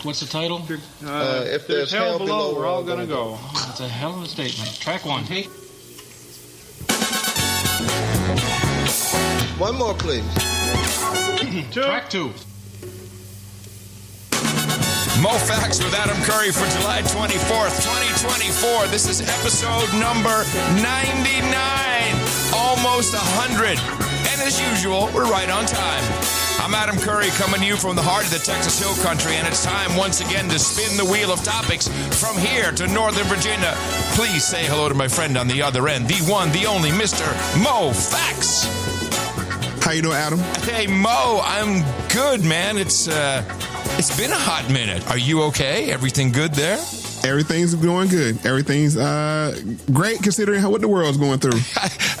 What's the title? If there's hell below, we're all gonna go. That's a hell of a statement. Track 1. One more, please. Track 2. Moe Factz with Adam Curry for July 24th, 2024. This is episode number 99. Almost 100. And as usual, we're right on time. I'm Adam Curry coming to you from the heart of the Texas Hill Country, and it's time once again to spin the wheel of topics from here to Northern Virginia. Please say hello to my friend on the other end, the one, the only Mr. Moe Factz. How you doing, Adam? Hey, Mo, I'm good, man. It's been a hot minute. Are you okay? Everything good there? Everything's going good. Everything's great considering what the world's going through.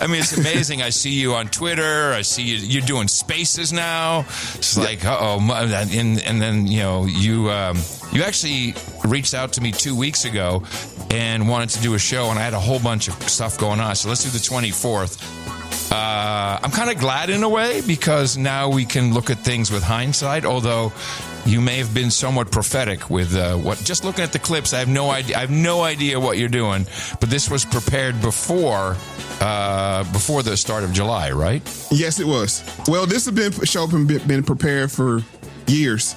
I mean, it's amazing. I see you on Twitter. I see you're doing spaces now. It's like, and then, you know, you actually reached out to me 2 weeks ago and wanted to do a show, and I had a whole bunch of stuff going on. So let's do the 24th. I'm kind of glad in a way because now we can look at things with hindsight, although you may have been somewhat prophetic with just looking at the clips. I have no idea what you're doing, but this was prepared before the start of July, right? Yes, it was. Well, this has been prepared for years.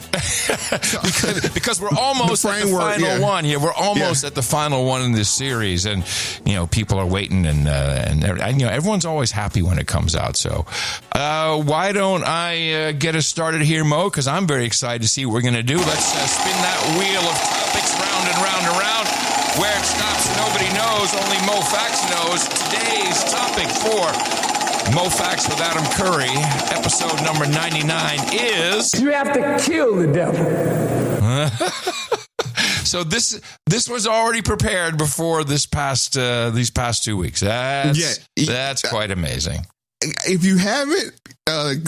because we're almost at the final one. Yeah, we're almost at the final one in this series, and you know, people are waiting, and you know, everyone's always happy when it comes out. So, why don't I get us started here, Mo? Because I'm very excited to see what we're going to do. Let's spin that wheel of topics round and round and round. Where it stops, nobody knows. Only Moe Factz knows. Today's topic for Moe Factz with Adam Curry, episode number 99 is... You have to kill the devil. So this was already prepared before these past 2 weeks. That's quite amazing. If you haven't,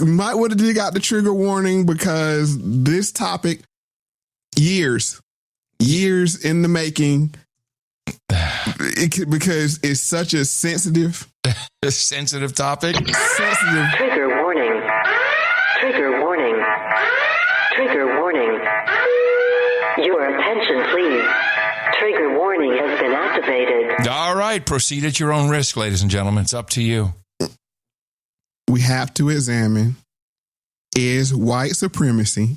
you might want to dig out the trigger warning because this topic, years in the making, because it's such a sensitive topic. Trigger warning. Trigger warning. Trigger warning. Your attention, please. Trigger warning has been activated. All right, proceed at your own risk, ladies and gentlemen. It's up to you. We have to examine, is white supremacy,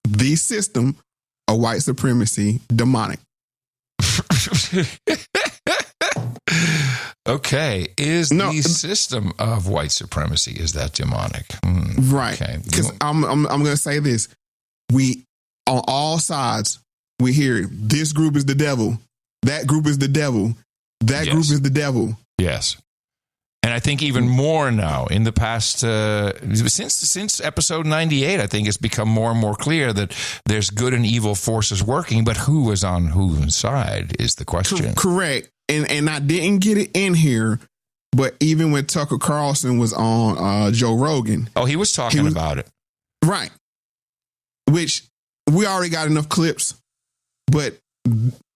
the system of white supremacy, demonic? Okay, the system of white supremacy, is that demonic? Right. Okay. Because I'm going to say this. We, on all sides, we hear this group is the devil, that group is the devil, that group is the devil. Yes. And I think even more now in the past, since episode 98, I think it's become more and more clear that there's good and evil forces working, but who is on whose side is the question. Correct. And I didn't get it in here, but even when Tucker Carlson was on Joe Rogan. Oh, he was talking about it. Right. Which we already got enough clips. But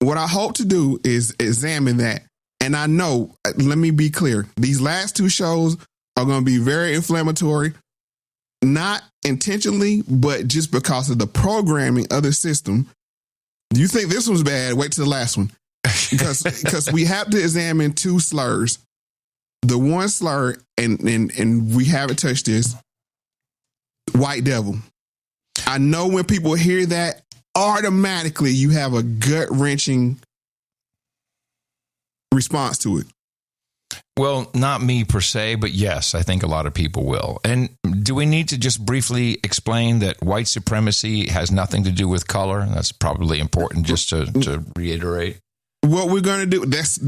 what I hope to do is examine that. And I know, let me be clear, these last two shows are going to be very inflammatory, not intentionally, but just because of the programming of the system. You think this one's bad? Wait till the last one. Because we have to examine two slurs. The one slur, and we haven't touched this, white devil. I know when people hear that, automatically you have a gut-wrenching response to it. Well, not me per se, but yes, I think a lot of people will. And do we need to just briefly explain that white supremacy has nothing to do with color? That's probably important just to reiterate. What we're going to do,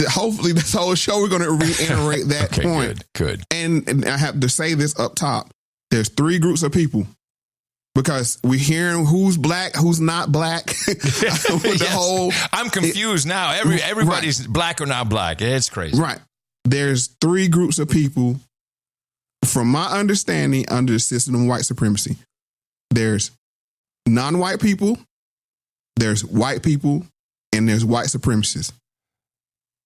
hopefully this whole show, we're going to reiterate that okay, point. Good. And I have to say this up top. There's three groups of people. Because we're hearing who's black, who's not black. I'm confused now. Everybody's black or not black. It's crazy. Right. There's three groups of people, from my understanding, under the system of white supremacy. There's non-white people, there's white people, and there's white supremacists.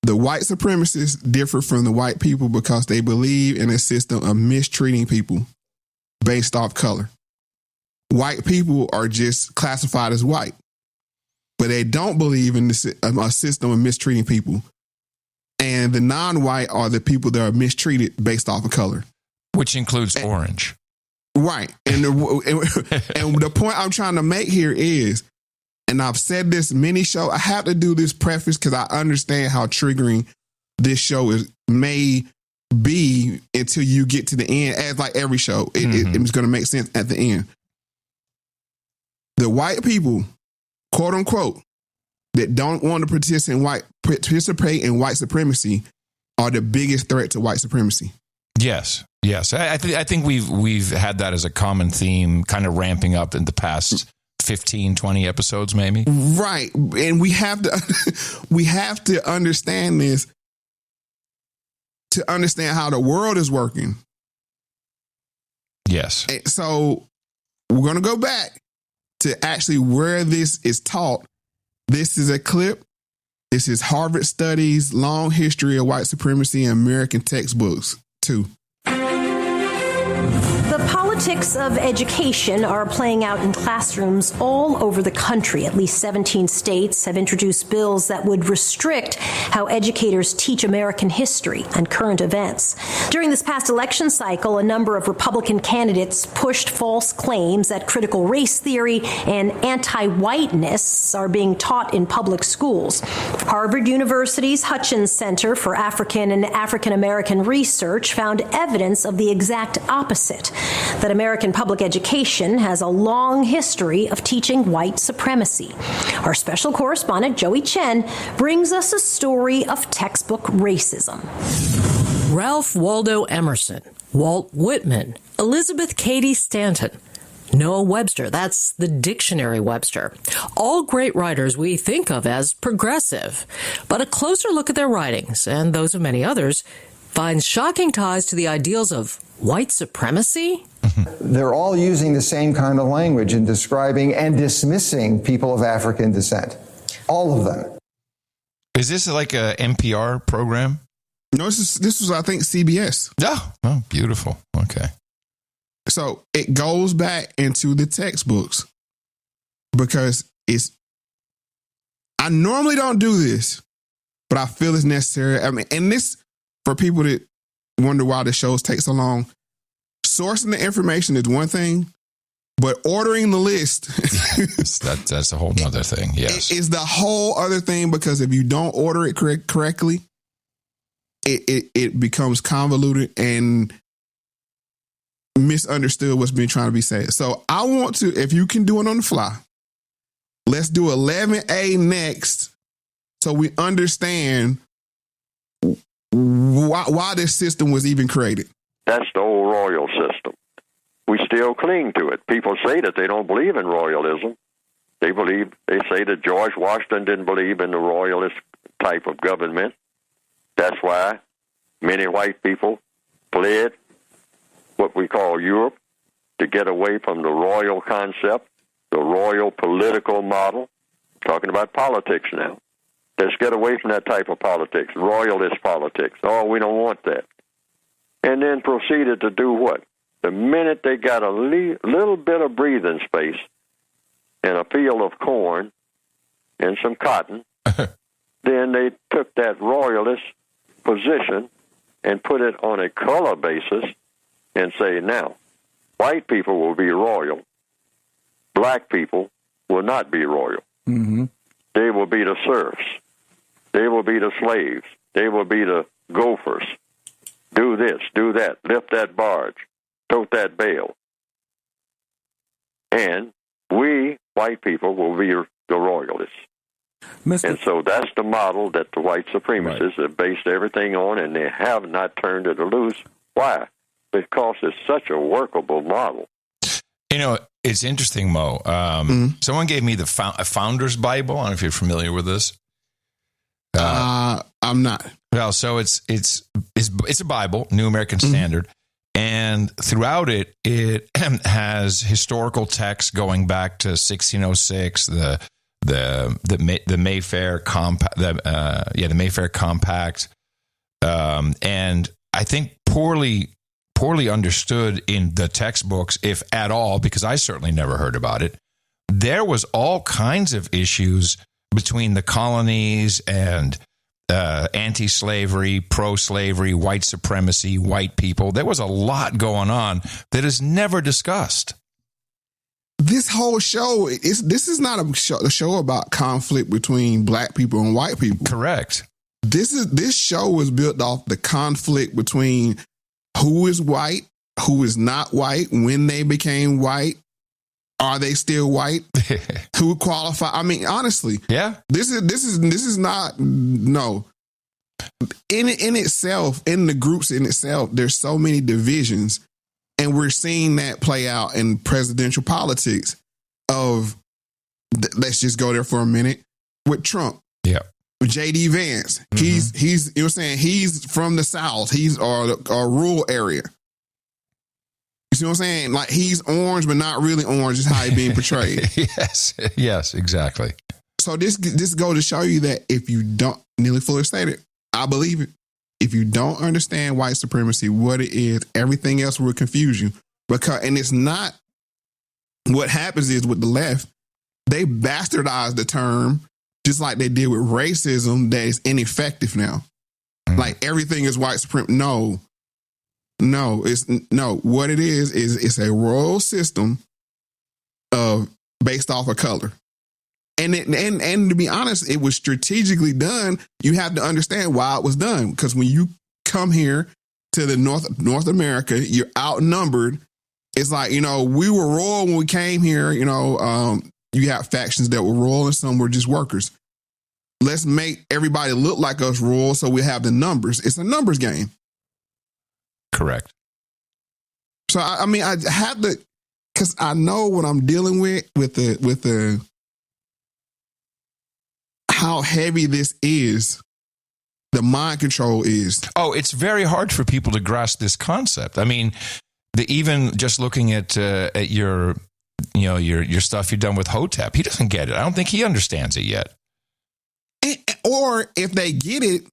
The white supremacists differ from the white people because they believe in a system of mistreating people based off color. White people are just classified as white. but they don't believe in a system of mistreating people. And the non-white are the people that are mistreated based off of color. Which includes orange. Right. And the point I'm trying to make here is, and I've said this many shows, I have to do this preface because I understand how triggering this show may be until you get to the end. As like every show, it's going to make sense at the end. The white people, quote unquote, that don't want to participate in white supremacy are the biggest threat to white supremacy. Yes. I think we've had that as a common theme, kind of ramping up in the past 15, 20 episodes, maybe. Right. And we have to understand this to understand how the world is working. Yes. And so we're going to go back to actually where this is taught. This is a clip. This is Harvard Studies, Long History of White Supremacy in American Textbooks 2. The politics of education are playing out in classrooms all over the country. At least 17 states have introduced bills that would restrict how educators teach American history and current events. During this past election cycle, a number of Republican candidates pushed false claims that critical race theory and anti-whiteness are being taught in public schools. Harvard University's Hutchins Center for African and African American Research found evidence of the exact opposite, that American public education has a long history of teaching white supremacy. Our special correspondent, Joey Chen, brings us a story of textbook racism. Ralph Waldo Emerson, Walt Whitman, Elizabeth Cady Stanton, Noah Webster, that's the dictionary Webster. All great writers we think of as progressive. But a closer look at their writings, and those of many others, finds shocking ties to the ideals of white supremacy. They're all using the same kind of language in describing and dismissing people of African descent. All of them. Is this like a NPR program? No, this was I think CBS. Oh, beautiful. Okay. So it goes back into the textbooks because I normally don't do this, but I feel it's necessary. I mean, and this, for people that wonder why the shows take so long, sourcing the information is one thing, but ordering the list that's a whole nother thing. Yes, is the whole other thing, because if you don't order it correctly, it becomes convoluted and misunderstood what's been trying to be said. So I want to, if you can do it on the fly, let's do 11A next, so we understand why this system was even created. That's the old royal system. We still cling to it. People say that they don't believe in royalism. They say that George Washington didn't believe in the royalist type of government. That's why many white people fled what we call Europe to get away from the royal concept, the royal political model. Talking about politics now. Let's get away from that type of politics, royalist politics. Oh, we don't want that. And then proceeded to do what? The minute they got a little bit of breathing space and a field of corn and some cotton, then they took that royalist position and put it on a color basis and say, now, white people will be royal. Black people will not be royal. Mm-hmm. They will be the serfs. They will be the slaves. They will be the gophers. Do this, do that, lift that barge, tote that bale. And we, white people, will be the royalists. And so that's the model that the white supremacists have based everything on, and they have not turned it loose. Why? Because it's such a workable model. You know, it's interesting, Mo. Someone gave me the Founder's Bible. I don't know if you're familiar with this. I'm not. Well, so it's a Bible, New American Standard, and throughout it has historical texts going back to 1606, the Mayfair Compact, the Mayfair Compact, and I think poorly understood in the textbooks, if at all, because I certainly never heard about it. There was all kinds of issues between the colonies and anti-slavery, pro-slavery, white supremacy, white people. There was a lot going on that is never discussed. This whole show, this is not a show about conflict between black people and white people. Correct. This show was built off the conflict between who is white, who is not white, when they became white. Are they still white? Who qualify? I mean, honestly, yeah. This is not no. In itself, in the groups in itself, there's so many divisions, and we're seeing that play out in presidential politics. Let's just go there for a minute with Trump. Yeah, J.D. Vance. Mm-hmm. He's you know what I'm saying, he's from the South. He's a rural area. You see what I'm saying? Like, he's orange, but not really orange is how he's being portrayed. Yes, exactly. So this goes to show you that if you don't, Neely Fuller stated, I believe it. If you don't understand white supremacy, what it is, everything else will confuse you. And it's not, what happens is with the left, they bastardize the term just like they did with racism that is ineffective now. Mm-hmm. Like, everything is white supremacy. No, what it is it's a royal system based off of color. And to be honest, it was strategically done. You have to understand why it was done. Because when you come here to the North America, you're outnumbered. It's like, we were royal when we came here. You have factions that were royal and some were just workers. Let's make everybody look like us royal so we have the numbers. It's a numbers game. Correct. So I have to, because I know what I'm dealing with the how heavy this is. The mind control is. Oh, it's very hard for people to grasp this concept. I mean, even just looking at your stuff you've done with Hotep, he doesn't get it. I don't think he understands it yet. Or if they get it,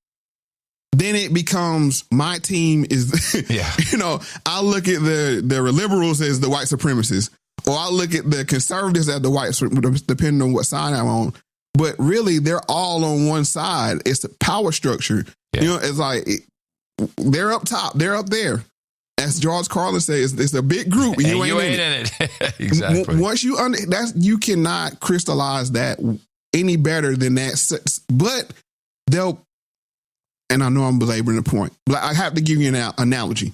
then it becomes my team is, yeah. I look at the liberals as the white supremacists, or I look at the conservatives as the white, depending on what side I'm on. But really, they're all on one side. It's a power structure. Yeah. It's like they're up top, they're up there. As George Carlin says, it's a big group. And you ain't in it. Exactly. Once you cannot crystallize that any better than that. But they'll. And I know I'm belaboring the point, but I have to give you an analogy.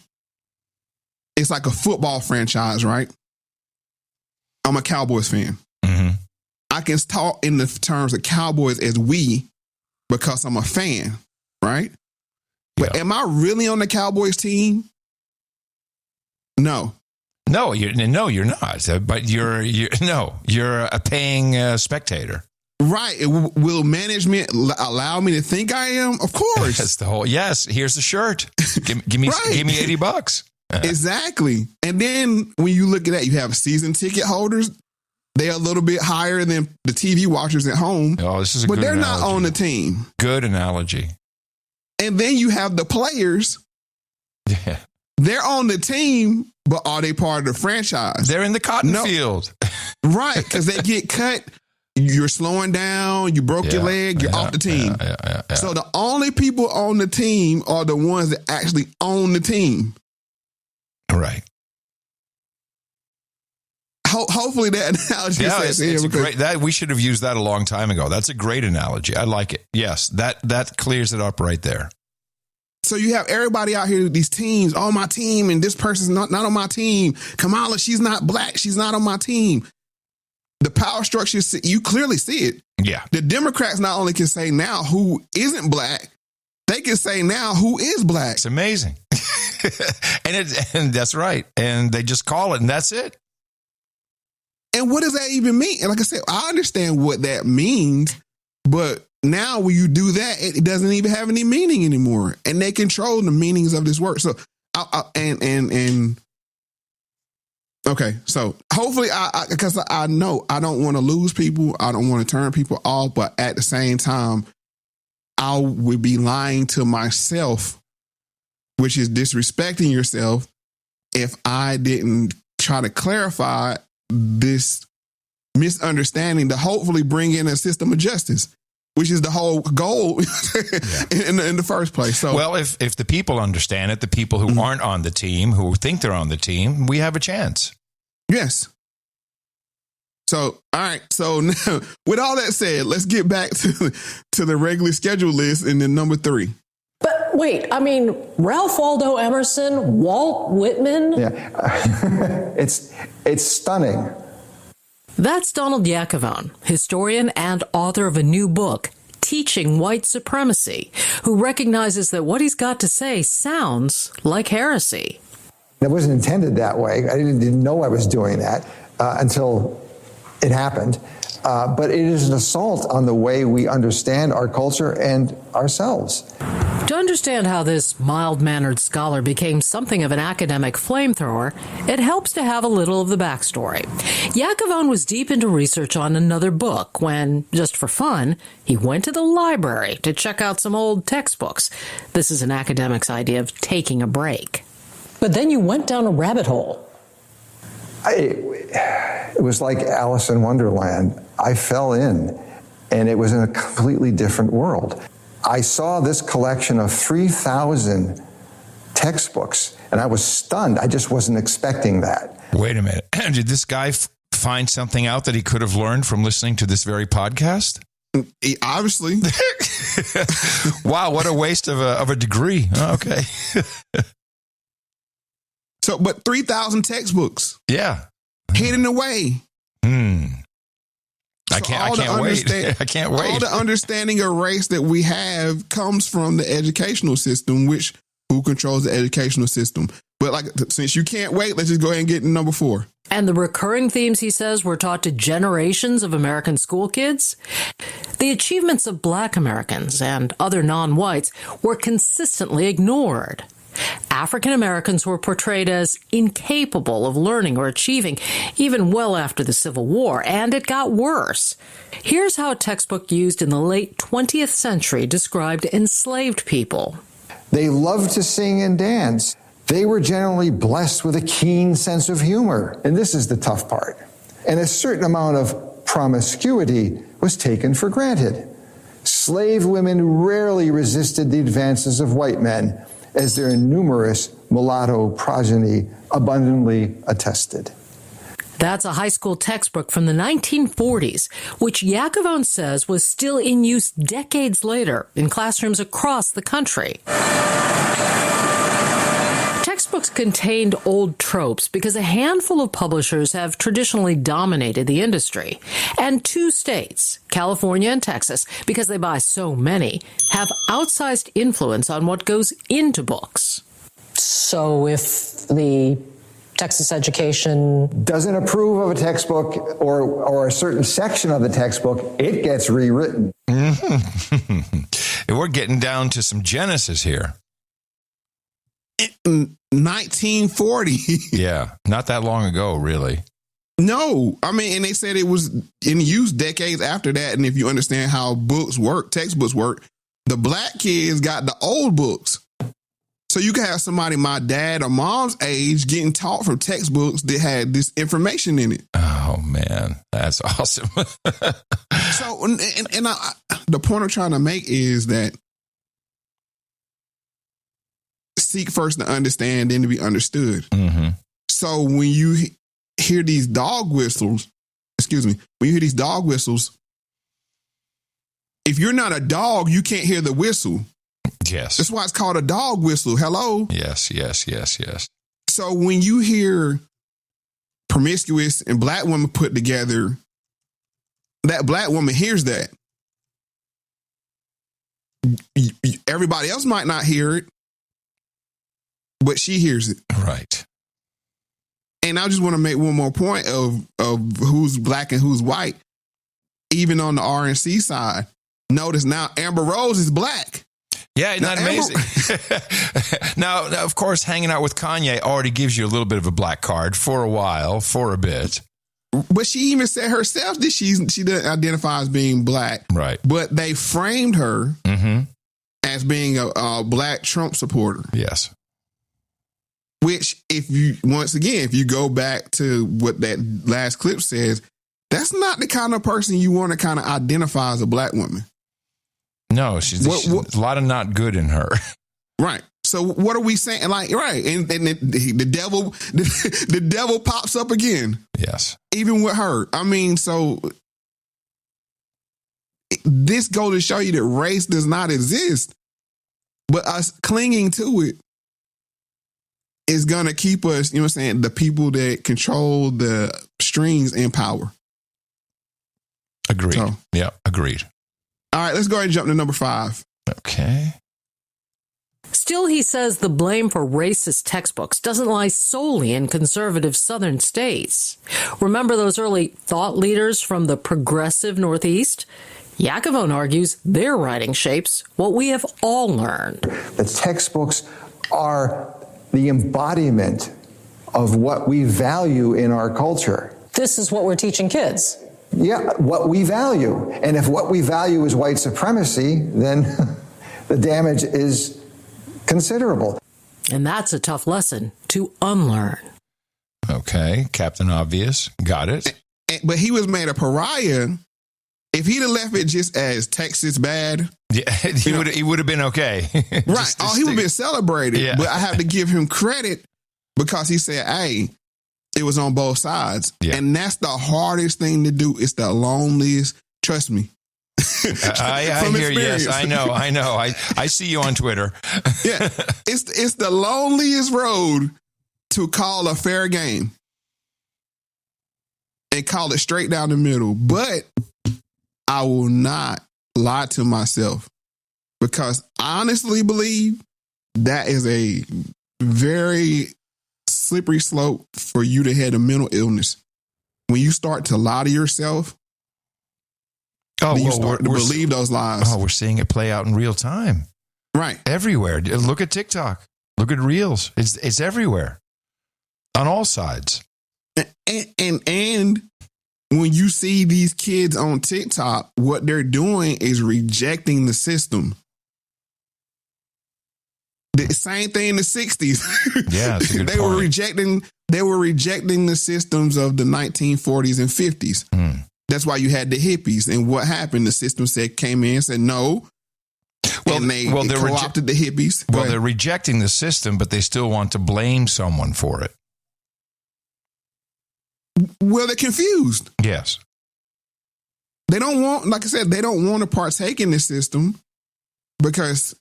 It's like a football franchise, right? I'm a Cowboys fan. Mm-hmm. I can talk in the terms of Cowboys as we because I'm a fan, right? But am I really on the Cowboys team? No. No, you're not. But you're a paying spectator. Right. Will management allow me to think I am? Of course. That's the whole. Yes. Here's the shirt. Give me $80. Exactly. And then when you look at that, you have season ticket holders. They're a little bit higher than the TV watchers at home. Oh, this is a but good they're analogy. Not on the team. Good analogy. And then you have the players. Yeah. They're on the team, but are they part of the franchise? They're in the cotton field. Right. Because they get cut. You're slowing down. You broke your leg. You're off the team. Yeah. So the only people on the team are the ones that actually own the team. Right. Hopefully that analogy it's great. That we should have used that a long time ago. That's a great analogy. I like it. Yes, that clears it up right there. So you have everybody out here, these teams, on my team, and this person's not on my team. Kamala, she's not black. She's not on my team. The power structure, you clearly see it. Yeah. The Democrats not only can say now who isn't black, they can say now who is black. It's amazing. and that's right. And they just call it, and that's it. And what does that even mean? And like I said, I understand what that means, but now when you do that, it doesn't even have any meaning anymore. And they control the meanings of this word. So, okay, so hopefully, because I know I don't want to lose people. I don't want to turn people off. But at the same time, I would be lying to myself, which is disrespecting yourself, if I didn't try to clarify this misunderstanding to hopefully bring in a system of justice, which is the whole goal in the first place. So, well, if the people understand it, the people who aren't on the team, who think they're on the team, we have a chance. Yes. So, all right. So now, with all that said, let's get back to the regularly scheduled list and then number 3. But wait, I mean, Ralph Waldo Emerson, Walt Whitman. Yeah, it's stunning. That's Donald Yakovone, historian and author of a new book, Teaching White Supremacy, who recognizes that what he's got to say sounds like heresy. It wasn't intended that way. I didn't know I was doing that until it happened. But it is an assault on the way we understand our culture and ourselves. To understand how this mild-mannered scholar became something of an academic flamethrower, it helps to have a little of the backstory. Yakovone was deep into research on another book when, just for fun, he went to the library to check out some old textbooks. This is an academic's idea of taking a break. But then you went down a rabbit hole. It was like Alice in Wonderland. I fell in, and it was in a completely different world. I saw this collection of 3,000 textbooks, and I was stunned. I just wasn't expecting that. Wait a minute. Did this guy find something out that he could have learned from listening to this very podcast? Obviously. Wow, what a waste of a degree. Oh, okay. So, but 3,000 textbooks. Yeah. Hidden away. I can't wait. I can't wait. All the understanding of race that we have comes from the educational system, who controls the educational system. But since you can't wait, let's just go ahead and get to number 4. And the recurring themes, he says, were taught to generations of American school kids. The achievements of Black Americans and other non-whites were consistently ignored. African Americans were portrayed as incapable of learning or achieving, even well after the Civil War, and it got worse. Here's how a textbook used in the late 20th century described enslaved people. They loved to sing and dance. They were generally blessed with a keen sense of humor, and this is the tough part. And a certain amount of promiscuity was taken for granted. Slave women rarely resisted the advances of white men, as their numerous mulatto progeny abundantly attested. That's a high school textbook from the 1940s, which Yakovone says was still in use decades later in classrooms across the country. Textbooks contained old tropes because a handful of publishers have traditionally dominated the industry. And 2 states, California and Texas, because they buy so many, have outsized influence on what goes into books. So if the Texas education doesn't approve of a textbook or a certain section of the textbook, it gets rewritten. We're getting down to some genesis here. 1940. Yeah, not that long ago, really. No, I mean, and they said it was in use decades after that. And if you understand how textbooks work, the Black kids got the old books. So you can have somebody my dad or mom's age getting taught from textbooks that had this information in it. Oh man, that's awesome. So, and the point I'm trying to make is that seek first to understand, then to be understood. Mm-hmm. So when you hear these dog whistles, if you're not a dog, you can't hear the whistle. Yes. That's why it's called a dog whistle. Hello? Yes. So when you hear promiscuous and Black women put together, that Black woman hears that. Everybody else might not hear it, but she hears it. Right. And I just want to make one more point of who's Black and who's white. Even on the RNC side, notice now Amber Rose is Black. Yeah, isn't that amazing? Now, of course, hanging out with Kanye already gives you a little bit of a black card for a while, for a bit. But she even said herself that she doesn't identify as being Black. Right. But they framed her as being a Black Trump supporter. Yes. Which, if you go back to what that last clip says, That's not the kind of person you want to kind of identify as a black woman. No, she's a lot of not good in her. Right. So what are we saying? Like, right. And the devil pops up again. Yes. Even with her. I mean, so this goes to show you that race does not exist, but us clinging to it is going to keep us, you know what I'm saying, the people that control the strings in power. Agreed. So, yeah, agreed. All right, let's go ahead and jump to number 5. Okay. Still, he says the blame for racist textbooks doesn't lie solely in conservative southern states. Remember those early thought leaders from the progressive Northeast? Yakovone argues their writing shapes what we have all learned. The textbooks are the embodiment of what we value in our culture. This is what we're teaching kids. Yeah, what we value. And if what we value is white supremacy, then the damage is considerable. And that's a tough lesson to unlearn. Okay, Captain Obvious. Got it. But he was made a pariah. If he'd have left it just as Texas bad, yeah, he would have been okay. Right. He would have been celebrated. Yeah. But I have to give him credit because he said, hey, it was on both sides. Yeah. And that's the hardest thing to do. It's the loneliest. Trust me. I hear, yes, I know. I see you on Twitter. Yeah. It's the loneliest road to call a fair game and call it straight down the middle. But I will not lie to myself because I honestly believe that is a very slippery slope for you to have a mental illness. When you start to lie to yourself, you start to believe those lies. Oh, we're seeing it play out in real time. Right. Everywhere. Look at TikTok. Look at Reels. It's everywhere. On all sides. And when you see these kids on TikTok, what they're doing is rejecting the system. The same thing in the 60s. Yeah, that's a good point. They were rejecting the systems of the 1940s and 50s. Mm. That's why you had the hippies. And what happened? The system came in and said no. Well, and they co-opted the hippies. Well, they're rejecting the system, but they still want to blame someone for it. Well, they're confused. Yes. They don't want, like I said, they don't want to partake in the system because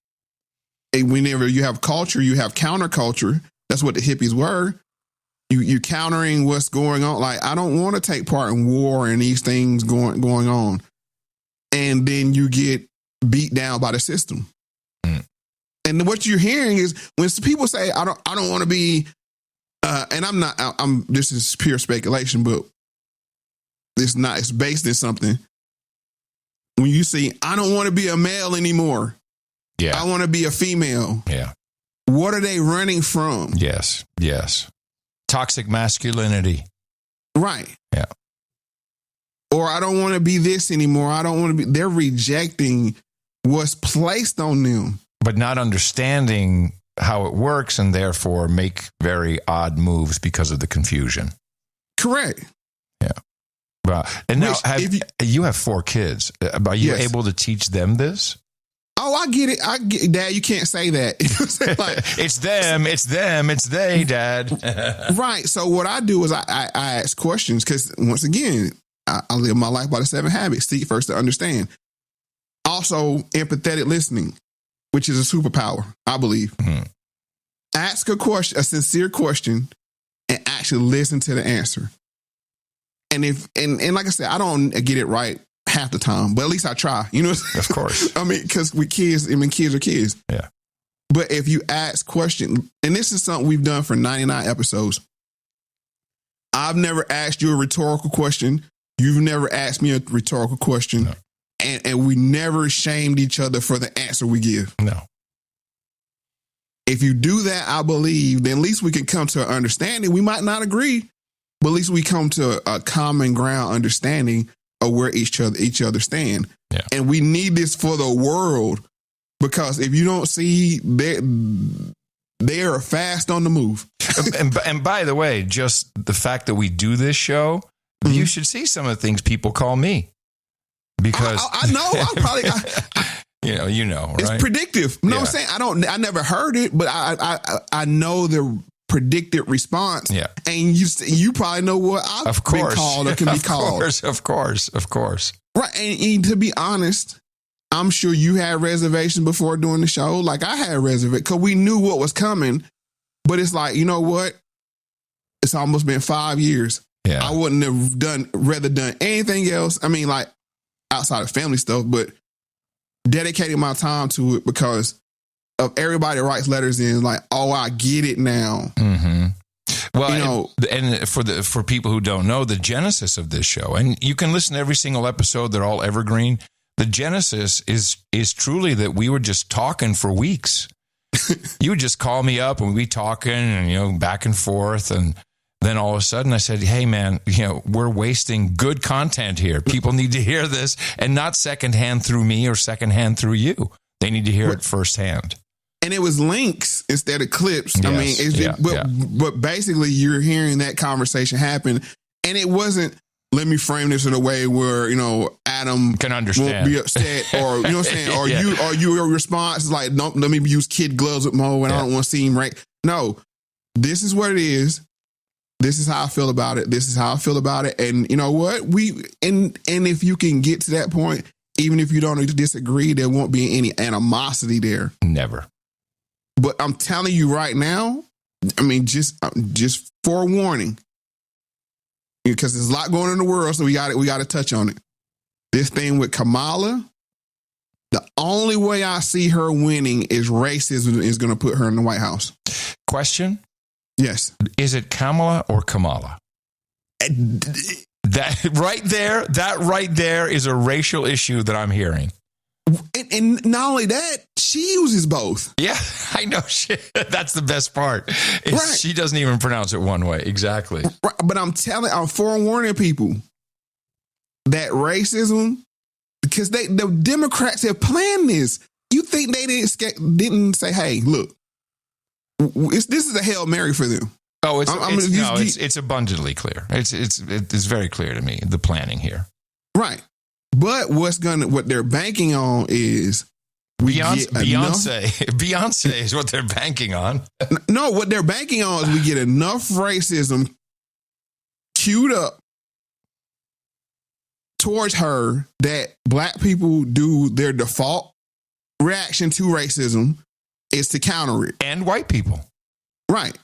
whenever you have culture, you have counterculture. That's what the hippies were. You're countering what's going on. Like, I don't want to take part in war and these things going on. And then you get beat down by the system. Mm. And what you're hearing is when people say, I don't want to be, and this is pure speculation, but it's based in something. When you see, I don't want to be a male anymore. Yeah. I want to be a female. Yeah. What are they running from? Yes. Toxic masculinity. Right. Yeah. Or I don't want to be this anymore. I don't want to be. They're rejecting what's placed on them. But not understanding how it works and therefore make very odd moves because of the confusion. Correct. Yeah. Well, and now you have 4 kids. Are you able to teach them this? Oh, I get it. Dad, you can't say that. Like, it's them, it's they, Dad. Right. So what I do is I ask questions because, once again, I live my life by the 7 habits. Seek first to understand. Also, empathetic listening, which is a superpower, I believe. Mm-hmm. Ask a question, a sincere question, and actually listen to the answer. And and like I said, I don't get it right half the time, but at least I try, you know? Of course. I mean, because with kids, kids are kids. Yeah. But if you ask questions, and this is something we've done for 99 episodes, I've never asked you a rhetorical question. You've never asked me a rhetorical question. No. And we never shamed each other for the answer we give. No. If you do that, I believe, then at least we can come to an understanding. We might not agree, but at least we come to a common ground understanding of where each other stand. Yeah. And we need this for the world because if you don't see, they are fast on the move. and by the way, just the fact that we do this show you should see some of the things people call me. Because I know, I'm probably... you know, right? It's predictive. You know what I'm saying? I never heard it, but I know the predicted response. Yeah. And you probably know what I've been called or can be called. Of course. Right. And to be honest, I'm sure you had reservations before doing the show. Like I had reservations because we knew what was coming. But it's like, you know what? It's almost been 5 years. Yeah. I wouldn't have rather done anything else. I mean, like outside of family stuff, but dedicating my time to it because of everybody that writes letters in, like, oh, I get it now. Mm-hmm. Well, and for people who don't know, the genesis of this show, and you can listen to every single episode, they're all evergreen. The genesis is truly that we were just talking for weeks. You would just call me up and we'd be talking and, back and forth. And then all of a sudden I said, hey, man, we're wasting good content here. People need to hear this and not secondhand through me or secondhand through you. They need to hear it firsthand. And it was links instead of clips. Yes, but basically you're hearing that conversation happen. And it wasn't, let me frame this in a way where, Adam can understand, won't be upset or, you know what I'm saying? Or your response is like, no, let me use kid gloves with Moe and I don't want to seem right. No, this is what it is. This is how I feel about it. This is how I feel about it. And you know what? And if you can get to that point, even if you don't disagree, there won't be any animosity there. Never. But I'm telling you right now, I mean, just forewarning, because there's a lot going on in the world, so we got to touch on it. This thing with Kamala, the only way I see her winning is racism is going to put her in the White House. Question? Yes. Is it Kamala or Kamala? That right there is a racial issue that I'm hearing. And not only that, she uses both. Yeah, I know. That's the best part. Right. She doesn't even pronounce it one way. Exactly. Right. But I'm forewarning people that racism, because the Democrats have planned this. You think they didn't say, hey, look, this is a Hail Mary for them. Oh, it's abundantly clear. It's very clear to me, the planning here. Right. But what they're banking on is Beyonce is what they're banking on. No, what they're banking on is we get enough racism queued up towards her that black people do their default reaction to racism is to counter it. And white people. Right.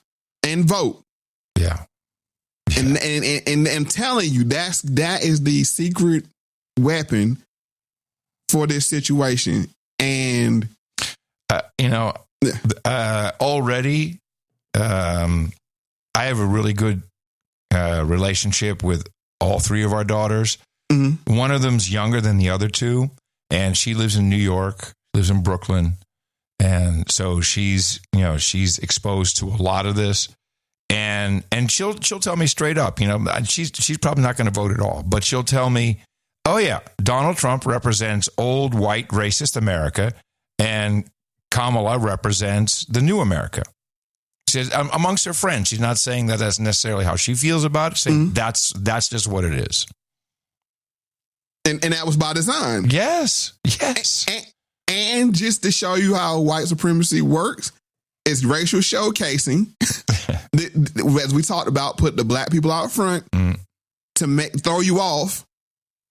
And vote. Yeah. And I'm telling you, that is the secret weapon for this situation. And already I have a really good relationship with all three of our daughters. Mm-hmm. One of them's younger than the other two, and she lives in New York, lives in Brooklyn. And so she's exposed to a lot of this, and she'll tell me straight up, she's probably not going to vote at all, but she'll tell me, oh yeah, Donald Trump represents old white racist America, and Kamala represents the new America. She says, amongst her friends, she's not saying that that's necessarily how she feels about it. Saying that's just what it is, and that was by design. Yes. And just to show you how white supremacy works, it's racial showcasing. As we talked about, put the black people out front to throw you off.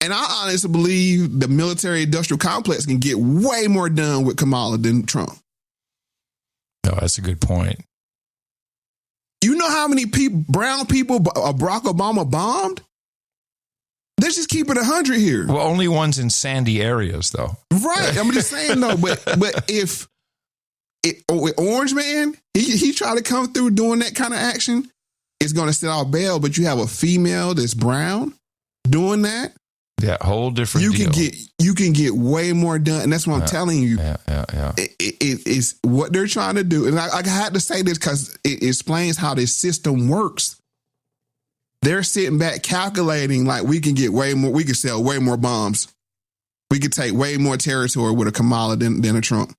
And I honestly believe the military industrial complex can get way more done with Kamala than Trump. No, that's a good point. You know how many brown people Barack Obama bombed? Let's just keep it 100 here. Well, only ones in sandy areas, though. Right. I'm just saying, though. But if with Orange Man, he tried to come through doing that kind of action, it's going to set off bail. But you have a female that's brown doing that. Yeah, whole different deal. You can get way more done. And that's what I'm telling you. Yeah. It's what they're trying to do. And I had to say this because it explains how this system works. They're sitting back calculating like we can get way more. We can sell way more bombs. We could take way more territory with a Kamala than a Trump.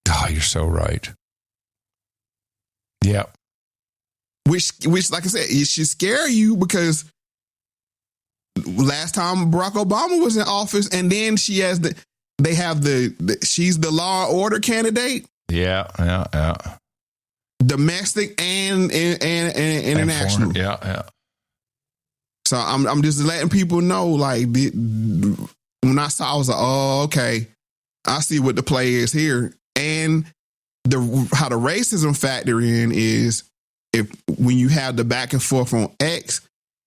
Oh, you're so right. Yeah. Which, like I said, it should scare you because last time Barack Obama was in office, and then she's the law and order candidate. Yeah. Domestic and international. Yeah. So I'm just letting people know, like, when I saw, I was like, oh, okay, I see what the play is here. And how the racism factor in is when you have the back and forth on X,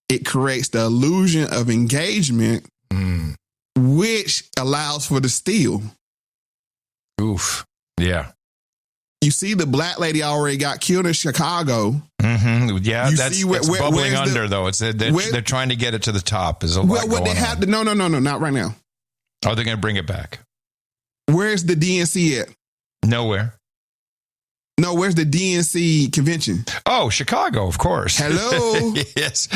it creates the illusion of engagement, which allows for the steal. Oof. Yeah. You see, the black lady already got killed in Chicago. Mm-hmm. Yeah, that's bubbling under, though. They're trying to get it to the top. Is a lot what they going have on. to? No, not right now. Oh, they're going to bring it back. Where's the DNC at? Nowhere. No, where's the DNC convention? Oh, Chicago, of course. Hello. Yes.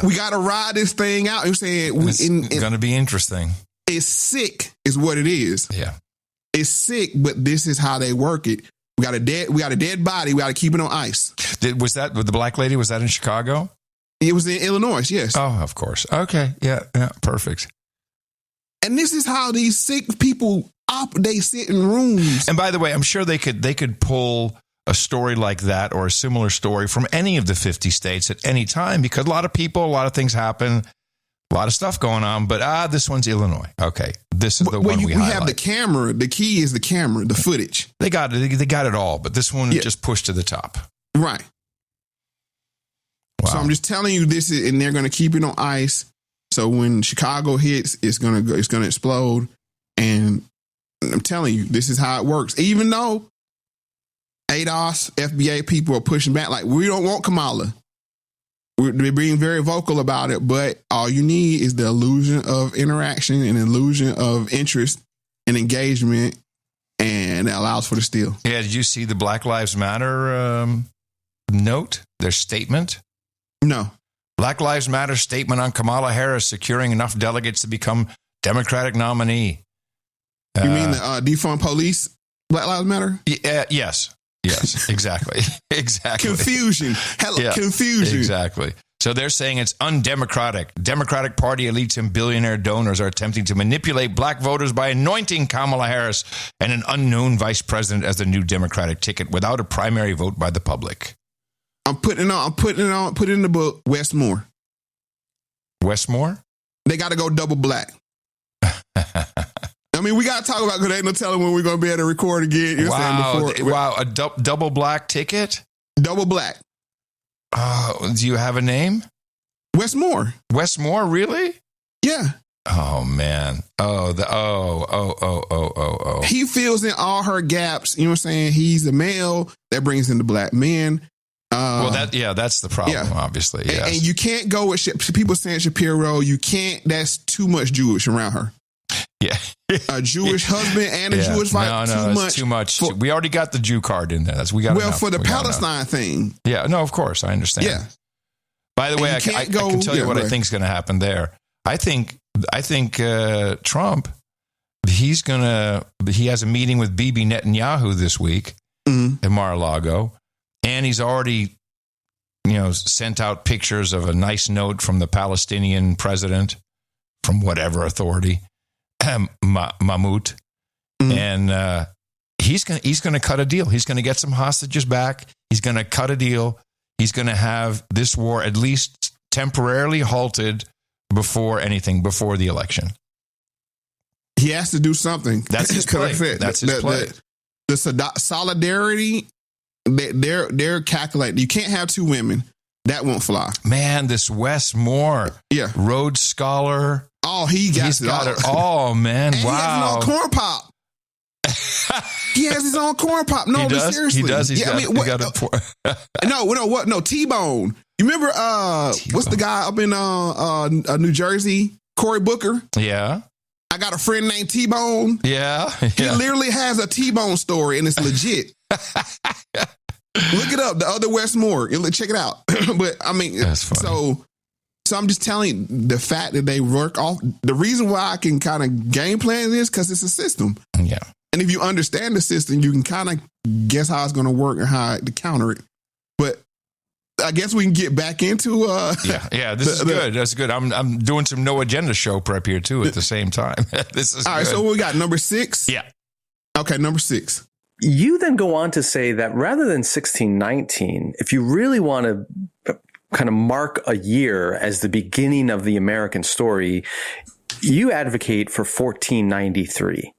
We got to ride this thing out. I'm saying it's going to be interesting. It's sick, is what it is. Yeah. It's sick, but this is how they work it. We got a dead body. We got to keep it on ice. Was that with the black lady? Was that in Chicago? It was in Illinois. Yes. Oh, of course. Okay. Yeah. Perfect. And this is how these sick people they sit in rooms. And by the way, I'm sure they could pull a story like that or a similar story from any of the 50 states at any time, because a lot of things happen. A lot of stuff going on, but this one's Illinois. Okay, this is the one we highlight. Have the camera. The key is the camera, the footage. They got it. They got it all, but this one just pushed to the top. Right. Wow. So I'm just telling you this is, and they're going to keep it on ice. So when Chicago hits, it's going to explode. And I'm telling you, this is how it works. Even though ADOS, FBA people are pushing back, like, we don't want Kamala. They're being very vocal about it, but all you need is the illusion of interaction and illusion of interest and engagement, and it allows for the steal. Yeah, did you see the Black Lives Matter note, their statement? No. Black Lives Matter statement on Kamala Harris securing enough delegates to become Democratic nominee. You mean the defund police, Black Lives Matter? Yes. Yes, exactly. Confusion. Confusion. Exactly. So they're saying it's undemocratic. Democratic Party elites and billionaire donors are attempting to manipulate black voters by anointing Kamala Harris and an unknown vice president as the new Democratic ticket without a primary vote by the public. I'm putting in the book Westmore. Westmore? They got to go double black. I mean, we got to talk about, because there ain't no telling when we're going to be able to record again. Wow, a double black ticket? Double black. Do you have a name? Westmore. Westmore, really? Yeah. Oh, man. Oh. He fills in all her gaps. You know what I'm saying? He's a male. That brings in the black men. That's the problem, obviously. Yes. And you can't go with people saying Shapiro. You can't. That's too much Jewish around her. Yeah. A Jewish husband and a Jewish wife. Too much. We already got the Jew card in there. For the Palestine thing. Yeah. No, of course. I understand. Yeah. By the way, I can tell you what I think is going to happen there. I think Trump, he has a meeting with Bibi Netanyahu this week in Mar-a-Lago, and he's already, sent out pictures of a nice note from the Palestinian president, from whatever authority, Mahmoud, and he's going to cut a deal. He's going to get some hostages back. He's going to cut a deal. He's going to have this war at least temporarily halted before the election. He has to do something. That's his play. That's his play. The solidarity, they're calculating. You can't have two women. That won't fly. Man, this Wes Moore, Rhodes Scholar. Oh, he's got it all, man. And wow. He has his own corn pop. He has his own corn pop. No, but seriously. He does. No, T-Bone. You remember, what's the guy up in New Jersey? Cory Booker? Yeah. I got a friend named T-Bone. Yeah. He literally has a T-Bone story, and it's legit. Look it up. The other Wes Moore. Check it out. But I mean, that's funny. So I'm just telling you, the fact that they work off, the reason why I can kind of game plan this, because it's a system. Yeah. And if you understand the system, you can kind of guess how it's going to work and how to counter it. But I guess we can get back into yeah. This is good. That's good. I'm doing some no agenda show prep here too at the same time. This is all right. good. So we got number 6. Yeah. Okay, number 6. You then go on to say that rather than 1619, if you really want to kind of mark a year as the beginning of the American story, you advocate for 1493.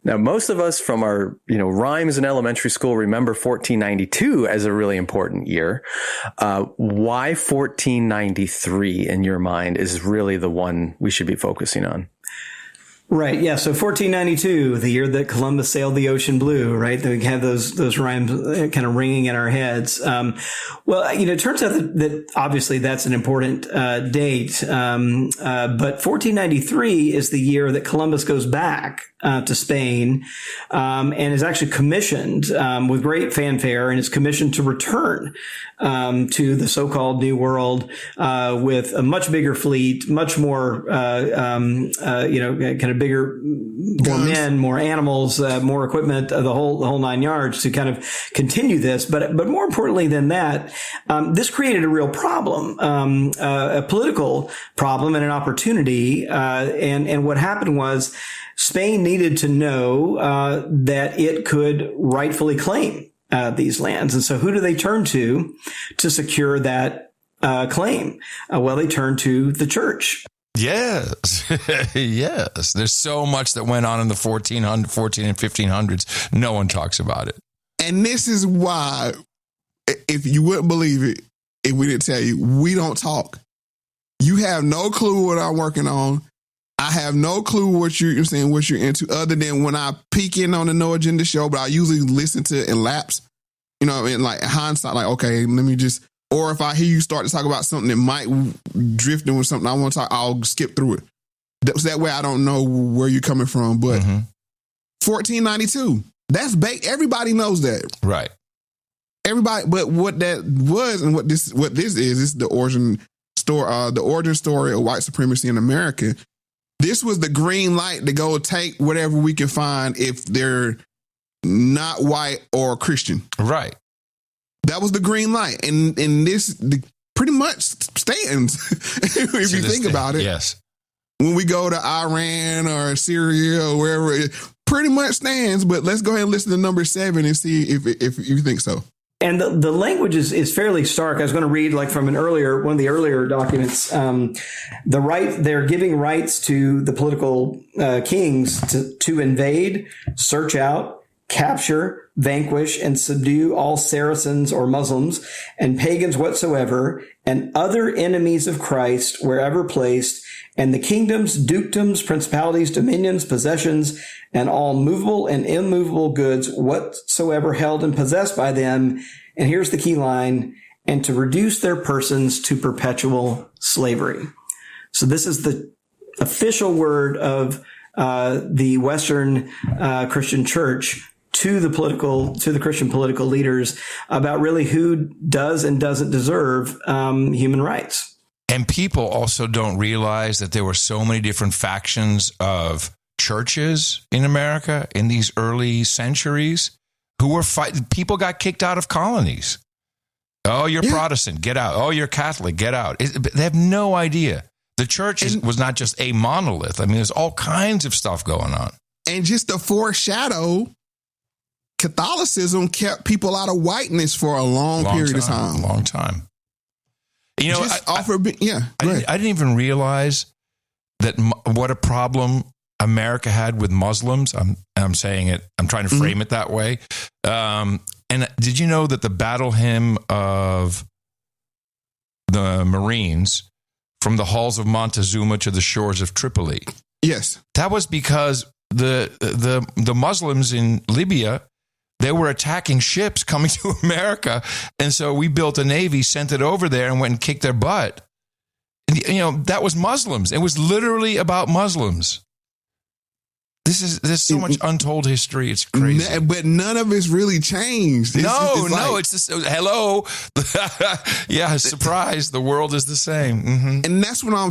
Now, most of us from our, rhymes in elementary school remember 1492 as a really important year. Why 1493 in your mind is really the one we should be focusing on? Right. Yeah. So 1492, the year that Columbus sailed the ocean blue, right? We have those rhymes kind of ringing in our heads. Well, it turns out that obviously that's an important date. But 1493 is the year that Columbus goes back to Spain and is actually commissioned with great fanfare, and is commissioned to return to the so-called New World with a much bigger fleet, much more kind of bigger, more men, more animals, more equipment, the whole 9 yards to kind of continue this. But more importantly than that, this created a real problem, a political problem and an opportunity. And what happened was Spain needed to know that it could rightfully claim these lands. And so who do they turn to secure that claim? Well, they turn to the church. Yes. Yes. There's so much that went on in the 14 and 1500s. No one talks about it. And this is why, if you wouldn't believe it, if we didn't tell you, we don't talk. You have no clue what I'm working on. I have no clue what you're saying, what you're into, other than when I peek in on the No Agenda show, but I usually listen to it in laps, in like hindsight, like, okay, let me just, or if I hear you start to talk about something that might drift into something I want to talk, I'll skip through it. That way I don't know where you're coming from. But 1492, that's baked. Everybody knows that. Right. Everybody, but what that was and what this is the origin story of white supremacy in America. This was the green light to go take whatever we can find if they're not white or Christian. Right. That was the green light. And this pretty much stands, if you think about it. Yes. When we go to Iran or Syria or wherever, it pretty much stands. But let's go ahead and listen to number 7 and see if you think so. And the language is fairly stark. I was going to read from one of the earlier documents. They're giving rights to the political kings to invade, search out, capture, vanquish, and subdue all Saracens or Muslims and pagans whatsoever, and other enemies of Christ wherever placed, and the kingdoms, dukedoms, principalities, dominions, possessions, and all movable and immovable goods whatsoever held and possessed by them. And here's the key line: and to reduce their persons to perpetual slavery. So this is the official word of the Western Christian Church to the Christian political leaders about really who does and doesn't deserve human rights. And people also don't realize that there were so many different factions of churches in America in these early centuries who were fighting. People got kicked out of colonies. Oh, you're Protestant, get out. Oh, you're Catholic, get out. They have no idea. The church was not just a monolith. I mean, there's all kinds of stuff going on. And just to foreshadow, Catholicism kept people out of whiteness for a long period of time. Long time. I didn't even realize that what a problem America had with Muslims. I'm saying it. I'm trying to frame it that way. And did you know that the battle hymn of the Marines, from the halls of Montezuma to the shores of Tripoli? Yes, that was because the Muslims in Libya, they were attacking ships coming to America. And so we built a Navy, sent it over there, and went and kicked their butt. And, that was Muslims. It was literally about Muslims. There's so much untold history. It's crazy. But none of it's really changed. It's just, hello. Yeah, surprise. The world is the same. Mm-hmm. And that's when I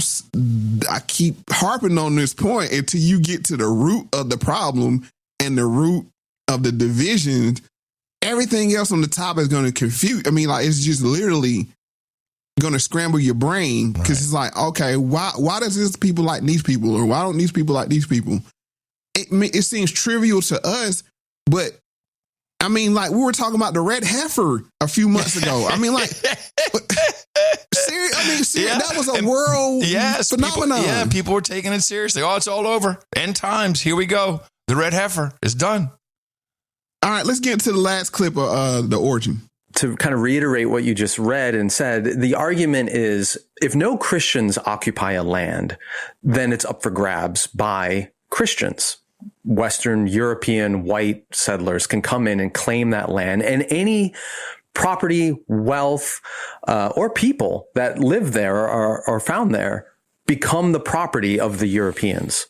keep harping on this point until you get to the root of the problem and the root of the division. everything else on the top is going to confuse. I mean, like, it's just literally going to scramble your brain because it's like, okay, why does this people like these people, or why don't these people like these people? It seems trivial to us, but I mean, like, we were talking about the red heifer a few months ago. I mean, like, seriously, that was a world phenomenon. People were taking it seriously. Oh, it's all over. End times. Here we go. The red heifer is done. All right, let's get to the last clip of the origin. To kind of reiterate what you just read and said, the argument is if no Christians occupy a land, then it's up for grabs by Christians. Western European white settlers can come in and claim that land, and any property, wealth, or people that live there or are found there become the property of the Europeans.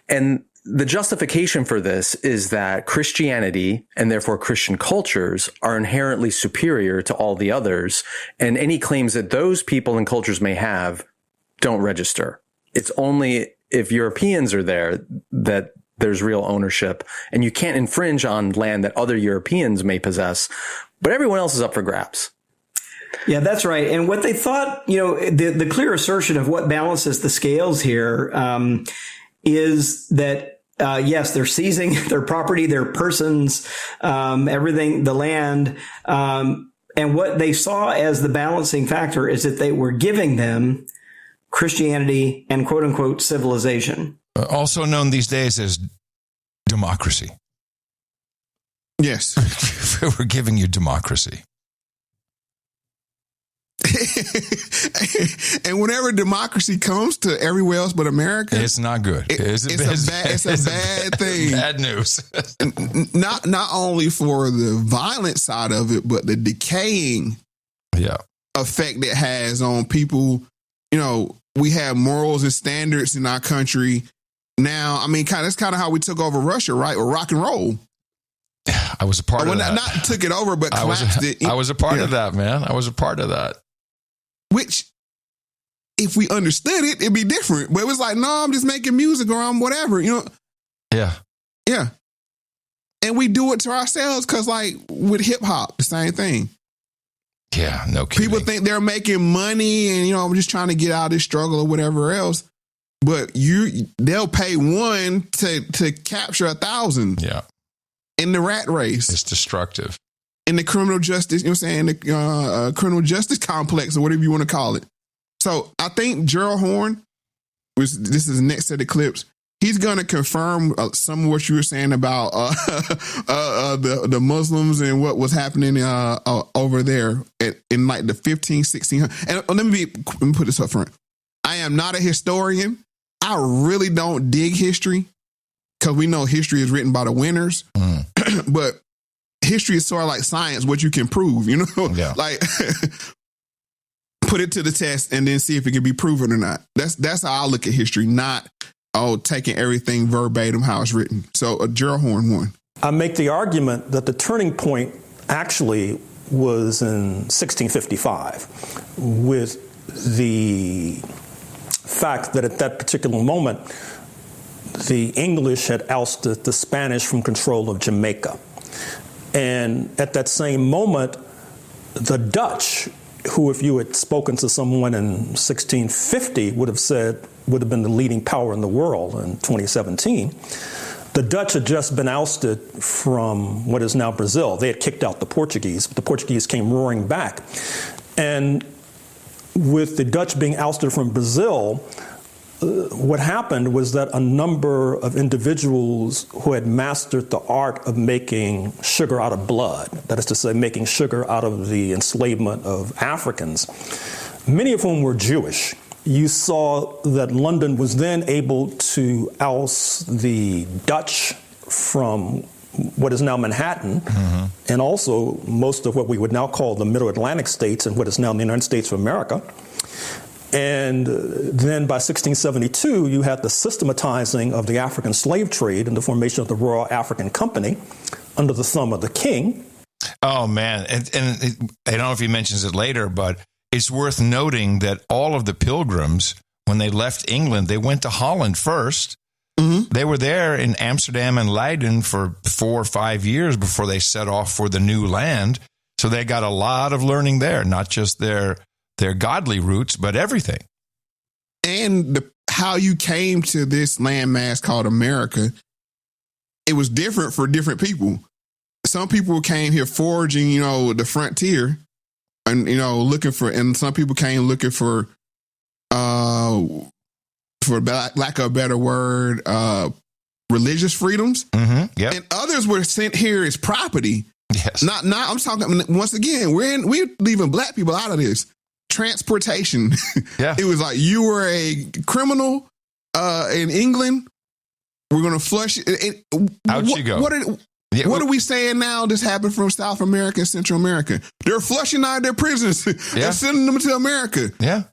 And the justification for this is that Christianity, and therefore Christian cultures, are inherently superior to all the others, and any claims that those people and cultures may have don't register. It's only if Europeans are there that there's real ownership, and you can't infringe on land that other Europeans may possess, but everyone else is up for grabs. Yeah, that's right. And what they thought, the clear assertion of what balances the scales here is that, yes, they're seizing their property, their persons, everything, the land. And what they saw as the balancing factor is that they were giving them Christianity and quote unquote civilization. Also known these days as democracy. Yes. We're giving you democracy. And whenever democracy comes to everywhere else but America, it's not good. It's a bad thing. Bad news. Not only for the violent side of it, but the decaying effect it has on people. We have morals and standards in our country. Now, I mean, that's kind of how we took over Russia, right? Or rock and roll. I was a part of that. Not took it over, but collapsed it. I was a part of that, man. I was a part of that. Which, if we understood it, it'd be different. But it was like, no, I'm just making music or I'm whatever, Yeah. Yeah. And we do it to ourselves because, like, with hip hop, the same thing. Yeah, no kidding. People think they're making money and, I'm just trying to get out of this struggle or whatever else. But they'll pay one to capture 1,000. Yeah. In the rat race. It's destructive. In the criminal justice, the criminal justice complex or whatever you want to call it. So I think Gerald Horne, this is the next set of clips, he's going to confirm some of what you were saying about the Muslims and what was happening over there in like the 1600s. And let me put this up front. I am not a historian. I really don't dig history because we know history is written by the winners. But history is sort of like science, what you can prove, Yeah. Like put it to the test and then see if it can be proven or not. That's how I look at history, not taking everything verbatim how it's written. So Gerald Horne won. I make the argument that the turning point actually was in 1655 with the fact that at that particular moment, the English had ousted the Spanish from control of Jamaica. And at that same moment, the Dutch, who if you had spoken to someone in 1650 would have been the leading power in the world in 2017, the Dutch had just been ousted from what is now Brazil. They had kicked out the Portuguese, but the Portuguese came roaring back. And with the Dutch being ousted from Brazil, what happened was that a number of individuals who had mastered the art of making sugar out of blood, that is to say, making sugar out of the enslavement of Africans, many of whom were Jewish. You saw that London was then able to oust the Dutch from what is now Manhattan, and also most of what we would now call the Middle Atlantic states and what is now the United States of America. And then by 1672, you had the systematizing of the African slave trade and the formation of the Royal African Company under the thumb of the king. Oh, man. And I don't know if he mentions it later, but it's worth noting that all of the pilgrims, when they left England, they went to Holland first. They were there in Amsterdam and Leiden for 4 or 5 years before they set off for the new land. So they got a lot of learning there, not just their godly roots, but everything. And how you came to this landmass called America, it was different for different people. Some people came here foraging, the frontier and, looking for, and some people came looking for lack of a better word, religious freedoms. Mm-hmm. Yep. And others were sent here as property. Yes. Not, I'm talking, once again, we're leaving black people out of this. Transportation. Yeah. It was like you were a criminal in England. We're going to flush it. Out you go. What are we saying now? This happened from South America and Central America. They're flushing out their prisoners and sending them to America. Yeah.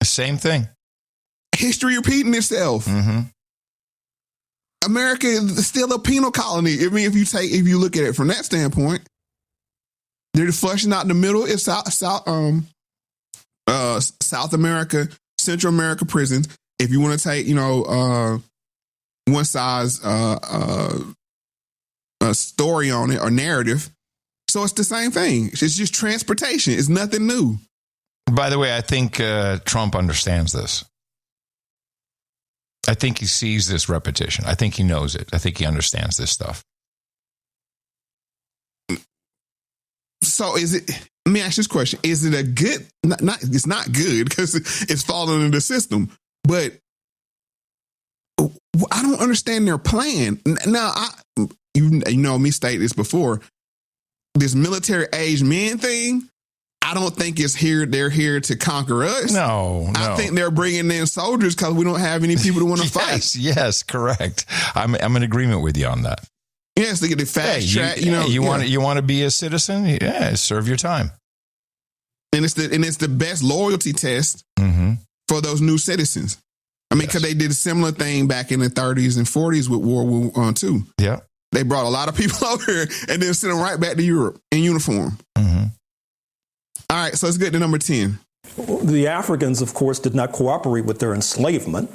Same thing. History repeating itself. Mm-hmm. America is still a penal colony. I mean, if you look at it from that standpoint, they're flushing out in the middle. It's South America, Central America prisons. If you want to take, one size story on it or narrative, so it's the same thing. It's just transportation. It's nothing new. By the way, I think Trump understands this. I think he sees this repetition. I think he knows it. I think he understands this stuff. So let me ask this question. Is it a good, it's not good because it's falling into the system, but I don't understand their plan. Now, you know me state this before, this military age men thing, I don't think they're here to conquer us. No. I think they're bringing in soldiers because we don't have any people to want to fight. Yes, correct. I'm in agreement with you on that. Yes, they get the fast track. You want to be a citizen? Yeah, serve your time. And it's the best loyalty test mm-hmm. for those new citizens. I mean, because they did a similar thing back in the 30s and 40s with World War II. Yeah, they brought a lot of people over here and then sent them right back to Europe in uniform. Mm-hmm. All right, so let's get to number 10. The Africans, of course, did not cooperate with their enslavement,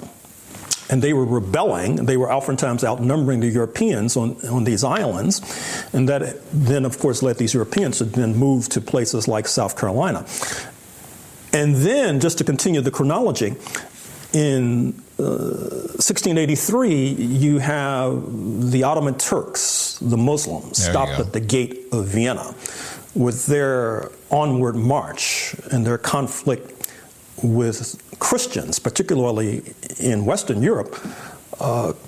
and they were rebelling. They were oftentimes outnumbering the Europeans on these islands, and that then, of course, led these Europeans to then move to places like South Carolina. And then, just to continue the chronology, in 1683, you have the Ottoman Turks, the Muslims, stopped at the gate of Vienna with their onward march and their conflict with Christians, particularly in Western Europe,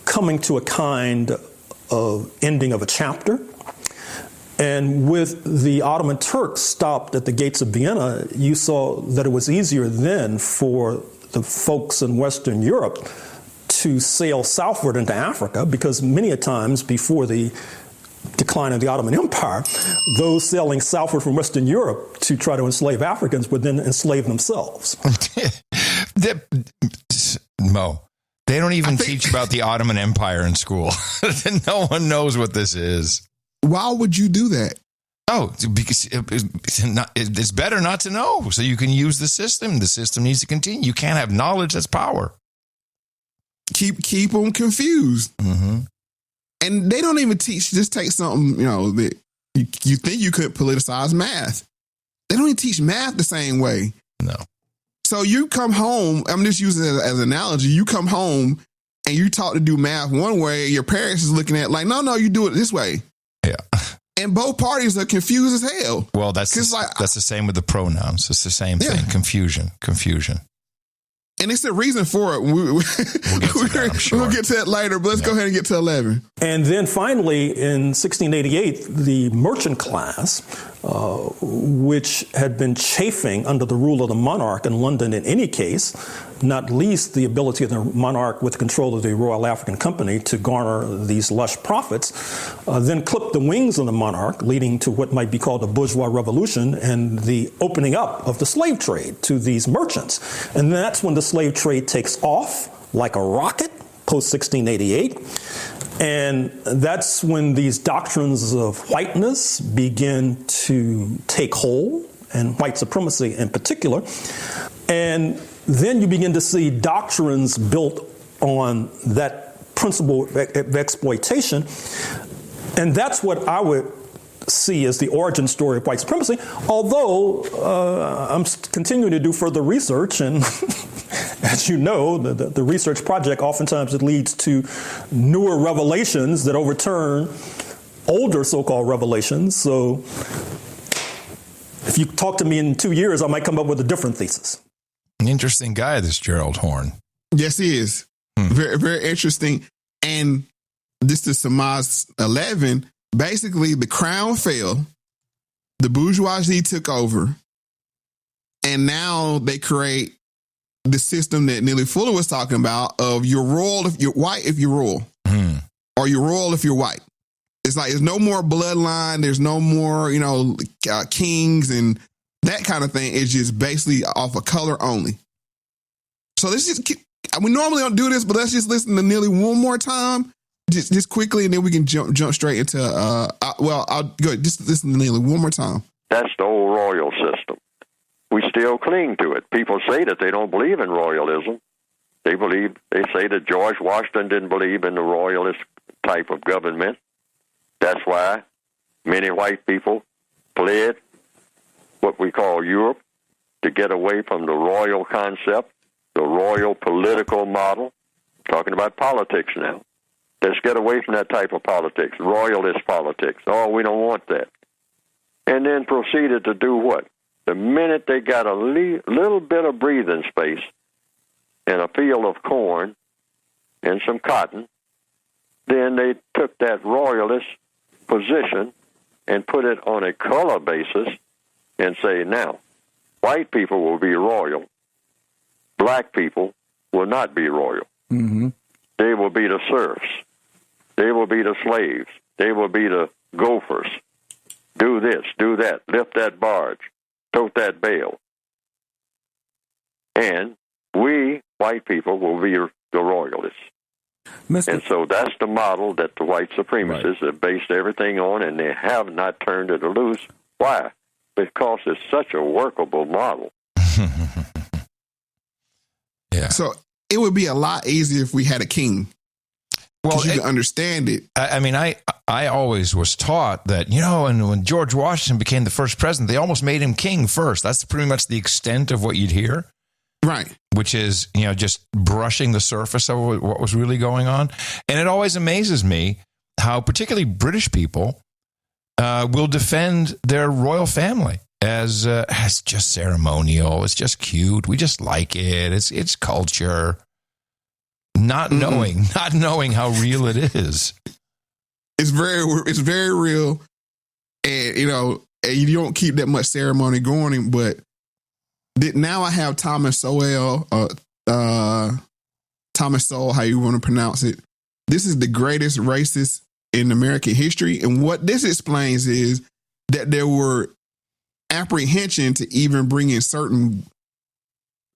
coming to a kind of ending of a chapter. And with the Ottoman Turks stopped at the gates of Vienna, you saw that it was easier then for the folks in Western Europe to sail southward into Africa, because many a times before the decline of the Ottoman Empire, those sailing southward from Western Europe to try to enslave Africans would then enslave themselves. Mo, they don't even teach about the Ottoman Empire in school. No one knows what this is. Why would you do that? Oh, because it's better not to know, so you can use the system. The system needs to continue. You can't have knowledge that's power. Keep them confused. Mm-hmm. And they don't even teach, just take something, that you think you could politicize math. They don't even teach math the same way. No. So you come home, I'm just using it as an analogy, you come home and you taught to do math one way, your parents is looking at like, no, you do it this way. Yeah. And both parties are confused as hell. Well, that's the same with the pronouns. It's the same thing. Confusion. And it's the reason for it. We'll get to that later, but let's go ahead and get to 11. And then finally, in 1688, the merchant class, which had been chafing under the rule of the monarch in London in any case, not least the ability of the monarch with control of the Royal African Company to garner these lush profits, then clipped the wings of the monarch, leading to what might be called a bourgeois revolution and the opening up of the slave trade to these merchants. And that's when the slave trade takes off like a rocket post-1688. And that's when these doctrines of whiteness begin to take hold, and white supremacy in particular. And then you begin to see doctrines built on that principle of exploitation And that's what I would see as the origin story of white supremacy, although I'm continuing to do further research, and as you know, the research project, oftentimes it leads to newer revelations that overturn older so-called revelations. So if you talk to me in 2 years, I might come up with a different thesis. An interesting guy, this Gerald Horne. Yes, he is. Very, very interesting. And this is Samaz 11. Basically, the crown fell, the bourgeoisie took over, and now they create the system that Neely Fuller was talking about of you're royal if you're white, if you're royal, or you're royal if you're white. It's like there's no more bloodline, there's no more, kings and that kind of thing. It's just basically off of color only. So this is, we normally don't do this, but let's just listen to Neely one more time. Just quickly, and then we can jump straight into. I'll go ahead. Just listen to Neely one more time. That's the old royal system. We still cling to it. People say that they don't believe in royalism. They say that George Washington didn't believe in the royalist type of government. That's why many white people fled what we call Europe to get away from the royal concept, the royal political model. Talking about politics now. Let's get away from that type of politics, royalist politics. Oh, we don't want that. And then proceeded to do what? The minute they got a little bit of breathing space and a field of corn and some cotton, then they took that royalist position and put it on a color basis and say, now, white people will be royal. Black people will not be royal. Mm-hmm. They will be the serfs. They will be the slaves. They will be the gophers. Do this, do that, lift that barge, tote that bale. And we, white people, will be the royalists. And so that's the model that the white supremacists have based everything on, and they have not turned it loose. Why? Because it's such a workable model. Yeah. So it would be a lot easier if we had a king. Well, you can understand it. I mean, I always was taught that, and when George Washington became the first president, they almost made him king first. That's pretty much the extent of what you'd hear. Right. Which is, just brushing the surface of what was really going on. And it always amazes me how particularly British people will defend their royal family as just ceremonial. It's just cute. We just like it. It's culture. Not knowing how real it is. It's very real, and you don't keep that much ceremony going. But now I have Thomas Sowell, Thomas Sowell, how you want to pronounce it. This is the greatest racist in American history, and what this explains is that there were apprehension to even bring in certain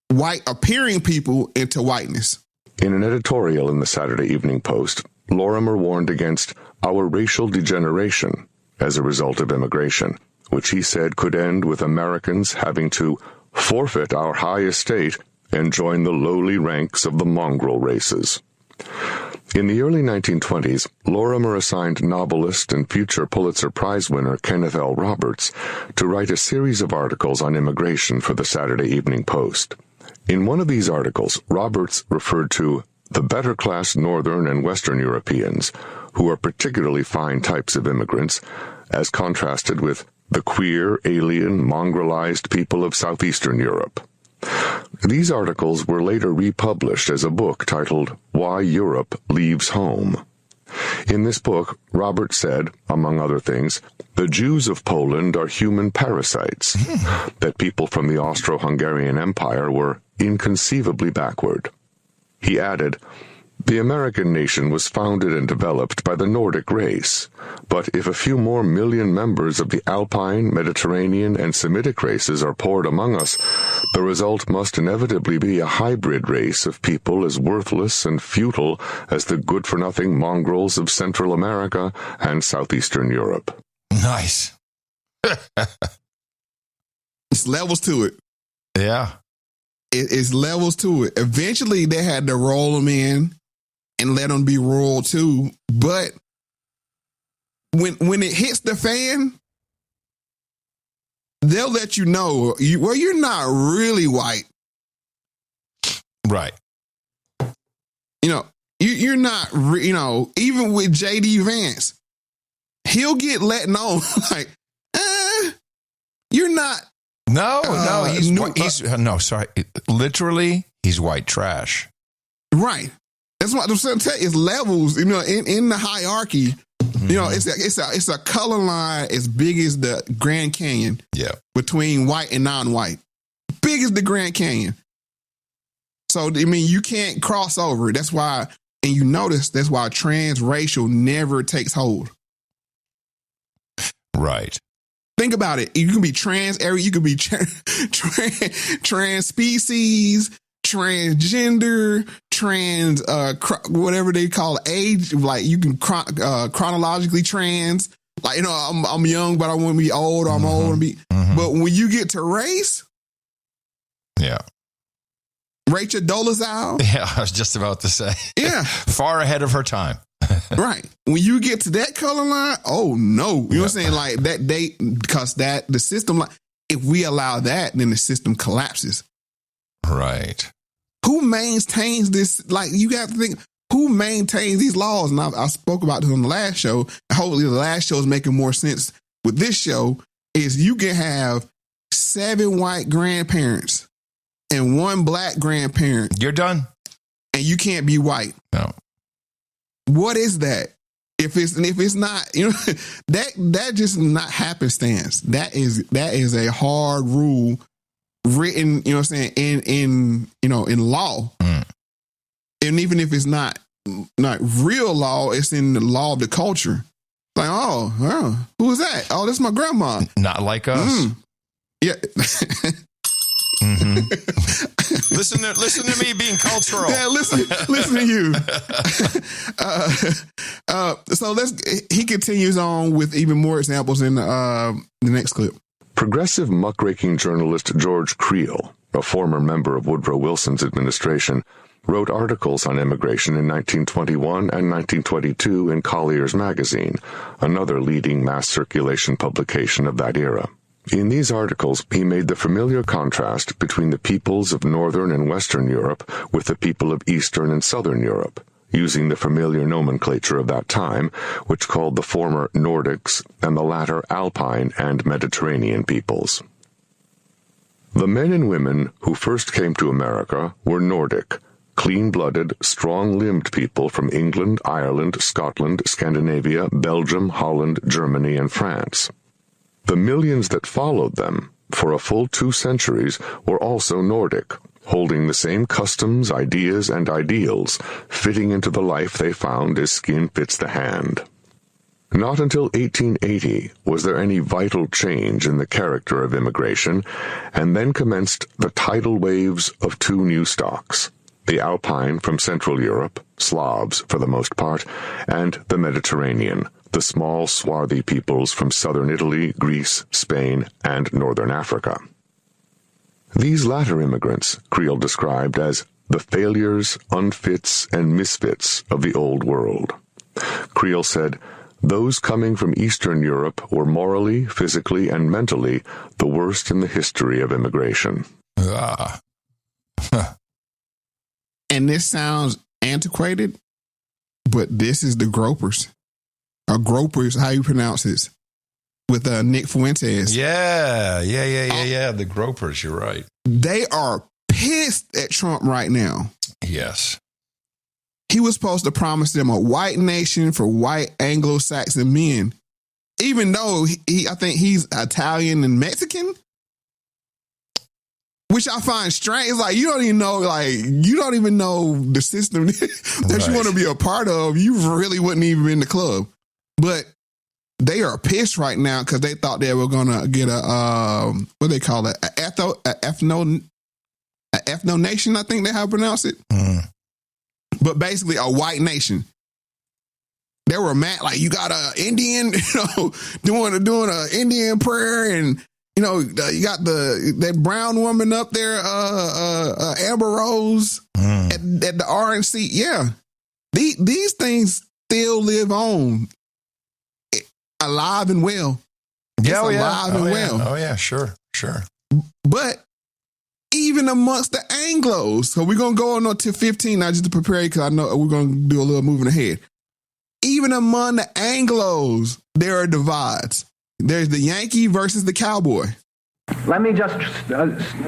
white appearing people into whiteness. In an editorial in the Saturday Evening Post, Lorimer warned against our racial degeneration as a result of immigration, which he said could end with Americans having to forfeit our high estate and join the lowly ranks of the mongrel races. In the early 1920s, Lorimer assigned novelist and future Pulitzer Prize winner Kenneth L. Roberts to write a series of articles on immigration for the Saturday Evening Post. In one of these articles, Roberts referred to the better-class Northern and Western Europeans, who are particularly fine types of immigrants, as contrasted with the queer, alien, mongrelized people of Southeastern Europe. These articles were later republished as a book titled Why Europe Leaves Home. In this book, Roberts said, among other things, the Jews of Poland are human parasites, that people from the Austro-Hungarian Empire were inconceivably backward. He added, the American nation was founded and developed by the Nordic race, but if a few more million members of the Alpine, Mediterranean, and Semitic races are poured among us, the result must inevitably be a hybrid race of people as worthless and futile as the good-for-nothing mongrels of Central America and Southeastern Europe. Nice. It's levels to it. Yeah. It's levels to it. Eventually, they had to roll them in and let them be royal too. But when it hits the fan, they'll let you know, you're not really white. Right. You know, you're not, even with J.D. Vance, he'll get let know, like, you're not. No, sorry. Literally, he's white trash. Right. That's what I'm saying. It's levels, in the hierarchy. It's a color line as big as the Grand Canyon. Yeah. Between white and non-white. Big as the Grand Canyon. So, you can't cross over. That's why, and you notice that's why transracial never takes hold. Right. Think about it. You can be trans area, you can be trans species, transgender, trans, whatever they call it, age. Like you can chronologically trans. Like, I'm young, but I want to be old. Or I'm old and be. But when you get to race, yeah. Rachel Dolezal. Yeah, I was just about to say. Yeah. Far ahead of her time. Right. When you get to that color line, oh no. You know what I'm saying? Like that because the system, like, if we allow that, then the system collapses. Right. Who maintains this? Like, you got to think, who maintains these laws? And I spoke about this on the last show. Hopefully the last show is making more sense with this show, is you can have 7 white grandparents and 1 black grandparent. You're done. And you can't be white. No. What is that? If it's not, that just not happenstance. That is a hard rule written, you know what I'm saying, in law. And even if it's not real law, it's in the law of the culture. Like, who is that? Oh, that's my grandma. Not like us. Yeah. Listen to me being cultural. Yeah, listen to you. So he continues on with even more examples in the next clip. Progressive muckraking journalist George Creel, a former member of Woodrow Wilson's administration, wrote articles on immigration in 1921 and 1922 in Collier's Magazine, another leading mass circulation publication of that era. In these articles, he made the familiar contrast between the peoples of Northern and Western Europe with the people of Eastern and Southern Europe, using the familiar nomenclature of that time, which called the former Nordics and the latter Alpine and Mediterranean peoples. The men and women who first came to America were Nordic, clean-blooded, strong-limbed people from England, Ireland, Scotland, Scandinavia, Belgium, Holland, Germany, and France. The millions that followed them, for a full 2 centuries, were also Nordic, holding the same customs, ideas, and ideals, fitting into the life they found as skin fits the hand. Not until 1880 was there any vital change in the character of immigration, and then commenced the tidal waves of 2 new stocks, the Alpine from Central Europe, Slavs for the most part, and the Mediterranean, the small, swarthy peoples from southern Italy, Greece, Spain, and northern Africa. These latter immigrants Creel described as the failures, unfits, and misfits of the Old World. Creel said, those coming from Eastern Europe were morally, physically, and mentally the worst in the history of immigration. And this sounds antiquated, but this is the gropers. Or gropers, how you pronounce this, with Nick Fuentes. Yeah. The gropers, you're right. They are pissed at Trump right now. Yes. He was supposed to promise them a white nation for white Anglo-Saxon men, even though I think he's Italian and Mexican, which I find strange. It's like, you don't even know the system that you want to be a part of. You really wouldn't even be in the club. But they are pissed right now because they thought they were going to get what they call it, ethno nation, I think that's how to pronounce it. But basically a white nation. They were mad, like, you got an Indian, doing an Indian prayer, and you got that brown woman up there, Amber Rose at the RNC. Yeah, these things still live on. alive and well. Yeah, alive and well. Oh yeah, sure. But even amongst the Anglos, so we're gonna go on to 15 now just to prepare you because I know we're gonna do a little moving ahead. Even among the Anglos, there are divides. There's the Yankee versus the cowboy. Let me just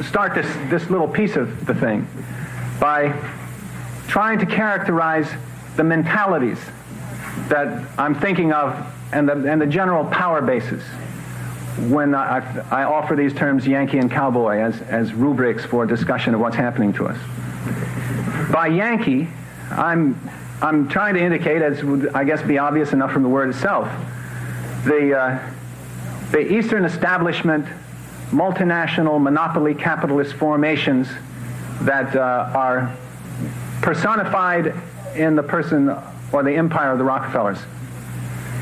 start this little piece of the thing by trying to characterize the mentalities that I'm thinking of and the general power bases when I offer these terms Yankee and cowboy as rubrics for discussion of what's happening to us. By Yankee, I'm trying to indicate, as would I guess be obvious enough from the word itself, the Eastern establishment, multinational monopoly capitalist formations that are personified in the person or the empire of the Rockefellers.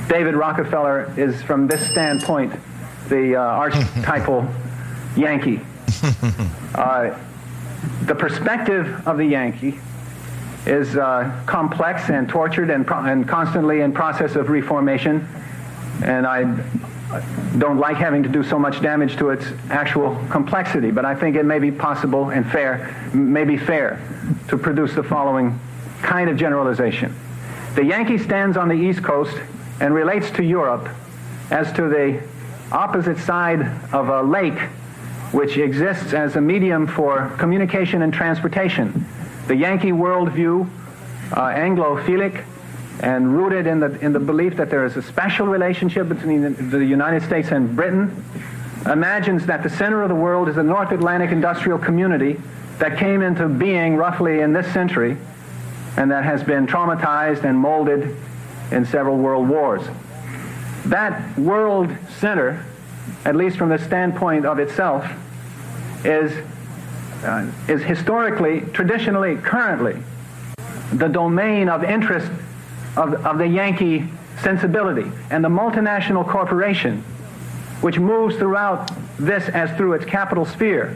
David Rockefeller is, from this standpoint, the archetypal Yankee. The perspective of the Yankee is complex and tortured and constantly in process of reformation, and I don't like having to do so much damage to its actual complexity, but I think it may be possible and fair to produce the following kind of generalization. The Yankee stands on the East Coast and relates to Europe as to the opposite side of a lake which exists as a medium for communication and transportation. The Yankee worldview, Anglophilic, and rooted in the belief that there is a special relationship between the United States and Britain, imagines that the center of the world is the North Atlantic industrial community that came into being roughly in this century and that has been traumatized and molded in several world wars. That world center, at least from the standpoint of itself, is historically, traditionally, currently, the domain of interest of the Yankee sensibility, and the multinational corporation, which moves throughout this as through its capital sphere,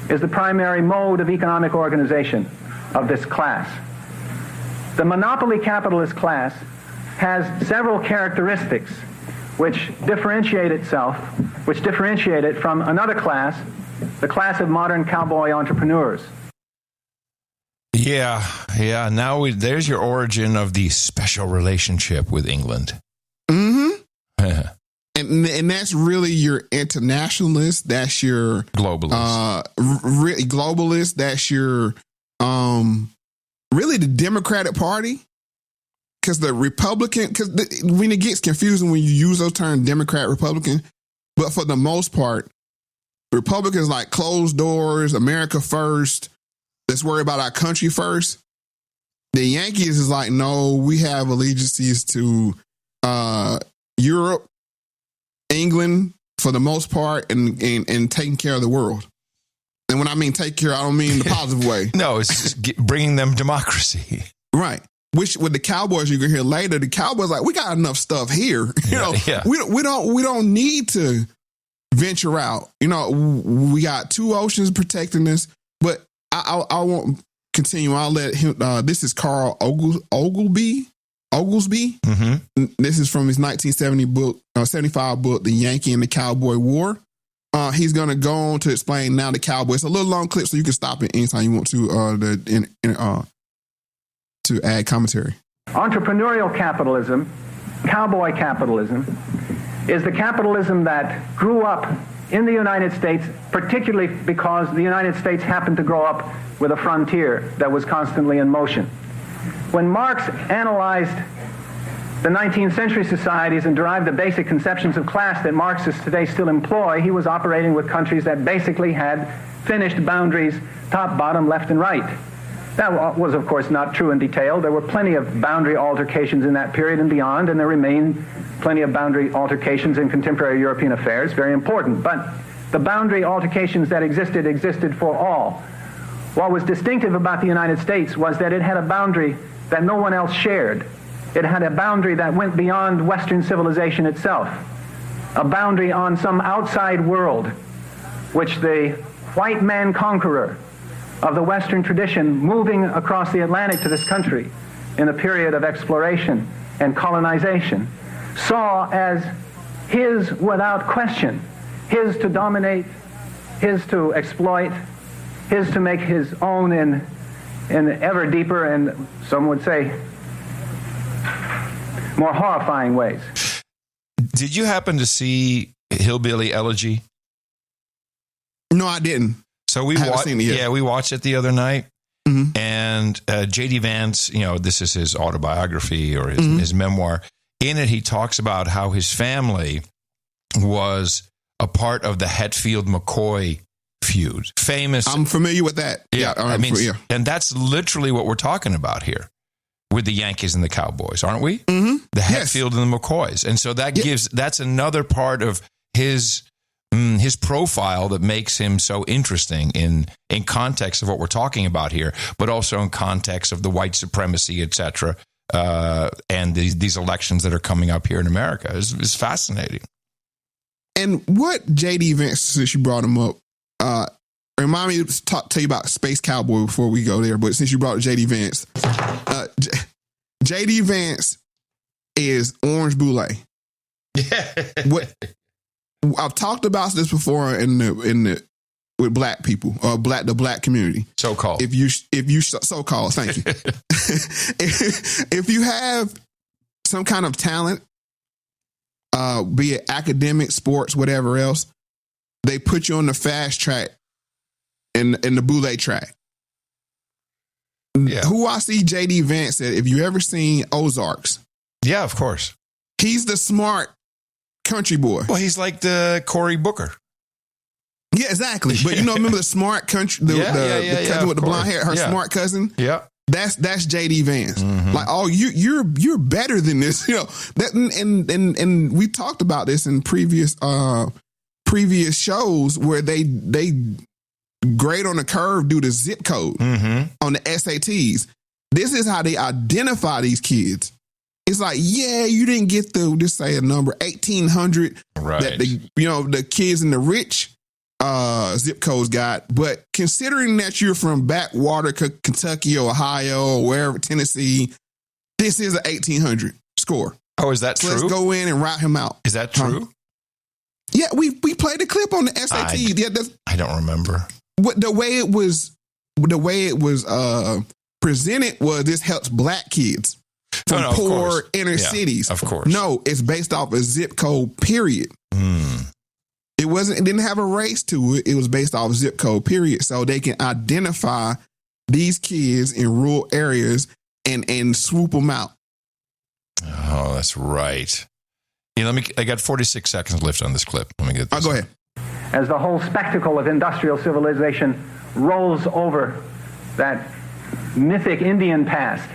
is the primary mode of economic organization of this class. The monopoly capitalist class has several characteristics which differentiate it from another class, the class of modern cowboy entrepreneurs. Yeah. Now there's your origin of the special relationship with England. Mm-hmm. and that's really your internationalist. That's your globalist. Globalist. That's your really the Democratic Party. Because the Republican, when it gets confusing when you use those terms, Democrat, Republican, but for the most part, Republicans like closed doors, America first. Let's worry about our country first. The Yankees is like, no, we have allegiances to Europe, England for the most part, and taking care of the world. And when I mean take care, I don't mean the positive way. No, it's just bringing them democracy. Right. Which with the Cowboys you can hear later, the Cowboys like, we got enough stuff here. We don't need to venture out. We got two oceans protecting us. But I won't continue. I'll let him. This is Carl Oglesby. Mm-hmm. This is from his 1975 book, The Yankee and the Cowboy War. He's going to go on to explain now the Cowboy. It's a little long clip, so you can stop it anytime you want to add commentary. Entrepreneurial capitalism, cowboy capitalism, is the capitalism that grew up in the United States, particularly because the United States happened to grow up with a frontier that was constantly in motion. When Marx analyzed the 19th century societies and derived the basic conceptions of class that Marxists today still employ, he was operating with countries that basically had finished boundaries, top, bottom, left, and right. That was, of course, not true in detail. There were plenty of boundary altercations in that period and beyond, and there remain plenty of boundary altercations in contemporary European affairs, very important. But the boundary altercations that existed for all. What was distinctive about the United States was that it had a boundary that no one else shared. It had a boundary that went beyond Western civilization itself, a boundary on some outside world, which the white man conqueror of the Western tradition moving across the Atlantic to this country in a period of exploration and colonization saw as his without question, his to dominate, his to exploit, his to make his own in ever deeper and some would say more horrifying ways. Did you happen to see Hillbilly Elegy? No, I didn't. So we watched. Yeah, we watched it the other night. Mm-hmm. And J.D. Vance, this is his autobiography or his memoir. In it, he talks about how his family was a part of the Hetfield-McCoy feud. Famous. I'm familiar with that. Yeah, and that's literally what we're talking about here with the Yankees and the Cowboys, aren't we? Mm-hmm. The Hetfield and the McCoys. And so that's another part of his profile that makes him so interesting in context of what we're talking about here, but also in context of the white supremacy, et cetera, and these elections that are coming up here in America is fascinating. And what J.D. Vance, since you brought him up, remind me to tell you about Space Cowboy before we go there, but since you brought J.D. Vance, J.D. Vance is Orange Boulay. What I've talked about this before with black people or the black community. So-called. If you so-called, thank you. if you have some kind of talent, be it academic, sports, whatever else, they put you on the fast track in the Boulay track. Yeah. Who I see J.D. Vance said, if you ever seen Ozarks. Yeah, of course. He's the smart country boy. Well, he's like the Cory Booker. Yeah, exactly. But remember the smart country, the cousin with the blonde hair, her smart cousin? Yeah. That's J.D. Vance. Mm-hmm. Like, oh, you're better than this. That and we talked about this in previous shows where they grade on the curve due to zip code on the SATs. This is how they identify these kids. It's like, yeah, you didn't get just say a number 1,800 that the kids in the rich zip codes got, but considering that you're from backwater Kentucky or Ohio or wherever, Tennessee, this is an 1,800 score. Oh, is that true? Let's go in and route him out. Is that true? Yeah, we played the clip on the SAT. I don't remember. The way it was presented was this helps black kids from poor inner cities. Of course. No, it's based off a zip code, period. It didn't have a race to it. It was based off zip code, period. So they can identify these kids in rural areas and swoop them out. Oh, that's right. Yeah, I got 46 seconds left on this clip. Let me get this. Go ahead. As the whole spectacle of industrial civilization rolls over that mythic Indian past,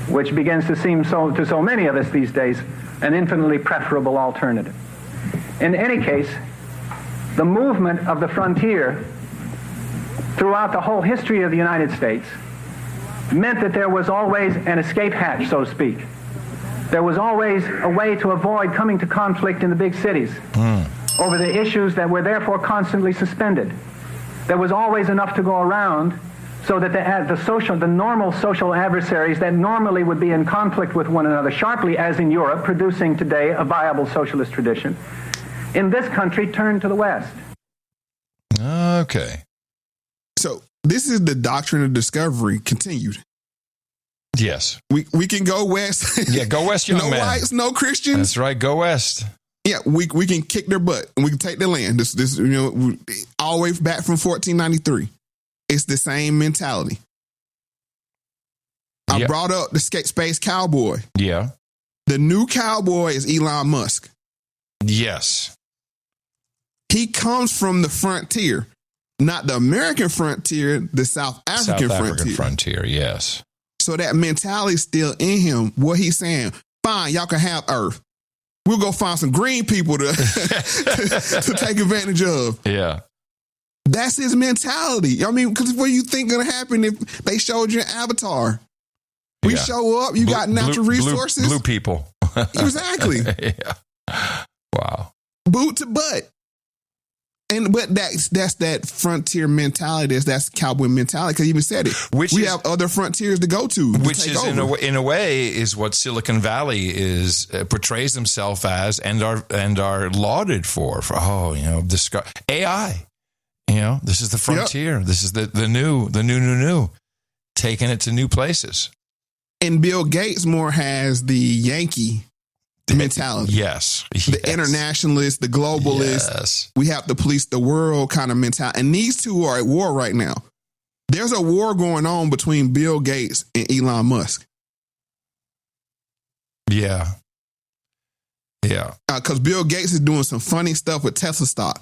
which begins to seem to so many of us these days an infinitely preferable alternative. In any case, the movement of the frontier throughout the whole history of the United States meant that there was always an escape hatch, so to speak. There was always a way to avoid coming to conflict in the big cities over the issues that were therefore constantly suspended. There was always enough to go around so that the normal social adversaries that normally would be in conflict with one another sharply, as in Europe, producing today a viable socialist tradition, in this country turned to the West. Okay. So this is the doctrine of discovery continued. Yes. We can go west. Yeah, go west, young man. No whites, no Christians. That's right, go west. Yeah, we can kick their butt and we can take their land. This all the way back from 1493. It's the same mentality. I brought up the space cowboy. Yeah. The new cowboy is Elon Musk. Yes. He comes from the frontier, not the American frontier, the South African frontier. Yes. So that mentality is still in him. What he's saying, fine, y'all can have Earth. We'll go find some green people to take advantage of. Yeah. That's his mentality. I mean, because what do you think going to happen if they showed you an avatar? We show up, you got natural resources. Blue people. Exactly. Yeah. Wow. Boot to butt. But that's that frontier mentality. That's cowboy mentality. Because you even said it. We have other frontiers to go to. Which is in a way is what Silicon Valley is portrays themselves as and are lauded for AI. This is the frontier. Yep. This is the new, taking it to new places. And Bill Gates more has the Yankee mentality. Yes. The internationalist, the globalist. Yes. We have to police the world kind of mentality. And these two are at war right now. There's a war going on between Bill Gates and Elon Musk. Yeah. Yeah. Because Bill Gates is doing some funny stuff with Tesla stock.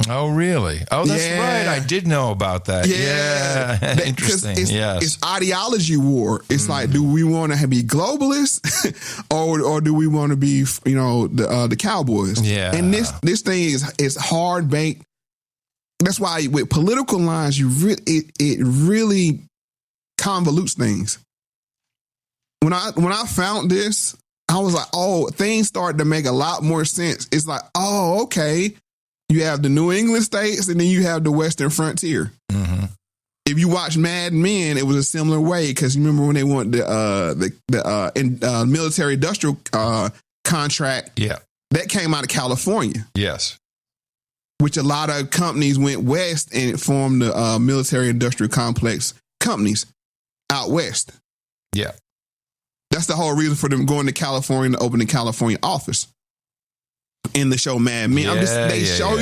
Oh, really? Oh, that's right. I did know about that. Yeah. Interesting. It's ideology war. It's like, do we want to be globalists or do we want to be, the Cowboys? Yeah. And this thing is hard baked. That's why with political lines, it really convolutes things. When I found this, I was like, oh, things started to make a lot more sense. It's like, oh, okay. You have the New England states, and then you have the Western frontier. Mm-hmm. If you watch Mad Men, it was a similar way because you remember when they want the military industrial contract. Yeah, that came out of California. Yes, which a lot of companies went west and formed the military industrial complex companies out west. Yeah, that's the whole reason for them going to California to open the California office. In the show Mad Men, they show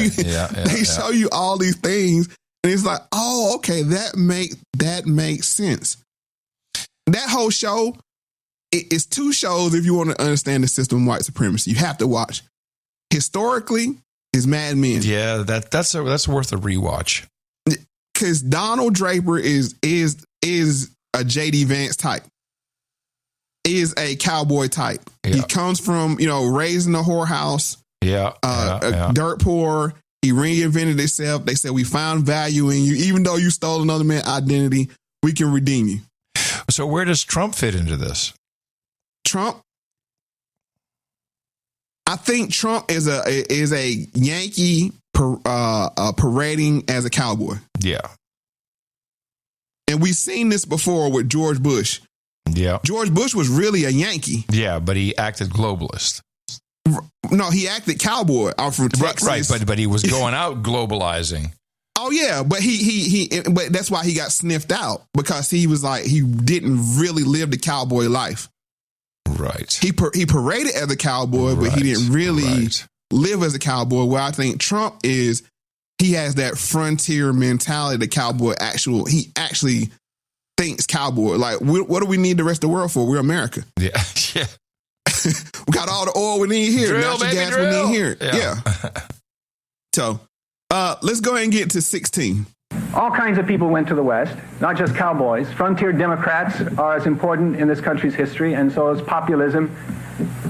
you all these things, and it's like, oh, okay, that makes sense. That whole show, it's two shows if you want to understand the system of white supremacy. You have to watch. Historically, is Mad Men. Yeah, that's worth a rewatch. Because Donald Draper is a J.D. Vance type. Is a cowboy type. Yeah. He comes from raised in a whorehouse. Dirt poor. He reinvented himself. They said, we found value in you. Even though you stole another man's identity, we can redeem you. So where does Trump fit into this? Trump? I think Trump is a Yankee parading as a cowboy. Yeah. And we've seen this before with George Bush. Yeah. George Bush was really a Yankee. Yeah, but he acted globalist. No, he acted cowboy. I'm from Texas. Right, but he was going out globalizing. Oh yeah, but but that's why he got sniffed out, because he was like, he didn't really live the cowboy life. Right. He paraded as a cowboy, but he didn't really live as a cowboy. Where I think Trump is, he has that frontier mentality. The cowboy he actually thinks cowboy. Like, what do we need the rest of the world for? We're America. Yeah. Yeah. We got all the oil we need here. Natural gas we need here. Yeah. So, let's go ahead and get to 16. All kinds of people went to the West, not just cowboys. Frontier Democrats are as important in this country's history, and so is populism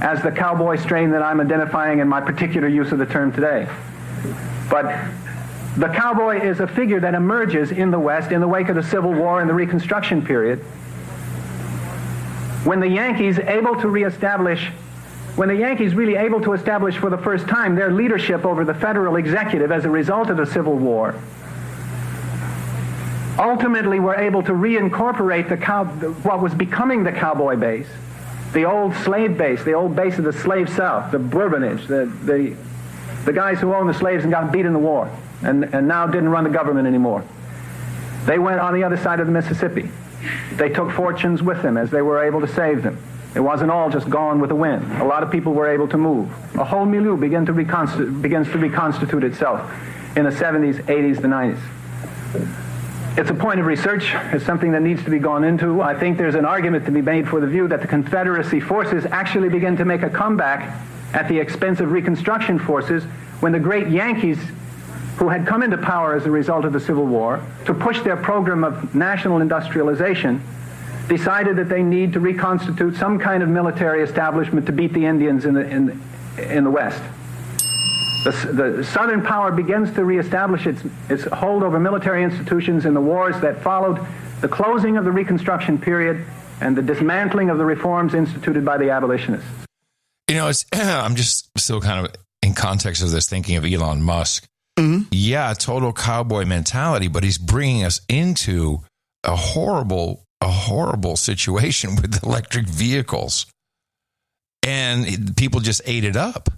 as the cowboy strain that I'm identifying in my particular use of the term today. But the cowboy is a figure that emerges in the West in the wake of the Civil War and the Reconstruction period, when the Yankees really able to establish for the first time their leadership over the federal executive as a result of the Civil War, ultimately were able to reincorporate what was becoming the cowboy base, the old slave base, the old base of the slave South, the Bourbonage, the guys who owned the slaves and got beat in the war and now didn't run the government anymore. They went on the other side of the Mississippi. They took fortunes with them as they were able to save them. It wasn't all just gone with the wind. A lot of people were able to move. A whole milieu begins to reconstitute itself in the 70s, 80s, the 90s. It's a point of research. It's something that needs to be gone into. I think there's an argument to be made for the view that the Confederacy forces actually begin to make a comeback at the expense of Reconstruction forces when the great Yankees, who had come into power as a result of the Civil War, to push their program of national industrialization, decided that they need to reconstitute some kind of military establishment to beat the Indians in the West. The Southern power begins to reestablish its hold over military institutions in the wars that followed the closing of the Reconstruction period and the dismantling of the reforms instituted by the abolitionists. I'm just still kind of in context of this thinking of Elon Musk. yeah, total cowboy mentality, but he's bringing us into a horrible situation with electric vehicles. And people just ate it up.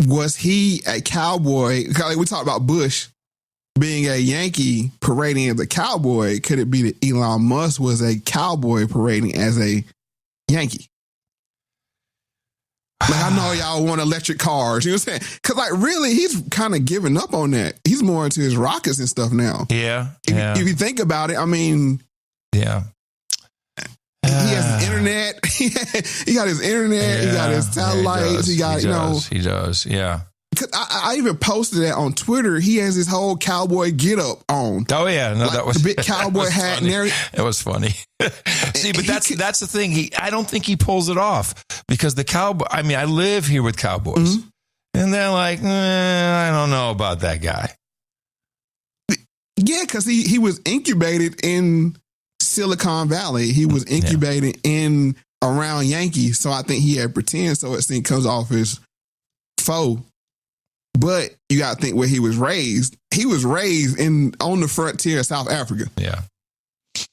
Was he a cowboy? Like we talked about Bush being a Yankee parading as a cowboy. Could it be that Elon Musk was a cowboy parading as a Yankee? Like, I know y'all want electric cars. You know what I'm saying? Because, like, really, he's kind of giving up on that. He's more into his rockets and stuff now. Yeah. If you think about it, I mean... Yeah. He has his internet. He got his internet. He got his satellites. He does. Yeah. I even posted that on Twitter. He has his whole cowboy get up on. Oh yeah, no, that was the big cowboy hat funny. and everything. It was funny. See, but that's the thing. I don't think he pulls it off because the cowboy. I mean, I live here with cowboys, and they're like, I don't know about that guy. Yeah, because he was incubated in Silicon Valley. He was incubated in around Yankees, so I think he had pretend. So it comes off as faux. But you got to think where he was raised. He was raised on the frontier of South Africa. Yeah.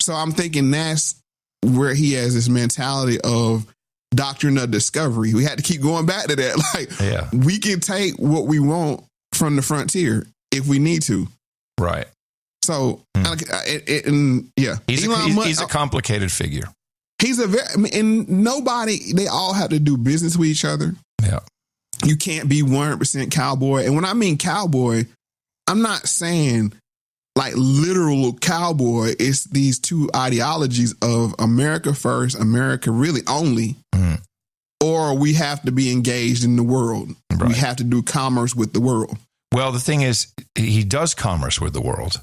So I'm thinking that's where he has this mentality of doctrine of discovery. We had to keep going back to that. Like, we can take what we want from the frontier if we need to. Right. So, he's a complicated figure. He's and nobody, they all have to do business with each other. Yeah. You can't be 100% cowboy. And when I mean cowboy, I'm not saying like literal cowboy. It's these two ideologies of America first, America really only, or we have to be engaged in the world. Right. We have to do commerce with the world. Well, the thing is, he does commerce with the world.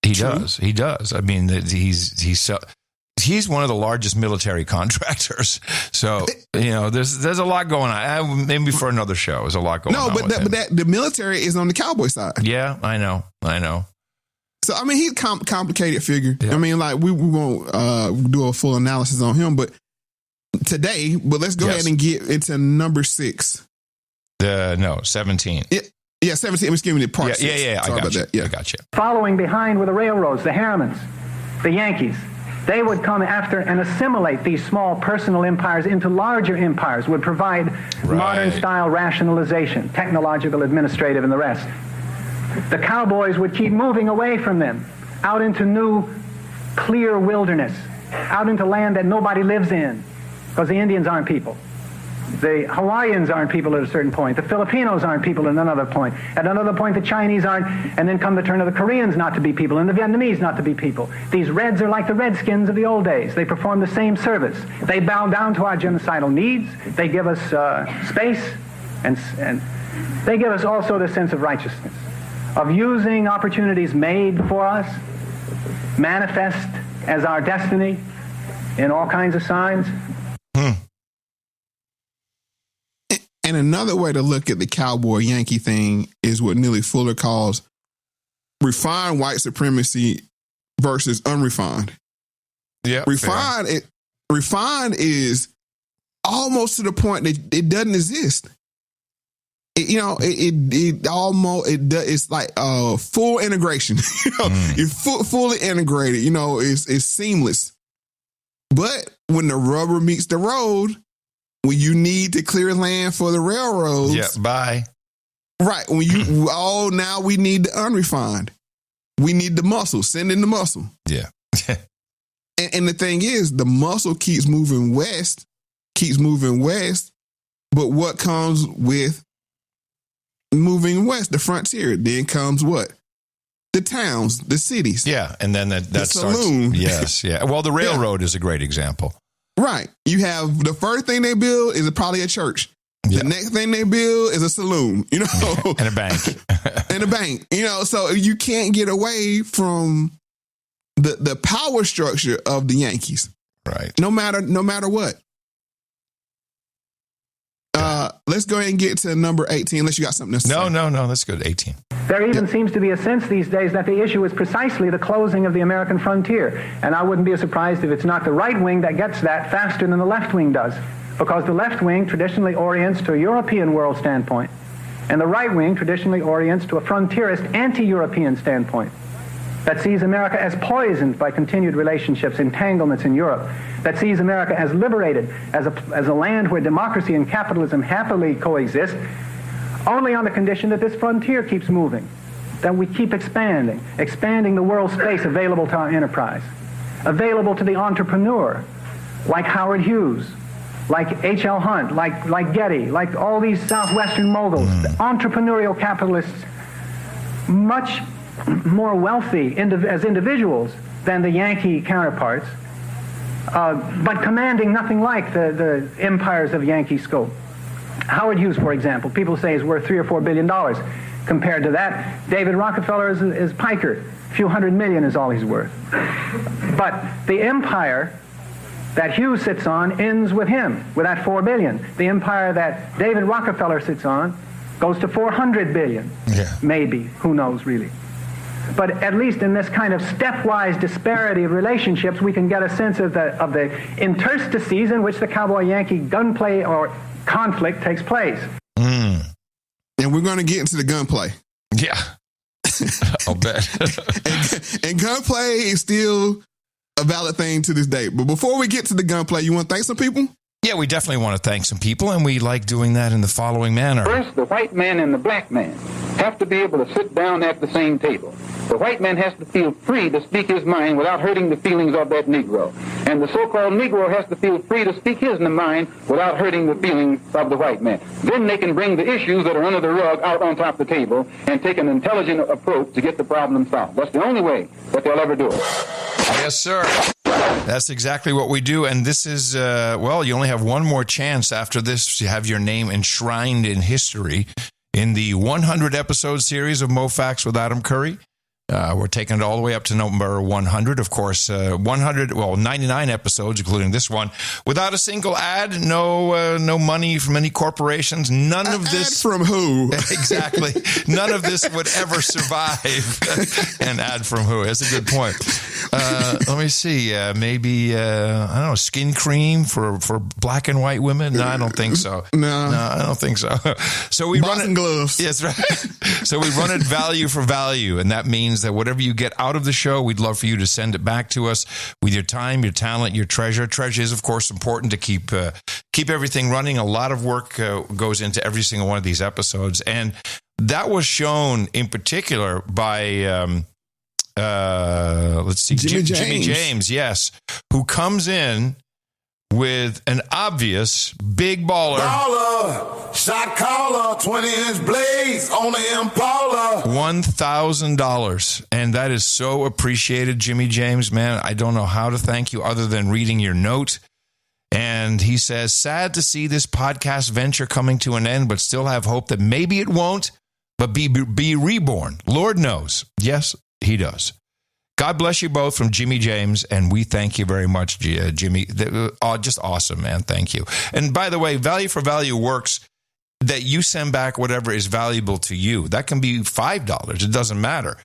He does. I mean, he's one of the largest military contractors. So, there's a lot going on. Maybe for another show, there's a lot going on. But the military is on the cowboy side. Yeah, I know. So, I mean, he's a complicated figure. Yeah. I mean, like, we won't do a full analysis on him, but today, let's go ahead and get into number 6. 17. Yeah, 17. I'm just giving it part 6. Yeah. Sorry about that. Yeah. I got you. Following behind were the railroads, the Harrimans, the Yankees. They would come after and assimilate these small personal empires into larger empires, would provide modern-style rationalization, technological, administrative, and the rest. The cowboys would keep moving away from them, out into new, clear wilderness, out into land that nobody lives in, because the Indians aren't people. The Hawaiians aren't people at a certain point. The Filipinos aren't people at another point. At another point, the Chinese aren't. And then come the turn of the Koreans not to be people and the Vietnamese not to be people. These Reds are like the Redskins of the old days. They perform the same service. They bow down to our genocidal needs. They give us space. And they give us also the sense of righteousness, of using opportunities made for us, manifest as our destiny in all kinds of signs. And another way to look at the cowboy Yankee thing is what Neely Fuller calls refined white supremacy versus unrefined. Yeah, refined is almost to the point that it doesn't exist. It's like full integration. You're fully integrated. It's seamless. But when the rubber meets the road, when you need to clear land for the railroads. Bye. Right. When now we need the unrefined. We need the muscle. Send in the muscle. Yeah. and the thing is, the muscle keeps moving west. But what comes with moving west? The frontier. Then comes what? The towns, the cities. Yeah. And then that starts. Saloon. Yes. Yeah. Well, the railroad is a great example. Right. You have the first thing they build is probably a church. The next thing they build is a saloon, and a bank. So you can't get away from the power structure of the Yankees. Right. No matter what. Let's go ahead and get to number 18, unless you got something else to say. No, that's good. 18. There even seems to be a sense these days that the issue is precisely the closing of the American frontier. And I wouldn't be surprised if it's not the right wing that gets that faster than the left wing does. because the left wing traditionally orients to a European world standpoint, and the right wing traditionally orients to a frontierist anti-European standpoint that sees America as poisoned by continued relationships, entanglements in Europe, that sees America as liberated, as a land where democracy and capitalism happily coexist, only on the condition that this frontier keeps moving, that we keep expanding the world space available to our enterprise, available to the entrepreneur, like Howard Hughes, like HL Hunt, like Getty, like all these Southwestern moguls, entrepreneurial capitalists, much more wealthy as individuals than the Yankee counterparts, but commanding nothing like the empires of Yankee scope. Howard Hughes, for example, people say is worth $3 or $4 billion. Compared to that, David Rockefeller is piker. A few $100 million is all he's worth. But the empire that Hughes sits on ends with him, with that $4 billion. The empire that David Rockefeller sits on goes to $400 billion. Yeah. Maybe. Who knows, really. But at least in this kind of stepwise disparity of relationships, we can get a sense of the interstices in which the cowboy-Yankee gunplay or conflict takes place. And we're going to get into the gunplay. Yeah. I'll bet. and gunplay is still a valid thing to this day. But before we get to the gunplay, you want to thank some people? Yeah, we definitely want to thank some people, and we like doing that in the following manner. First, the white man and the black man have to be able to sit down at the same table. The white man has to feel free to speak his mind without hurting the feelings of that Negro. And the so-called Negro has to feel free to speak his mind without hurting the feelings of the white man. Then they can bring the issues that are under the rug out on top of the table and take an intelligent approach to get the problem solved. That's the only way that they'll ever do it. Yes, sir. That's exactly what we do. And this is, you only have one more chance after this to have your name enshrined in history in the 100-episode series of Moe Factz with Adam Curry. We're taking it all the way up to number 100. Of course, 99 episodes, including this one, without a single ad, no money from any corporations. None of this. Ad from who? Exactly. None of this would ever survive. An ad from who? That's a good point. Let me see. Maybe, I don't know, skin cream for black and white women? No, I don't think so. No, I don't think so. So we run it. Gloves. Yes, right. So we run it value for value, and that means that whatever you get out of the show, we'd love for you to send it back to us with your time, your talent, your treasure. Treasure is, of course, important to keep everything running. A lot of work goes into every single one of these episodes, and that was shown in particular by Jimmy James, yes, who comes in with an obvious big baller. Shot caller, 20-inch blades on the Impala. $1,000. And that is so appreciated, Jimmy James, man. I don't know how to thank you other than reading your note. And he says, sad to see this podcast venture coming to an end, but still have hope that maybe it won't, but be reborn. Lord knows. Yes, he does. God bless you both from Jimmy James, and we thank you very much, Jimmy. Just awesome, man. Thank you. And by the way, value for value works that you send back whatever is valuable to you. That can be $5. It doesn't matter.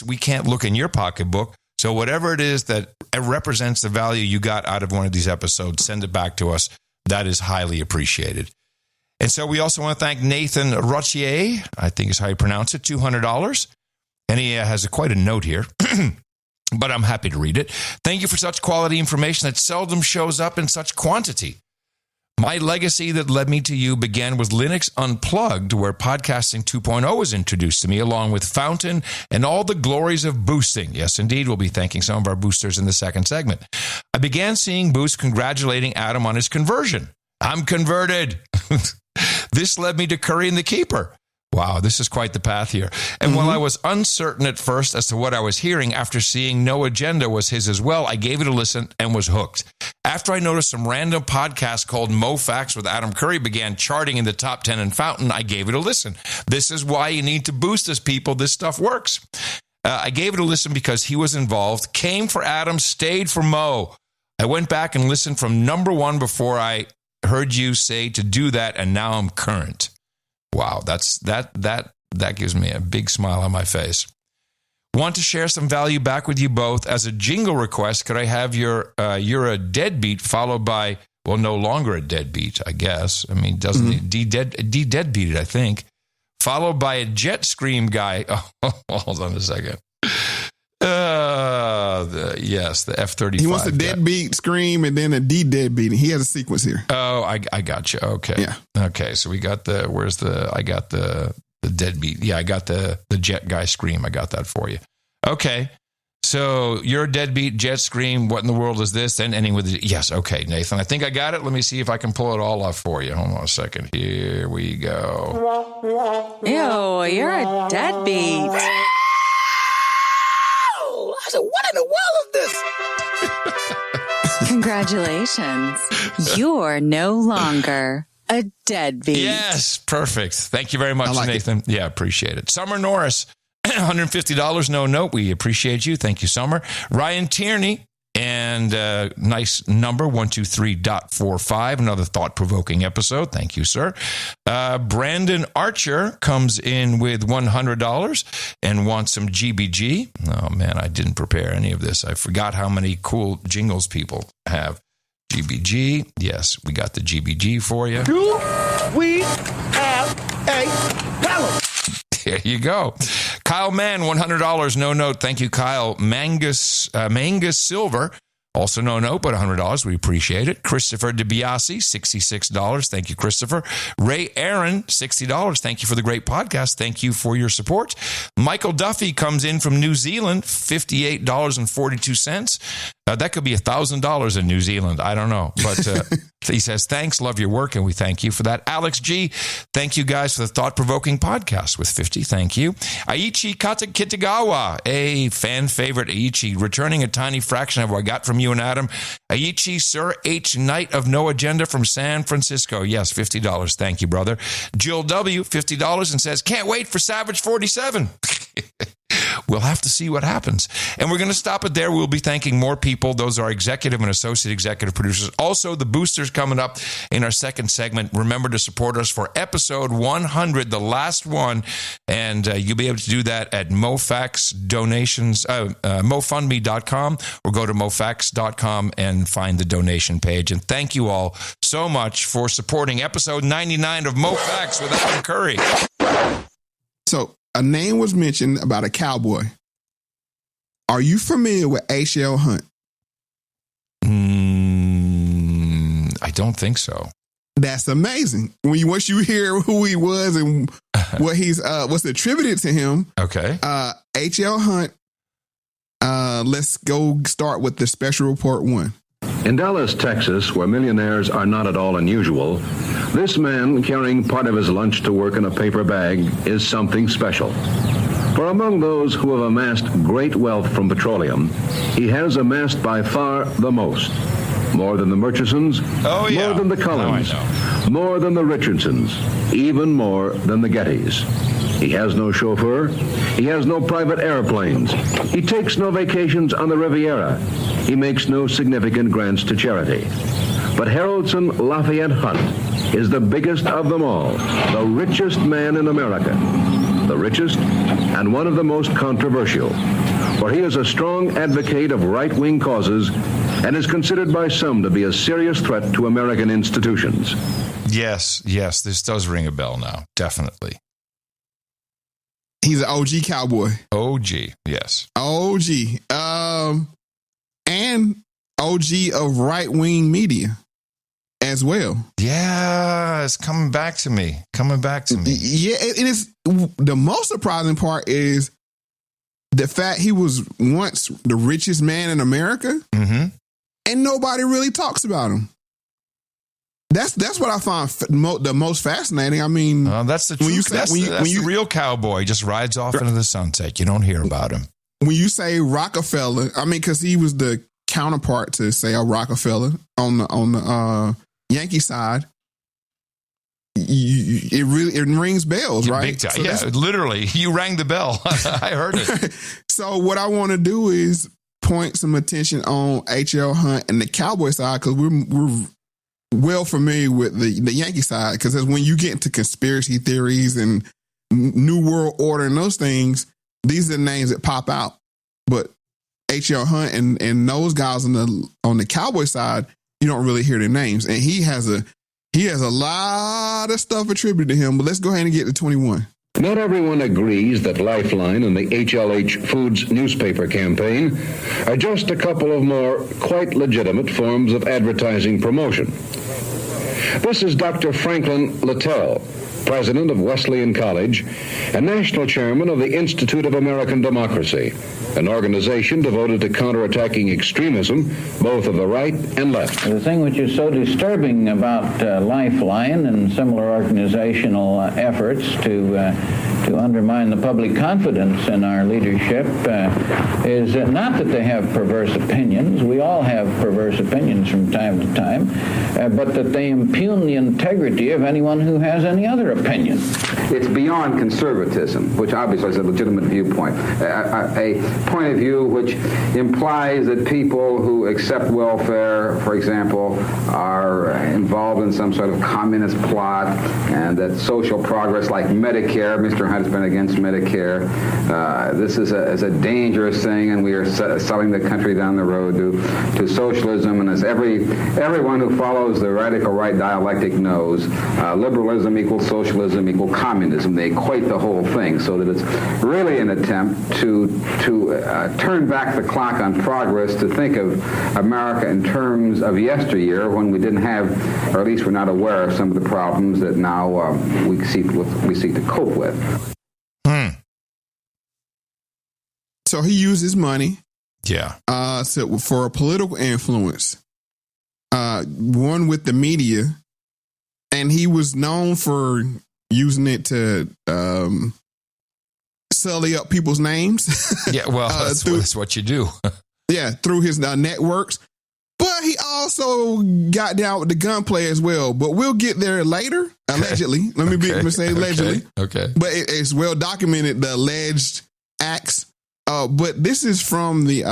We can't look in your pocketbook. So whatever it is that represents the value you got out of one of these episodes, send it back to us. That is highly appreciated. And so we also want to thank Nathan Rochier, I think is how you pronounce it, $200. And he has quite a note here, but I'm happy to read it. Thank you for such quality information that seldom shows up in such quantity. My legacy that led me to you began with Linux Unplugged, where podcasting 2.0 was introduced to me, along with Fountain and all the glories of boosting. Yes, indeed, we'll be thanking some of our boosters in the second segment. I began seeing boosts congratulating Adam on his conversion. I'm converted. This led me to Curry and the Keeper. Wow, this is quite the path here. And while I was uncertain at first as to what I was hearing, after seeing No Agenda was his as well, I gave it a listen and was hooked. After I noticed some random podcast called Moe Factz with Adam Curry began charting in the top 10 in Fountain, I gave it a listen. This is why you need to boost this, people. This stuff works. I gave it a listen because he was involved, came for Adam, stayed for Moe. I went back and listened from number 1 before I heard you say to do that, and now I'm current. Wow, that gives me a big smile on my face. Want to share some value back with you both. As a jingle request, could I have you're a deadbeat followed by well, no longer a deadbeat, I guess. I mean, doesn't he de-deadbeated, I think. Followed by a jet scream guy. Oh, hold on a second. The F-35. He wants a deadbeat scream and then a de-deadbeat. He has a sequence here. Oh, I got you. Okay. Yeah. Okay. So we got I got the deadbeat. Yeah, I got the jet guy scream. I got that for you. Okay. So you're a deadbeat, jet scream. What in the world is this? Then ending with yes. Okay, Nathan. I think I got it. Let me see if I can pull it all off for you. Hold on a second. Here we go. Ew, you're a deadbeat. I said, what in the world is this? Congratulations. You're no longer a deadbeat. Yes, perfect. Thank you very much, Nathan. Yeah, appreciate it. Summer Norris, $150, no note. We appreciate you. Thank you, Summer. Ryan Tierney, and nice number, 123.45. Another thought-provoking episode. Thank you, sir. Brandon Archer comes in with $100 and wants some GBG. Oh, man, I didn't prepare any of this. I forgot how many cool jingles people have. GBG. Yes, we got the GBG for you. Do we have a balance? There you go. Kyle Mann, $100, no note. Thank you, Kyle. Mangus Silver, also no note, but $100. We appreciate it. Christopher DiBiase, $66. Thank you, Christopher. Ray Aaron, $60. Thank you for the great podcast. Thank you for your support. Michael Duffy comes in from New Zealand, $58.42. That could be $1,000 in New Zealand. I don't know. But he says, thanks, love your work, and we thank you for that. Alex G., thank you guys for the thought-provoking podcast with 50. Thank you. Aichi Kitagawa, a fan favorite, Aichi, returning a tiny fraction of what I got from you and Adam. Aichi, Sir H. Knight of No Agenda from San Francisco. Yes, $50. Thank you, brother. Jill W., $50, and says, can't wait for Savage 47. We'll have to see what happens. And we're going to stop it there. We'll be thanking more people. Those are executive and associate executive producers. Also, the boosters coming up in our second segment. Remember to support us for episode 100, the last one. And you'll be able to do that at Moe Factz donations, MoFundMe.com, or go to MoFactz.com and find the donation page. And thank you all so much for supporting episode 99 of Moe Factz with Adam Curry. So, a name was mentioned about a cowboy. Are you familiar with HL Hunt? I don't think so. That's amazing. Once you hear who he was and what what's attributed to him. Okay. HL Hunt. Let's go start with the special report 1. In Dallas, Texas, where millionaires are not at all unusual, this man carrying part of his lunch to work in a paper bag is something special. For among those who have amassed great wealth from petroleum, he has amassed by far the most. More than the Murchisons, more than the Cullens, more than the Richardsons, even more than the Gettys. He has no chauffeur. He has no private airplanes. He takes no vacations on the Riviera. He makes no significant grants to charity. But Haroldson Lafayette Hunt is the biggest of them all, the richest man in America. The richest and one of the most controversial. For he is a strong advocate of right-wing causes and is considered by some to be a serious threat to American institutions. Yes, this does ring a bell now, definitely. He's an OG cowboy. OG, yes. OG. And OG of right-wing media as well. Yeah, it's coming back to me. Yeah, and it's the most surprising part is the fact he was once the richest man in America, and nobody really talks about him. That's what I find the most fascinating. I mean, that's the truth. That's the real cowboy just rides off into the sunset. You don't hear about him. When you say Rockefeller, I mean, because he was the counterpart to, say, a Rockefeller on the Yankee side. It rings bells, right? Big time. So literally, you rang the bell. I heard it. So what I want to do is point some attention on HL Hunt and the cowboy side, because we're well familiar with the Yankee side, because that's when you get into conspiracy theories and New World Order and those things. These are the names that pop out. But HL Hunt and those guys on the cowboy side, you don't really hear their names. And he has a lot of stuff attributed to him, but let's go ahead and get to 21. Not everyone agrees that Lifeline and the HLH Foods newspaper campaign are just a couple of more quite legitimate forms of advertising promotion. This is Dr. Franklin Littell, president of Wesleyan College and national chairman of the Institute of American Democracy, an organization devoted to counterattacking extremism, both of the right and left. The thing which is so disturbing about Lifeline and similar organizational efforts to undermine the public confidence in our leadership is not that they have perverse opinions. We all have perverse opinions from time to time, but that they impugn the integrity of anyone who has any other opinion. It's beyond conservatism, which obviously is a legitimate viewpoint. A point of view which implies that people who accept welfare, for example, are involved in some sort of communist plot, and that social progress like Medicare, Mr. Hunt has been against Medicare, this is a dangerous thing, and we are selling the country down the road to socialism. And as everyone who follows the radical right dialectic knows, liberalism equals socialism equals communism. They equate the whole thing, so that it's really an attempt to turn back the clock on progress, to think of America in terms of yesteryear, when we didn't have, or at least we're not aware of, some of the problems that now we seek to cope with. So he uses money, for political influence. One with the media, and he was known for using it to sully up people's names. Yeah, well, that's what you do. Through his networks. But he also got down with the gunplay as well. But we'll get there later, allegedly. Let me say allegedly. Okay. But it's well documented, the alleged acts. But this is from the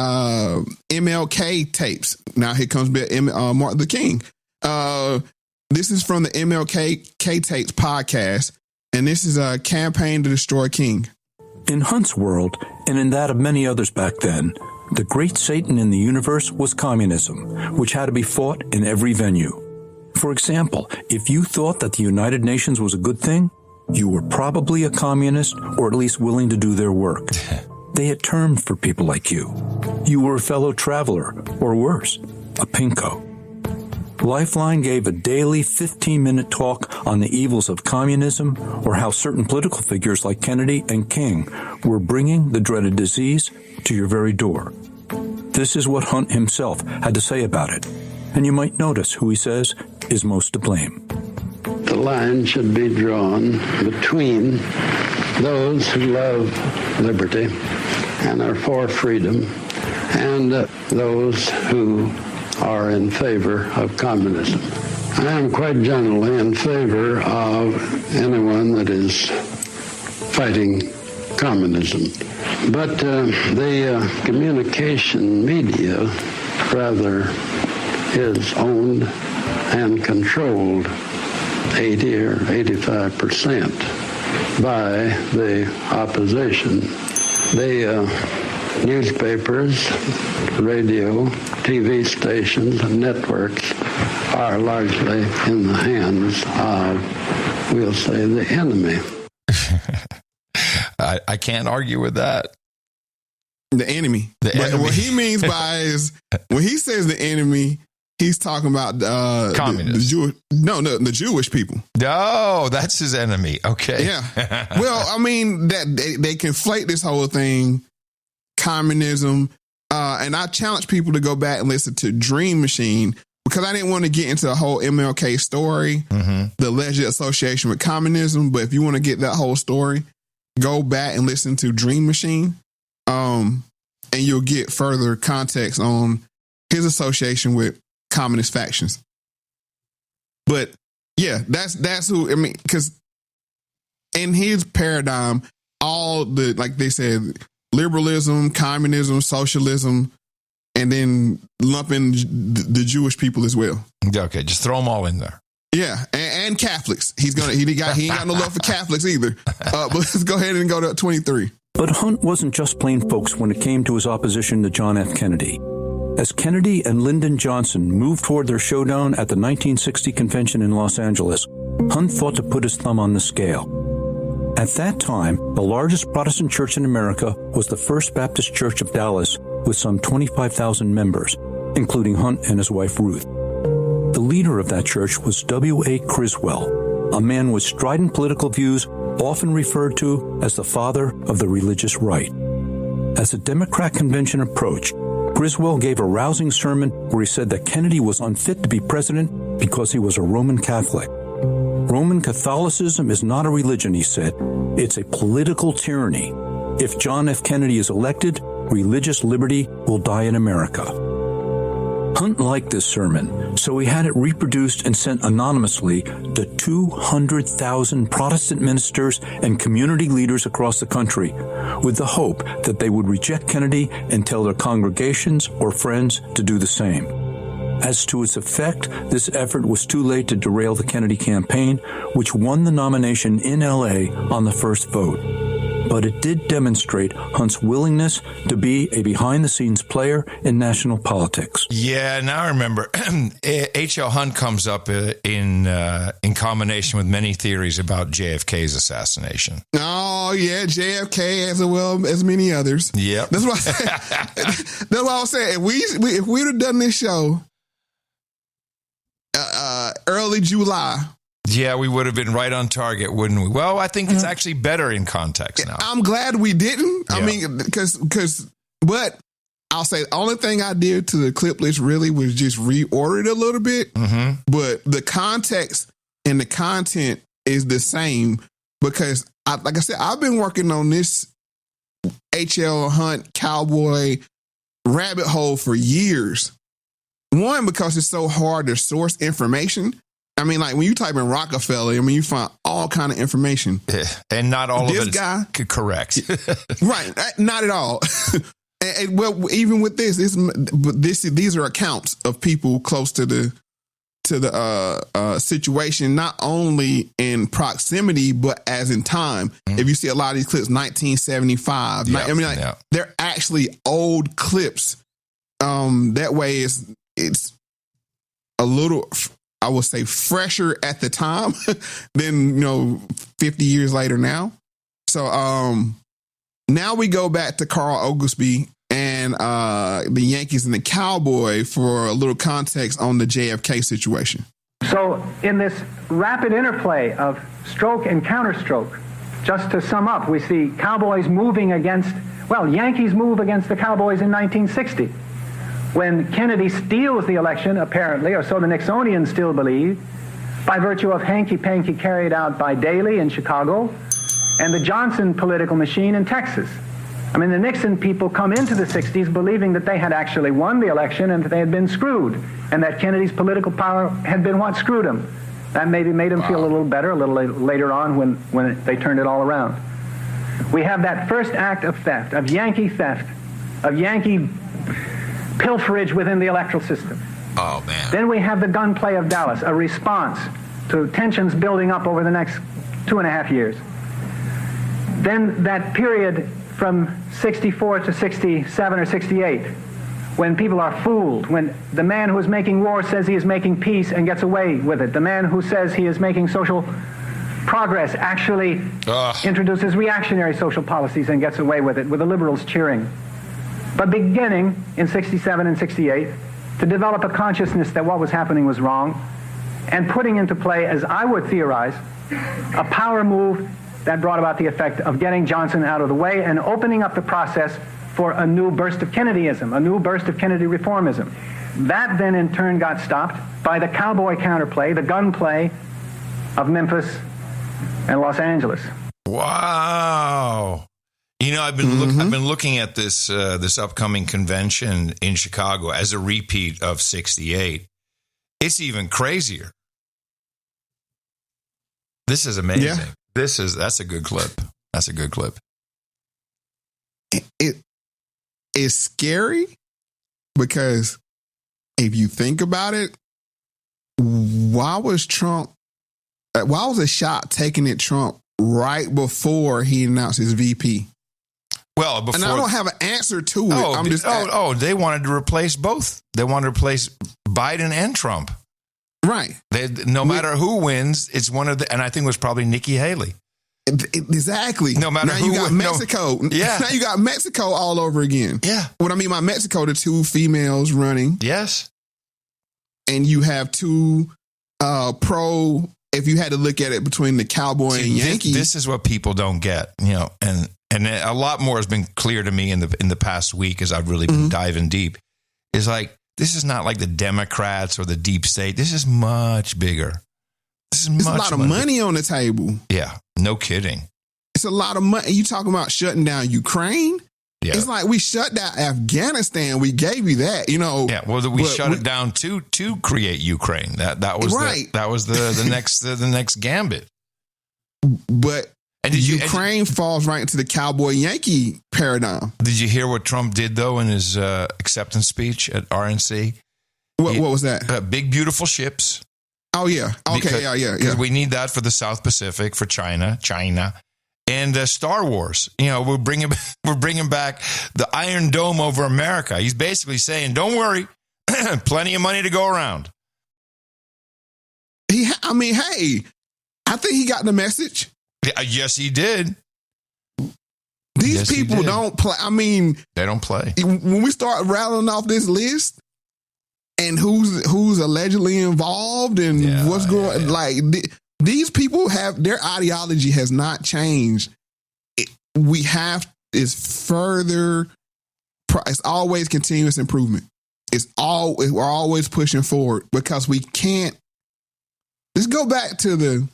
MLK tapes. Now here comes Martin Luther King. This is from the MLK tapes podcast, and this is a campaign to destroy King. In Hunt's world, and in that of many others back then, the great Satan in the universe was communism, which had to be fought in every venue. For example, if you thought that the United Nations was a good thing, you were probably a communist, or at least willing to do their work. They had terms for people like you. You were a fellow traveler, or worse, a pinko. Lifeline gave a daily 15-minute talk on the evils of communism, or how certain political figures like Kennedy and King were bringing the dreaded disease to your very door. This is what Hunt himself had to say about it, and you might notice who he says is most to blame. The line should be drawn between those who love liberty and are for freedom, and those who are in favor of communism. I am quite generally in favor of anyone that is fighting communism. But the communication media rather is owned and controlled 80 or 85% by the opposition. The newspapers, radio, TV stations, and networks are largely in the hands of, we'll say, the enemy. I can't argue with that. The enemy. What he means by is, when he says the enemy, he's talking about communists. The Jewish people. No, that's his enemy. Okay. Yeah. Well, I mean, that they conflate this whole thing, communism, and I challenge people to go back and listen to Dream Machine, because I didn't want to get into the whole MLK story, the alleged association with communism. But if you want to get that whole story, go back and listen to Dream Machine, and you'll get further context on his association with communist factions. But yeah, that's who, I mean, because in his paradigm, all the, like they said, liberalism, communism, socialism, and then lump in the Jewish people as well. Okay, just throw them all in there. Yeah, and Catholics. He ain't got no love for Catholics either. But let's go ahead and go to 23. But Hunt wasn't just plain folks when it came to his opposition to John F. Kennedy. As Kennedy and Lyndon Johnson moved toward their showdown at the 1960 convention in Los Angeles, Hunt thought to put his thumb on the scale. At that time, the largest Protestant church in America was the First Baptist Church of Dallas, with some 25,000 members, including Hunt and his wife Ruth. The leader of that church was W.A. Criswell, a man with strident political views, often referred to as the father of the religious right. As the Democrat convention approached, Criswell gave a rousing sermon where he said that Kennedy was unfit to be president because he was a Roman Catholic. Roman Catholicism is not a religion, he said. It's a political tyranny. If John F. Kennedy is elected, religious liberty will die in America. Hunt liked this sermon, so he had it reproduced and sent anonymously to 200,000 Protestant ministers and community leaders across the country, with the hope that they would reject Kennedy and tell their congregations or friends to do the same. As to its effect, this effort was too late to derail the Kennedy campaign, which won the nomination in L.A. on the first vote. But it did demonstrate Hunt's willingness to be a behind-the-scenes player in national politics. Yeah, now I remember. HL Hunt comes up in combination with many theories about JFK's assassination. Oh, yeah, JFK as well as many others. Yep. That's what I was saying. If we'd have done this show early July... Yeah, we would have been right on target, wouldn't we? Well, I think it's actually better in context now. I'm glad we didn't. Yeah. I mean, but I'll say the only thing I did to the clip list really was just reorder it a little bit. Mm-hmm. But the context and the content is the same because, like I said, I've been working on this HL Hunt cowboy rabbit hole for years. One, because it's so hard to source information. I mean, like when you type in Rockefeller, I mean, you find all kind of information. Yeah. And not all this of it guy, is correct. Right. Not at all. And well, even with these are accounts of people close to the situation, not only in proximity, but as in time. Mm-hmm. If you see a lot of these clips, 1975, they're actually old clips. That way it's a little, I would say, fresher at the time than 50 years later now. So now we go back to Carl Oglesby and the Yankees and the Cowboy for a little context on the JFK situation. So in this rapid interplay of stroke and counterstroke, just to sum up, we see Cowboys moving against, Yankees move against the Cowboys in 1960. When Kennedy steals the election, apparently, or so the Nixonians still believe, by virtue of hanky-panky carried out by Daley in Chicago and the Johnson political machine in Texas. I mean, the Nixon people come into the 60s believing that they had actually won the election and that they had been screwed, and that Kennedy's political power had been what screwed him. That maybe made him feel a little better a little later on when they turned it all around. We have that first act of theft, of Yankee pilferage within the electoral system. Oh, man. Then we have the gunplay of Dallas, a response to tensions building up over the next 2.5 years. Then that period from 64 to 67 or 68, when people are fooled, when the man who is making war says he is making peace and gets away with it. The man who says he is making social progress actually introduces reactionary social policies and gets away with it, with the liberals cheering. But beginning in 67 and 68 to develop a consciousness that what was happening was wrong and putting into play, as I would theorize, a power move that brought about the effect of getting Johnson out of the way and opening up the process for a new burst of Kennedyism, a new burst of Kennedy reformism. That then in turn got stopped by the cowboy counterplay, the gunplay of Memphis and Los Angeles. Wow. I've been looking at this upcoming convention in Chicago as a repeat of 68. It's even crazier. This is amazing. Yeah. That's a good clip. That's a good clip. It is scary because if you think about it, why was a shot taken at Trump right before he announced his VP? Well, before, and I don't have an answer to it. They wanted to replace both. They wanted to replace Biden and Trump. Right. No matter who wins, it's one of the, and I think it was probably Nikki Haley. Exactly. No matter who. You got Mexico. No, yeah. Now you got Mexico all over again. Yeah. What I mean by Mexico, the two females running. Yes. And you have two pro. If you had to look at it between the Cowboy and Yankees, this is what people don't get. And a lot more has been clear to me in the past week as I've really been diving deep. Is like, this is not like the Democrats or the deep state. This is much bigger. This is a lot of money on the table. Yeah, no kidding. It's a lot of money. You talking about shutting down Ukraine? Yeah. It's like we shut down Afghanistan. We gave you that, Yeah, well, we shut it down to create Ukraine. That was right. That was the next gambit. But Ukraine falls right into the Cowboy Yankee paradigm. Did you hear what Trump did though in his acceptance speech at RNC? What was that? Big beautiful ships. Oh yeah. Okay. Yeah. Because we need that for the South Pacific, for China, and Star Wars. We're bringing back the Iron Dome over America. He's basically saying, "Don't worry, plenty of money to go around." Hey, I think he got the message. Yes, he did. These people don't play. They don't play. When we start rattling off this list and who's allegedly involved and what's going, like these people have their ideology has not changed. It's always continuous improvement. We're always pushing forward because we can't. Let's go back to the.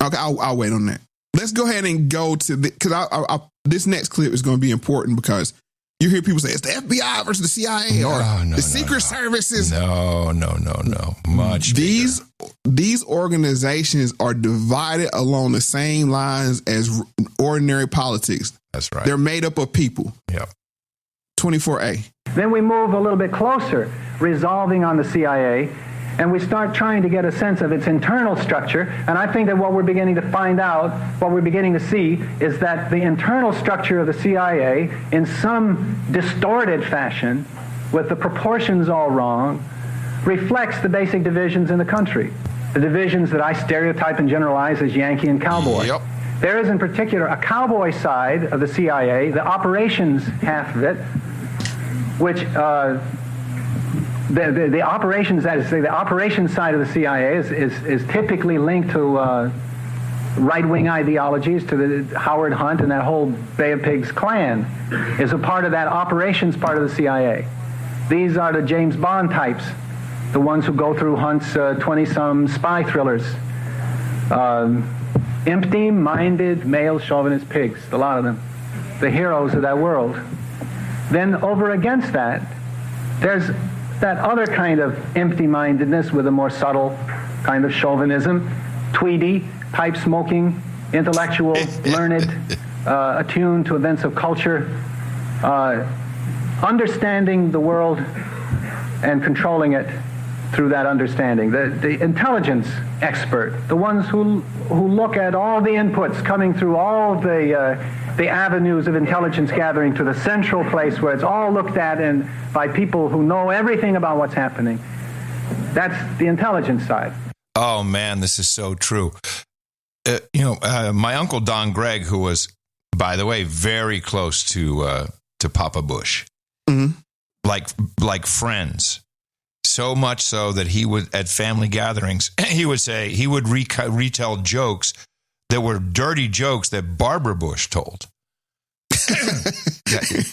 Okay, I'll wait on that. Let's go ahead and go to because this next clip is going to be important because you hear people say it's the FBI versus the CIA or the Secret Services. No. Much these organizations are divided along the same lines as ordinary politics. That's right. They're made up of people. Yep. 24A. Then we move a little bit closer, resolving on the CIA. And we start trying to get a sense of its internal structure. And I think that what we're beginning to find out, what we're beginning to see, is that the internal structure of the CIA, in some distorted fashion, with the proportions all wrong, reflects the basic divisions in the country. The divisions that I stereotype and generalize as Yankee and Cowboy. Yep. There is in particular a Cowboy side of the CIA, the operations half of it, which... The operations, that is, the operations side of the CIA is typically linked to right-wing ideologies, to the Howard Hunt and that whole Bay of Pigs clan is a part of that operations part of the CIA. These are the James Bond types, the ones who go through Hunt's 20-some spy thrillers. Empty-minded male chauvinist pigs, a lot of them, the heroes of that world. Then over against that, there's that other kind of empty-mindedness with a more subtle kind of chauvinism, tweedy, pipe-smoking, intellectual, learned, attuned to events of culture, understanding the world and controlling it through that understanding. The intelligence expert, the ones who look at all the inputs coming through all the avenues of intelligence gathering to the central place where it's all looked at and by people who know everything about what's happening. That's the intelligence side. Oh man, this is so true. My uncle Don Gregg, who was, by the way, very close to Papa Bush, like friends. So much so that he would, at family gatherings, he would retell jokes that were dirty jokes that Barbara Bush told.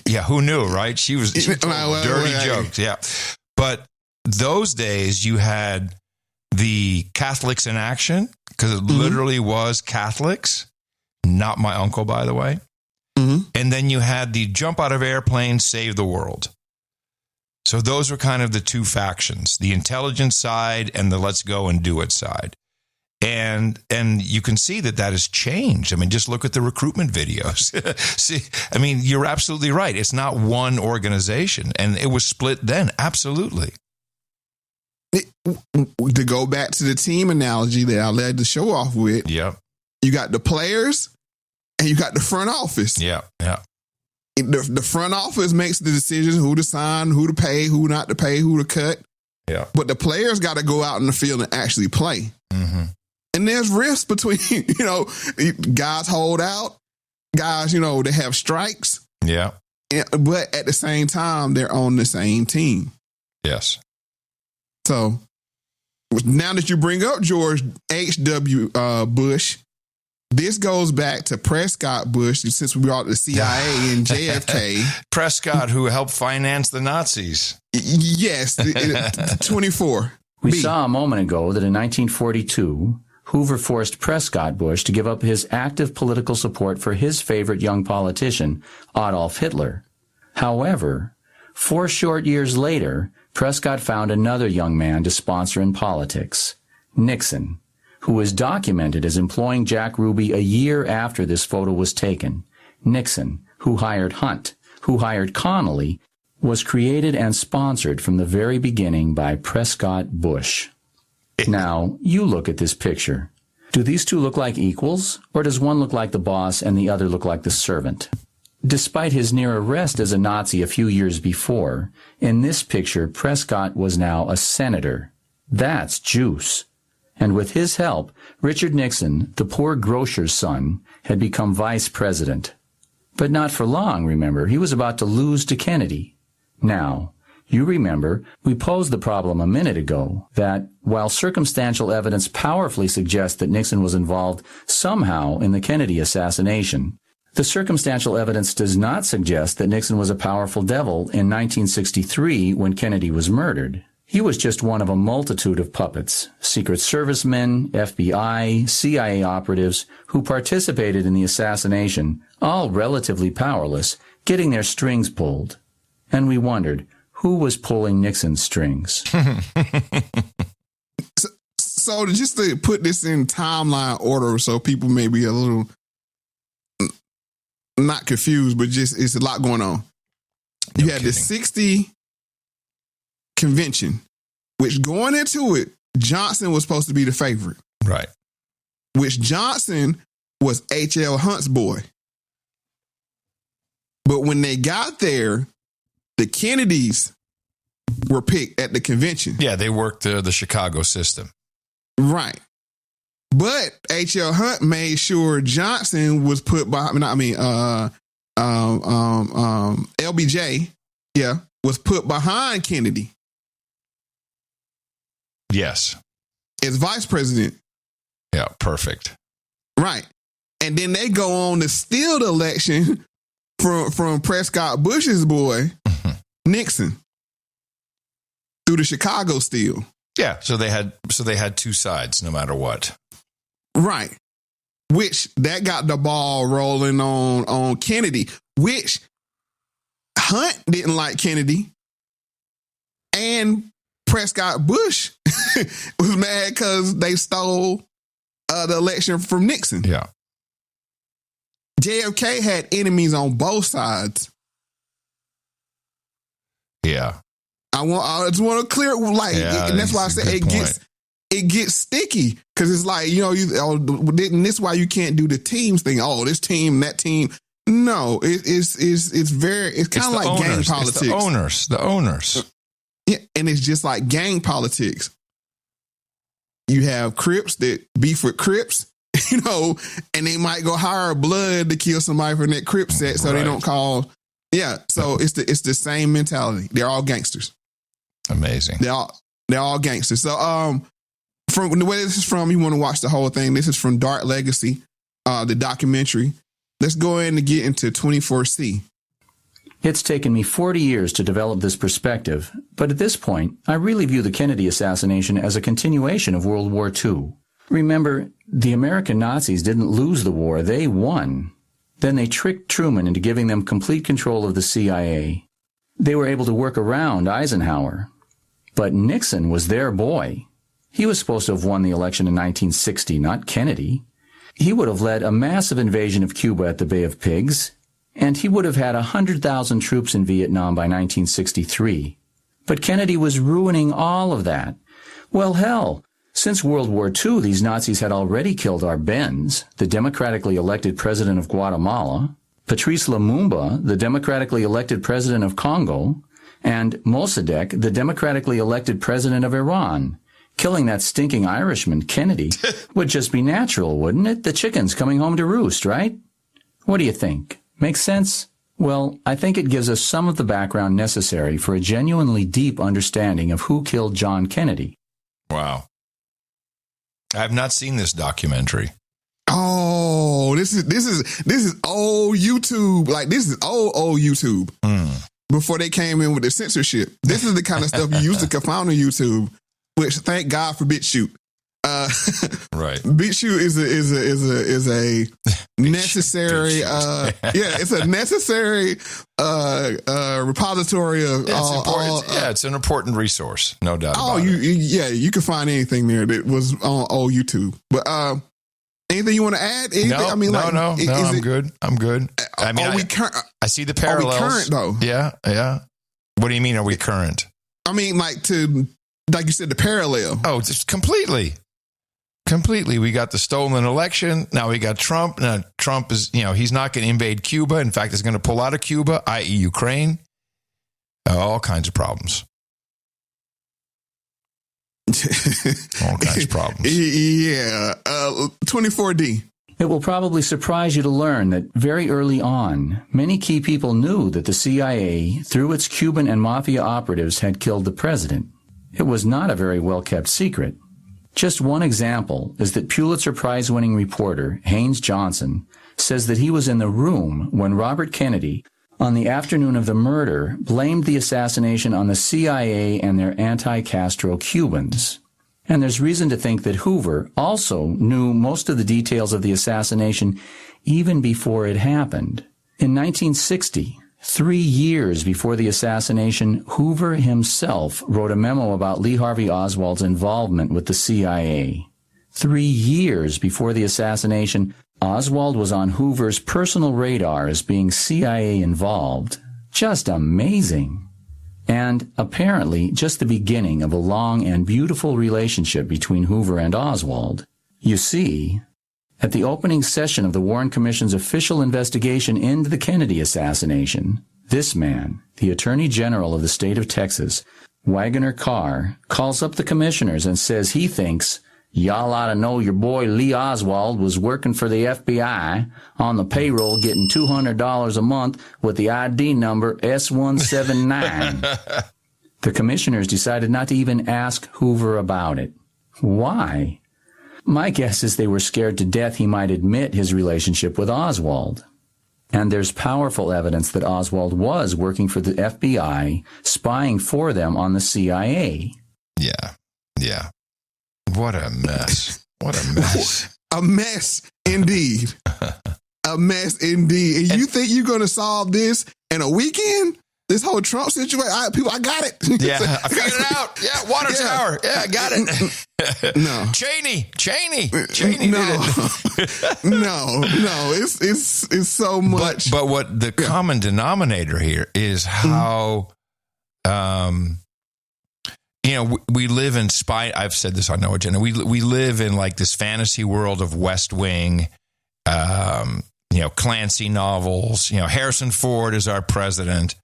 yeah, who knew, right? She told dirty jokes, yeah. But those days you had the Catholics in action, because it literally was Catholics, not my uncle, by the way. And then you had the jump out of airplane, save the world. So those were kind of the two factions, the intelligence side and the let's go and do it side. And you can see that has changed. I mean, just look at the recruitment videos. See, I mean, you're absolutely right. It's not one organization, and it was split then. Absolutely. To go back to the team analogy that I led the show off with, yeah, you got the players and you got the front office. Yeah, yeah. The front office makes the decisions, who to sign, who to pay, who not to pay, who to cut. Yeah. But the players got to go out in the field and actually play. Mm-hmm. And there's rifts between, guys hold out, guys, they have strikes. Yeah. But at the same time, they're on the same team. Yes. So now that you bring up George H.W. Bush, this goes back to Prescott Bush, since we brought the CIA and JFK. Prescott, who helped finance the Nazis. Yes, 24. We saw a moment ago that in 1942, Hoover forced Prescott Bush to give up his active political support for his favorite young politician, Adolf Hitler. However, 4 short years later, Prescott found another young man to sponsor in politics, Nixon, who was documented as employing Jack Ruby a year after this photo was taken. Nixon, who hired Hunt, who hired Connolly, was created and sponsored from the very beginning by Prescott Bush. Now, you look at this picture. Do these two look like equals, or does one look like the boss and the other look like the servant? Despite his near arrest as a Nazi a few years before, in this picture, Prescott was now a senator. That's juice. And with his help, Richard Nixon, the poor grocer's son, had become vice president. But not for long, remember. He was about to lose to Kennedy. Now, you remember, we posed the problem a minute ago that while circumstantial evidence powerfully suggests that Nixon was involved somehow in the Kennedy assassination, the circumstantial evidence does not suggest that Nixon was a powerful devil in 1963 when Kennedy was murdered. He was just one of a multitude of puppets, Secret Service men, FBI, CIA operatives who participated in the assassination, all relatively powerless, getting their strings pulled. And we wondered, who was pulling Nixon's strings? So just to put this in timeline order so people may be a little not confused, but just it's a lot going on. You had the 60 convention, which going into it, Johnson was supposed to be the favorite. Right. Which Johnson was HL Hunt's boy. But when they got there, the Kennedys were picked at the convention. Yeah, they worked the Chicago system. Right. But HL Hunt made sure Johnson was put behind, LBJ, was put behind Kennedy. Yes. As vice president. Yeah, perfect. Right. And then they go on to steal the election from Prescott Bush's boy, Nixon, through the Chicago steal. Yeah, so they had two sides no matter what. Right. Which that got the ball rolling on Kennedy, which Hunt didn't like Kennedy. And Prescott Bush was mad because they stole the election from Nixon. Yeah. JFK had enemies on both sides. Yeah. I just want to clear, and that's why I say it gets sticky because it's like, this is why you can't do the teams thing. Oh, this team, that team. No, it's kind of like gang politics. It's the owners. Yeah, and it's just like gang politics. You have Crips that beef with Crips, and they might go hire blood to kill somebody from that Crip set, so they don't call. Yeah, so it's the same mentality. They're all gangsters. Amazing. They're all gangsters. So from the way this is from, you want to watch the whole thing. This is from Dark Legacy, the documentary. Let's go ahead and get into 24C. It's taken me 40 years to develop this perspective, but at this point, I really view the Kennedy assassination as a continuation of World War II. Remember, the American Nazis didn't lose the war, they won. Then they tricked Truman into giving them complete control of the CIA. They were able to work around Eisenhower. But Nixon was their boy. He was supposed to have won the election in 1960, not Kennedy. He would have led a massive invasion of Cuba at the Bay of Pigs, and he would have had 100,000 troops in Vietnam by 1963. But Kennedy was ruining all of that. Well, hell, Since World War II, these Nazis had already killed Arbenz, the democratically elected president of Guatemala, Patrice Lumumba, the democratically elected president of Congo, and Mossadegh, the democratically elected president of Iran. Killing that stinking Irishman, Kennedy, would just be natural, wouldn't it? The chickens coming home to roost, right? What do you think? Makes sense? Well, I think it gives us some of the background necessary for a genuinely deep understanding of who killed John Kennedy. Wow. I have not seen this documentary. Oh, this is old YouTube. Like, this is old YouTube. Before they came in with the censorship. This is the kind of stuff you used to confound on YouTube, which thank God for BitChute. Right. BitChute is a necessary it's a necessary repository of it's an important resource, no doubt about it. You can find anything there that was on old YouTube. But anything you want to add? Anything? No, I mean, I'm good. I mean, I see the parallels. Are we current though? Yeah. What do you mean? Are we current? I mean, like you said, the parallel. Oh, just completely. We got the stolen election. Now we got Trump. Now Trump is, he's not going to invade Cuba. In fact, he's going to pull out of Cuba, i.e. Ukraine. All kinds of problems. All kinds of problems. Yeah. 24D. It will probably surprise you to learn that very early on, many key people knew that the CIA, through its Cuban and mafia operatives, had killed the president. It was not a very well-kept secret. Just one example is that Pulitzer Prize-winning reporter Haynes Johnson says that he was in the room when Robert Kennedy, on the afternoon of the murder, blamed the assassination on the CIA and their anti-Castro Cubans. And there's reason to think that Hoover also knew most of the details of the assassination even before it happened. In 1960, 3 years before the assassination, Hoover himself wrote a memo about Lee Harvey Oswald's involvement with the CIA. 3 years before the assassination, Oswald was on Hoover's personal radar as being CIA involved. Just amazing. And apparently just the beginning of a long and beautiful relationship between Hoover and Oswald. You see, at the opening session of the Warren Commission's official investigation into the Kennedy assassination, this man, the Attorney General of the state of Texas, Wagoner Carr, calls up the commissioners and says he thinks y'all ought to know your boy Lee Oswald was working for the FBI on the payroll getting $200 a month with the ID number S179. The commissioners decided not to even ask Hoover about it. Why? My guess is they were scared to death he might admit his relationship with Oswald. And there's powerful evidence that Oswald was working for the FBI, spying for them on the CIA. Yeah. What a mess. A mess, indeed. A mess, indeed. And you think you're going to solve this in a weekend? This whole Trump situation? I got it. Yeah, I figured it out. Yeah, water tower. Yeah, I got it. No. Cheney no. No. It's so much. But what the common denominator here is how, we live in I've said this on No Agenda. We live in like this fantasy world of West Wing, Clancy novels. Harrison Ford is our president.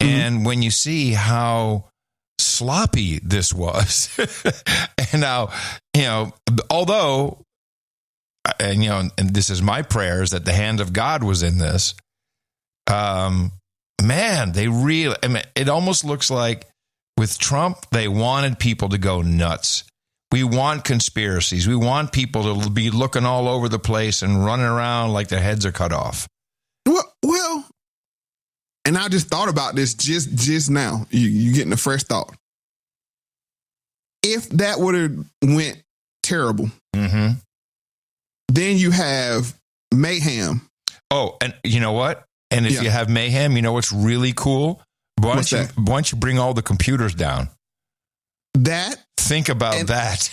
And when you see how sloppy this was, and how, although, and this is my prayer, is that the hand of God was in this, it almost looks like with Trump, they wanted people to go nuts. We want conspiracies. We want people to be looking all over the place and running around like their heads are cut off. Well, and I just thought about this just now. You getting a fresh thought. If that would have went terrible, then you have mayhem. Oh, and you know what? And if you have mayhem, you know what's really cool? Why don't you bring all the computers down? Think about that.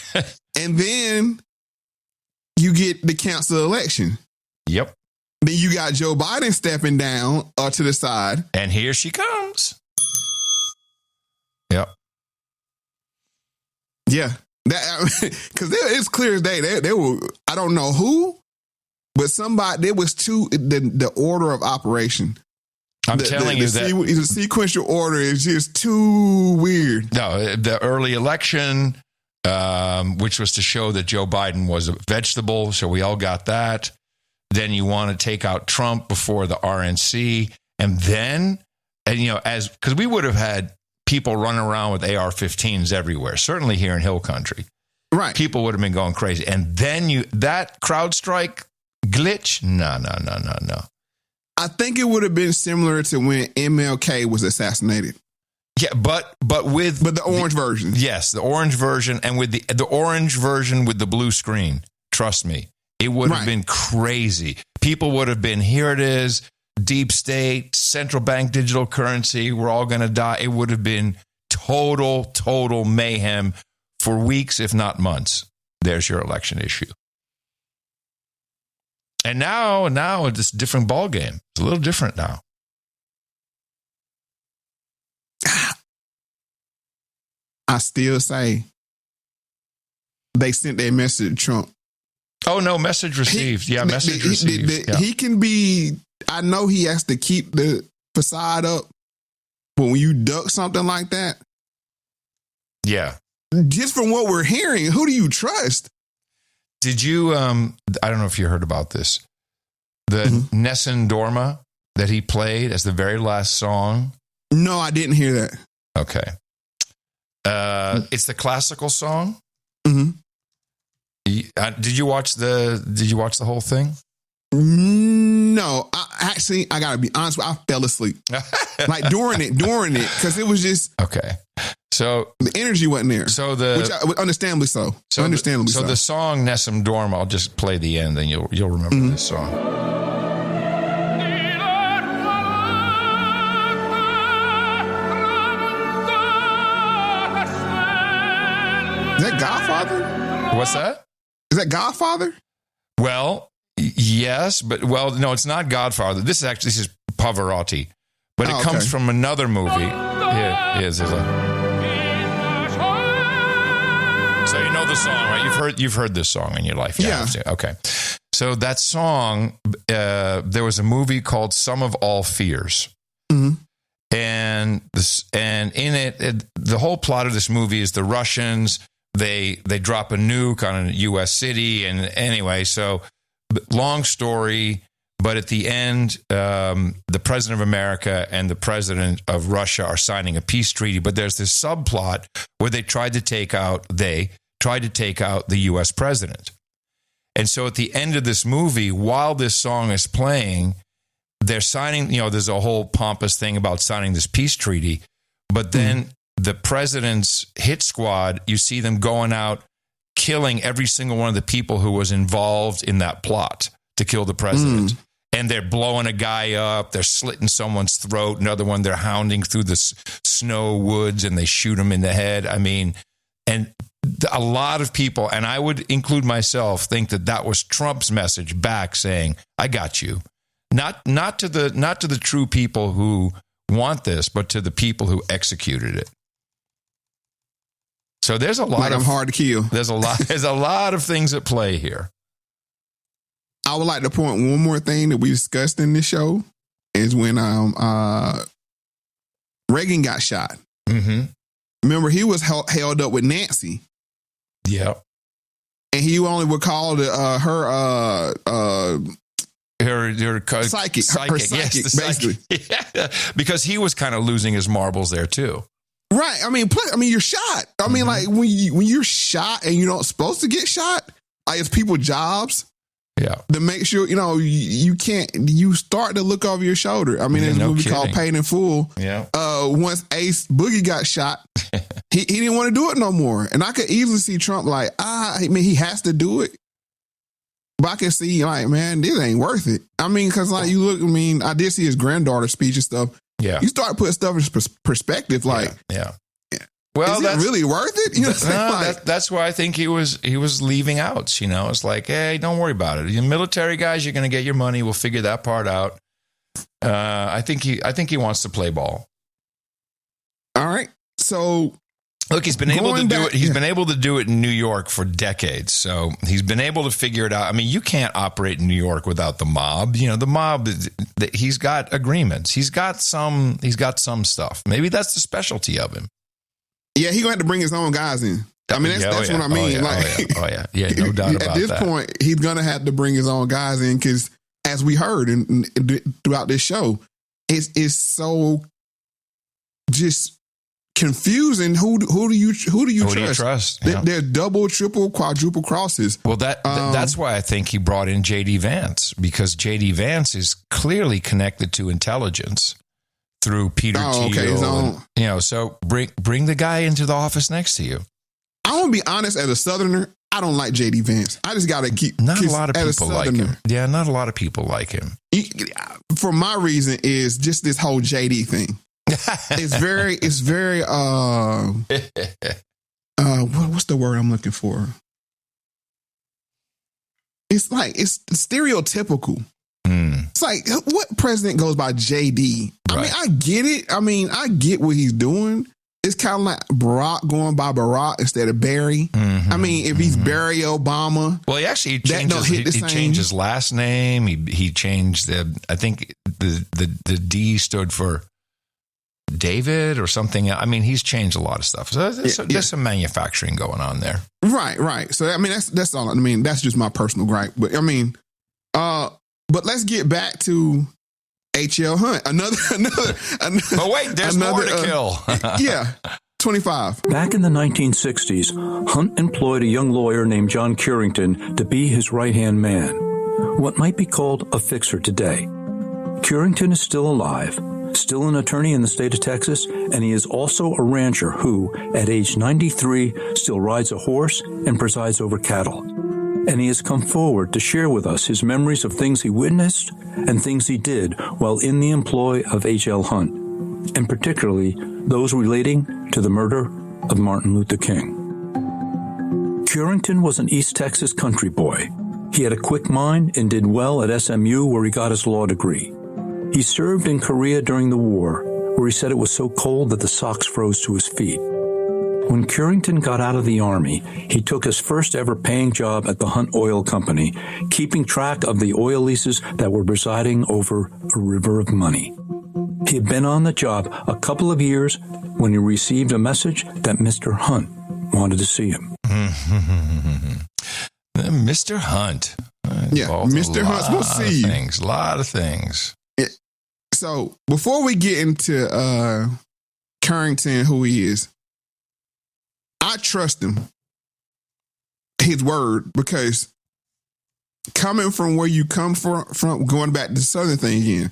And then you get the cancel election. Yep. Then you got Joe Biden stepping down to the side. And here she comes. Yep. Yeah. Because it's clear as day. They were, I don't know who, but somebody, there was the order of operation. I'm telling you that the sequential order is just too weird. No, the early election, which was to show that Joe Biden was a vegetable, so we all got that. Then you want to take out Trump before the RNC, and because we would have had people running around with AR-15s everywhere, certainly here in Hill Country. Right. People would have been going crazy. And then that CrowdStrike glitch, no. I think it would have been similar to when MLK was assassinated. Yeah, but the orange version. Yes, the orange version, and with the orange version with the blue screen. Trust me, it would have been crazy. People would have been, here it is, deep state, central bank digital currency, we're all going to die. It would have been total mayhem for weeks, if not months. There's your election issue. And now it's a different ball game. It's a little different now. I still say they sent their message to Trump. Oh, no, message received. Message received. He can be, I know he has to keep the facade up, but when you duck something like that. Yeah. Just from what we're hearing, who do you trust? Did you, I don't know if you heard about this, the Nessun Dorma that he played as the very last song? No, I didn't hear that. Okay. It's the classical song. Mm-hmm. Did you watch the whole thing? No, I gotta be honest. I fell asleep like during it, because it was just okay. So the energy wasn't there. So understandably so. So the song Nessun Dorma. I'll just play the end, and you'll remember this song. Is that Godfather? What's that? Is that Godfather? Well, yes, but no, it's not Godfather. This is Pavarotti, but it comes from another movie. Here it is. So you know the song, right? You've heard this song in your life. Yeah. Okay. So that song, there was a movie called Sum of All Fears. Mm-hmm. And in it, the whole plot of this movie is the Russians, they drop a nuke on a U.S. city. And anyway, so long story, but at the end, the president of America and the president of Russia are signing a peace treaty. But there's this subplot where they tried to take out the U.S. president. And so at the end of this movie, while this song is playing, they're signing, there's a whole pompous thing about signing this peace treaty. But then the president's hit squad, you see them going out, killing every single one of the people who was involved in that plot to kill the president. And they're blowing a guy up. They're slitting someone's throat. Another one, they're hounding through the snow woods and they shoot him in the head. I mean, and a lot of people, and I would include myself, think that was Trump's message back saying, I got you. Not to the true people who want this, but to the people who executed it. So there's a lot of hard to kill. There's a lot of things at play here. I would like to point one more thing that we discussed in this show is when Reagan got shot. Mm-hmm. Remember, he was held up with Nancy. Yeah. And he only would call her psychic. Her psychic, basically. Yeah. Because he was kind of losing his marbles there too. Right. I mean, you're shot. I mean, like when you're shot and you're not supposed to get shot, like it's people's jobs. Yeah. To make sure, you start to look over your shoulder. I mean, there's a movie called Paid in Full. Yeah. Once Ace Boogie got shot, he didn't want to do it no more. And I could easily see Trump like, he has to do it. But I can see like, man, this ain't worth it. I mean, because like you look, I did see his granddaughter's speech and stuff. Yeah. You start putting stuff in perspective, like, yeah. Well, that's really worth it. That's why I think he was leaving out. It's like, hey, don't worry about it. You military guys, you're going to get your money. We'll figure that part out. I think he wants to play ball. All right. So Look, he's been able to do it. He's been able to do it in New York for decades. So he's been able to figure it out. I mean, you can't operate in New York without the mob. You know, the mob, he's got agreements. He's got some stuff. Maybe that's the specialty of him. Yeah, he's going to have to bring his own guys in. I mean, that's what I mean. Yeah, no doubt about that. At this point, he's going to have to bring his own guys in because, as we heard throughout this show, it's so just confusing. Who do you trust? Yeah. They're double, triple, quadruple crosses. Well, that's why I think he brought in J.D. Vance, because J.D. Vance is clearly connected to intelligence through Peter Thiel. So bring the guy into the office next to you. I want to be honest, as a Southerner, I don't like J.D. Vance. I just got to keep. Not a lot of people like him. Yeah, not a lot of people like him. For my reason is just this whole J.D. thing. It's very what's the word I'm looking for? It's stereotypical. It's like, what president goes by JD? I mean, I get it. I mean, I get what he's doing. It's kind of like Barack going by Barack instead of Barry. I mean, if he's Barry Obama. Well, he actually changed his last name. He changed I think the D stood for David or something. I mean, he's changed a lot of stuff. So there's some manufacturing going on there. Right. So, I mean, that's all. I mean, that's just my personal gripe. But I mean, but let's get back to HL Hunt. Another. But wait, there's more to kill. 25. Back in the 1960s, Hunt employed a young lawyer named John Curington to be his right-hand man, what might be called a fixer today. Curington is still alive, still an attorney in the state of Texas, and he is also a rancher who, at age 93, still rides a horse and presides over cattle. And he has come forward to share with us his memories of things he witnessed and things he did while in the employ of HL Hunt, and particularly those relating to the murder of Martin Luther King. Curington was an East Texas country boy. He had a quick mind and did well at SMU, where he got his law degree. He served in Korea during the war, where he said it was so cold that the socks froze to his feet. When Curington got out of the Army, he took his first ever paying job at the Hunt Oil Company, keeping track of the oil leases that were presiding over a river of money. He had been on the job a couple of years when he received a message that Mr. Hunt wanted to see him. Mr. Hunt. Mr. Hunt will see you. A lot of things. So before we get into Curington, who he is, I trust him, his word, because coming from where you come from, going back to the Southern thing again,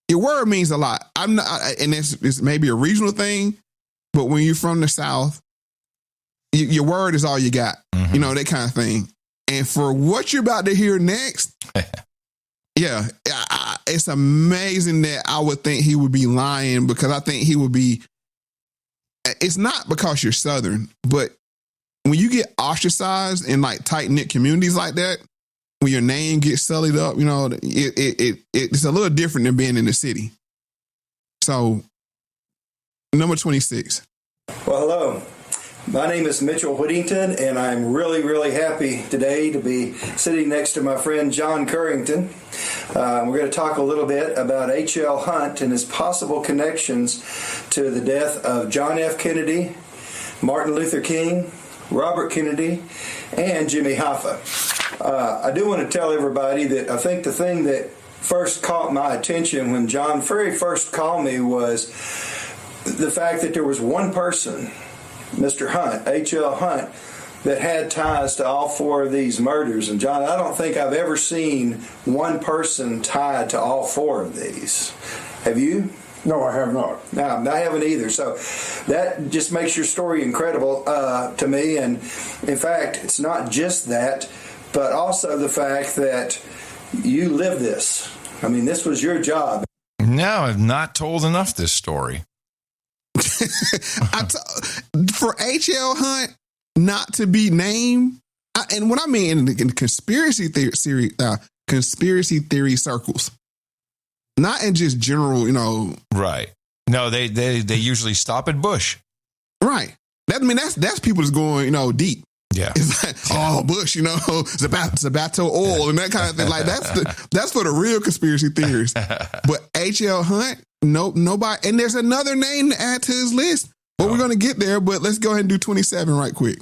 your word means a lot. And it's maybe a regional thing, but when you're from the South, your word is all you got, that kind of thing. And for what you're about to hear next, it's amazing that I would think he would be lying, because I think he would be. It's not because you're Southern, but when you get ostracized in like tight knit communities like that, when your name gets sullied up, it's a little different than being in the city. So, number 26. Well, hello. My name is Mitchell Whittington, and I'm really, really happy today to be sitting next to my friend John Curington. We're going to talk a little bit about H.L. Hunt and his possible connections to the death of John F. Kennedy, Martin Luther King, Robert Kennedy, and Jimmy Hoffa. I do want to tell everybody that I think the thing that first caught my attention when John very first called me was the fact that there was one person, Mr. Hunt, H.L. Hunt, that had ties to all four of these murders. And John, I don't think I've ever seen one person tied to all four of these. Have you? No, I have not. No, I haven't either. So that just makes your story incredible to me. And in fact, it's not just that, but also the fact that you live this. I mean, this was your job. No, I've not told enough this story. For H.L. Hunt not to be named, and what I mean in conspiracy theory circles, not in just general, Right. No, they usually stop at Bush. Right. That's people that's going, deep. Yeah. It's like, Bush, Zapato oil and that kind of thing. Like that's for the real conspiracy theorists. But HL Hunt, nobody. And there's another name to add to his list. But we're going to get there. But let's go ahead and do 27 right quick.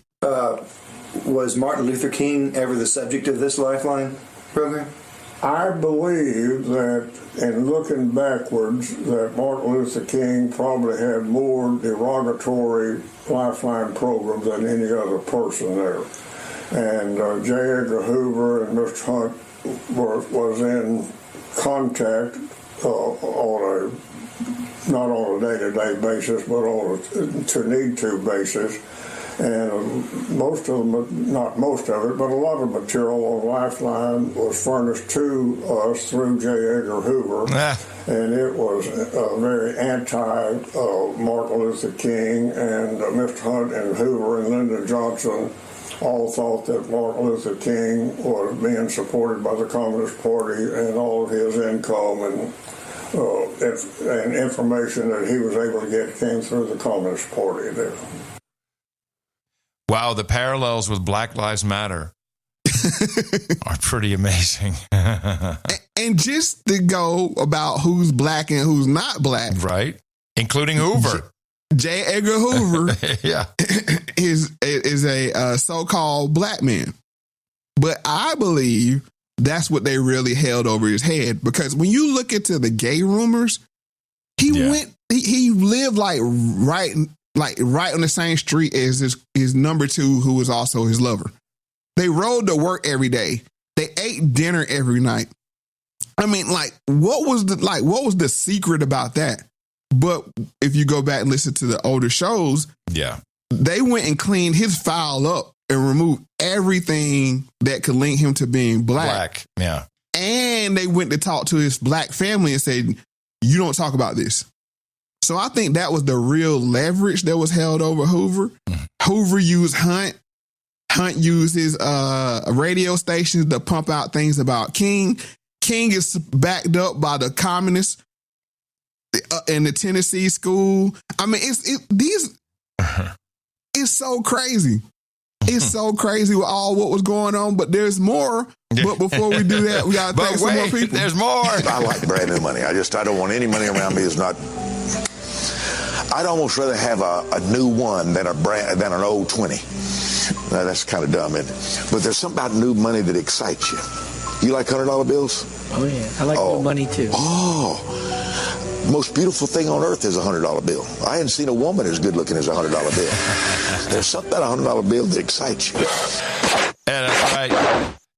Was Martin Luther King ever the subject of this Lifeline program? I believe that, in looking backwards, that Martin Luther King probably had more derogatory Lifeline programs than any other person there. And J. Edgar Hoover and Mr. Hunt was in contact not on a day-to-day basis, but on a to-need-to basis. And most of them, not most of it, but a lot of material on Lifeline was furnished to us through J. Edgar Hoover. And it was very anti-Martin Luther King, and Mr. Hunt and Hoover and Lyndon Johnson all thought that Martin Luther King was being supported by the Communist Party, and all of his income and information that he was able to get came through the Communist Party there. Wow, the parallels with Black Lives Matter are pretty amazing. And just to go about who's black and who's not black. Right. Including Hoover. J. Edgar Hoover yeah. is a so-called black man. But I believe that's what they really held over his head. Because when you look into the gay rumors, he lived right on the same street as his number two, who was also his lover. They rode to work every day. They ate dinner every night. I mean, what was the secret about that? But if you go back and listen to the older shows, they went and cleaned his file up and removed everything that could link him to being black. Yeah. And they went to talk to his black family and said, "You don't talk about this." So I think that was the real leverage that was held over Hoover. Hoover used Hunt. Hunt used his radio stations to pump out things about King. King is backed up by the communists in the Tennessee school. I mean, it's so crazy. It's so crazy with all what was going on, but there's more. But before we do that, we got to thank some more people. There's more. I like brand new money. I don't want any money around me that's not. I'd almost rather have a new one than an old 20. Now, that's kind of dumb, isn't it? But there's something about new money that excites you. You like $100 bills? Oh, yeah. I like new money, too. Oh, most beautiful thing on earth is a $100 bill. I hadn't seen a woman as good looking as a $100 bill. There's something about a $100 bill that excites you. Yeah, that's right.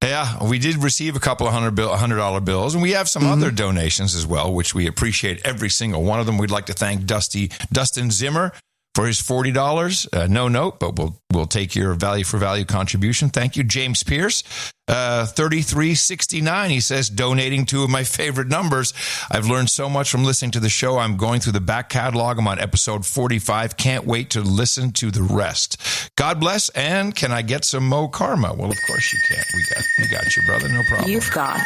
Yeah, we did receive a couple of $100 bills, and we have some other donations as well, which we appreciate every single one of them. We'd like to thank Dustin Zimmer for his $40. No note, but we'll take your value for value contribution. Thank you. James Pierce, $33.69. He says, donating two of my favorite numbers. I've learned so much from listening to the show. I'm going through the back catalog. I'm on episode 45. Can't wait to listen to the rest. God bless. And can I get some Moe Karma? Well, of course you can. We got you, brother. No problem. You've got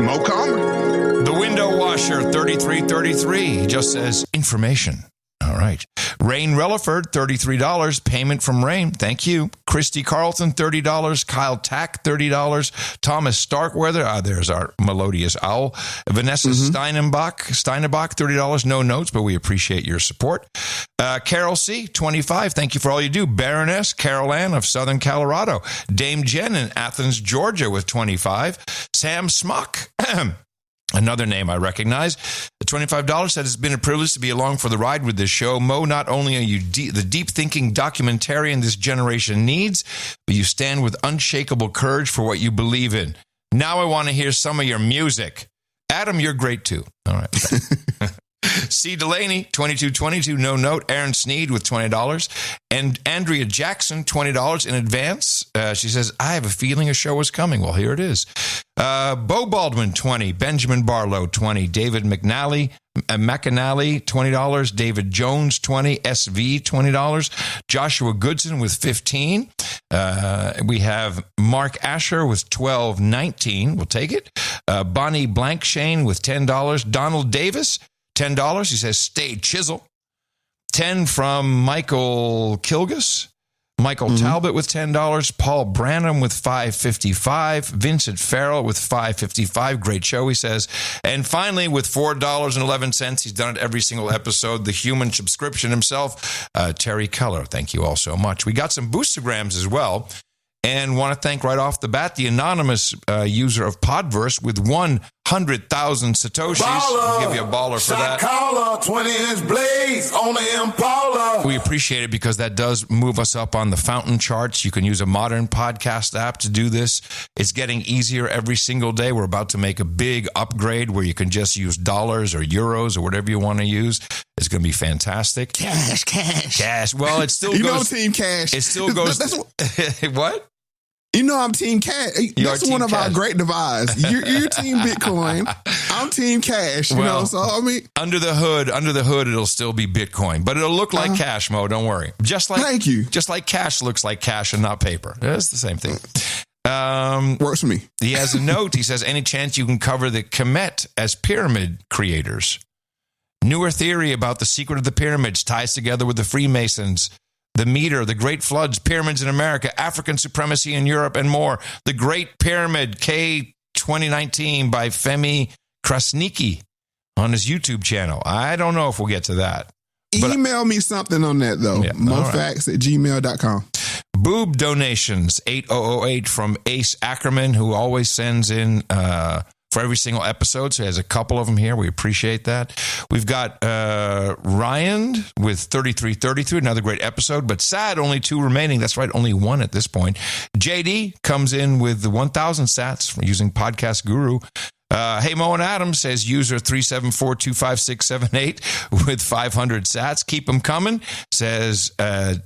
Moe Karma. The window washer, $33.33. He just says information. All right. Rain Relaford, $33. Payment from Rain. Thank you. Christy Carlton, $30. Kyle Tack, $30. Thomas Starkweather. There's our melodious owl. Vanessa Steinebach, $30. No notes, but we appreciate your support. Carol C., $25. Thank you for all you do. Baroness Carol Ann of Southern Colorado. Dame Jen in Athens, Georgia with $25. Sam Smock. Another name I recognize. The $25 said it's been a privilege to be along for the ride with this show. Moe, not only are you the deep-thinking documentarian this generation needs, but you stand with unshakable courage for what you believe in. Now I want to hear some of your music. Adam, you're great too. All right. C. Delaney, $22.22, no note. Aaron Sneed with $20. And Andrea Jackson, $20 in advance. She says, I have a feeling a show is coming. Well, here it is. Bo Baldwin, $20. Benjamin Barlow, $20. David McNally, $20. David Jones, $20. SV, $20. Joshua Goodson with $15. We have Mark Asher with $12.19. We'll take it. Bonnie Blankshane with $10. Donald Davis, $10. He says, stay chisel. 10 from Michael Kilgus. Michael Talbot with $10. Paul Branham with $5.55. Vincent Farrell with $5.55. Great show, he says. And finally, with $4.11, he's done it every single episode, the human subscription himself, Terry Keller. Thank you all so much. We got some boostergrams as well. And want to thank right off the bat the anonymous user of Podverse with 100,000 Satoshis. We'll give you a baller for that. Caller, 20-inch blades on the Impala. We appreciate it because that does move us up on the fountain charts. You can use a modern podcast app to do this. It's getting easier every single day. We're about to make a big upgrade where you can just use dollars or euros or whatever you want to use. It's going to be fantastic. Cash. Well, it still goes. Team Cash. It still goes. What? You know I'm Team Cash. That's one of our great divides. You're Team Bitcoin. I'm Team Cash. So I mean, under the hood, it'll still be Bitcoin, but it'll look like cash, Mo. Don't worry. Thank you. Just like cash looks like cash and not paper. It's the same thing. Works for me. He has a note. He says, any chance you can cover the Kemet as pyramid creators? Newer theory about the secret of the pyramids ties together with the Freemasons, the meter, the Great Floods, pyramids in America, African supremacy in Europe, and more. The Great Pyramid, K 2019 by Femi Krasnicki on his YouTube channel. I don't know if we'll get to that. Email me something on that, though. Yeah, mofactz@gmail.com. Boob donations, 8008 from Ace Ackerman, who always sends in for every single episode. So he has a couple of them here. We appreciate that. We've got Ryan with 3333, another great episode, but sad, only 2 remaining. That's right, only 1 at this point. JD comes in with the 1,000 sats for using Podcast Guru. Hey, Moe and Adam says user 374-25678 with 500 sats. Keep them coming. Says Ty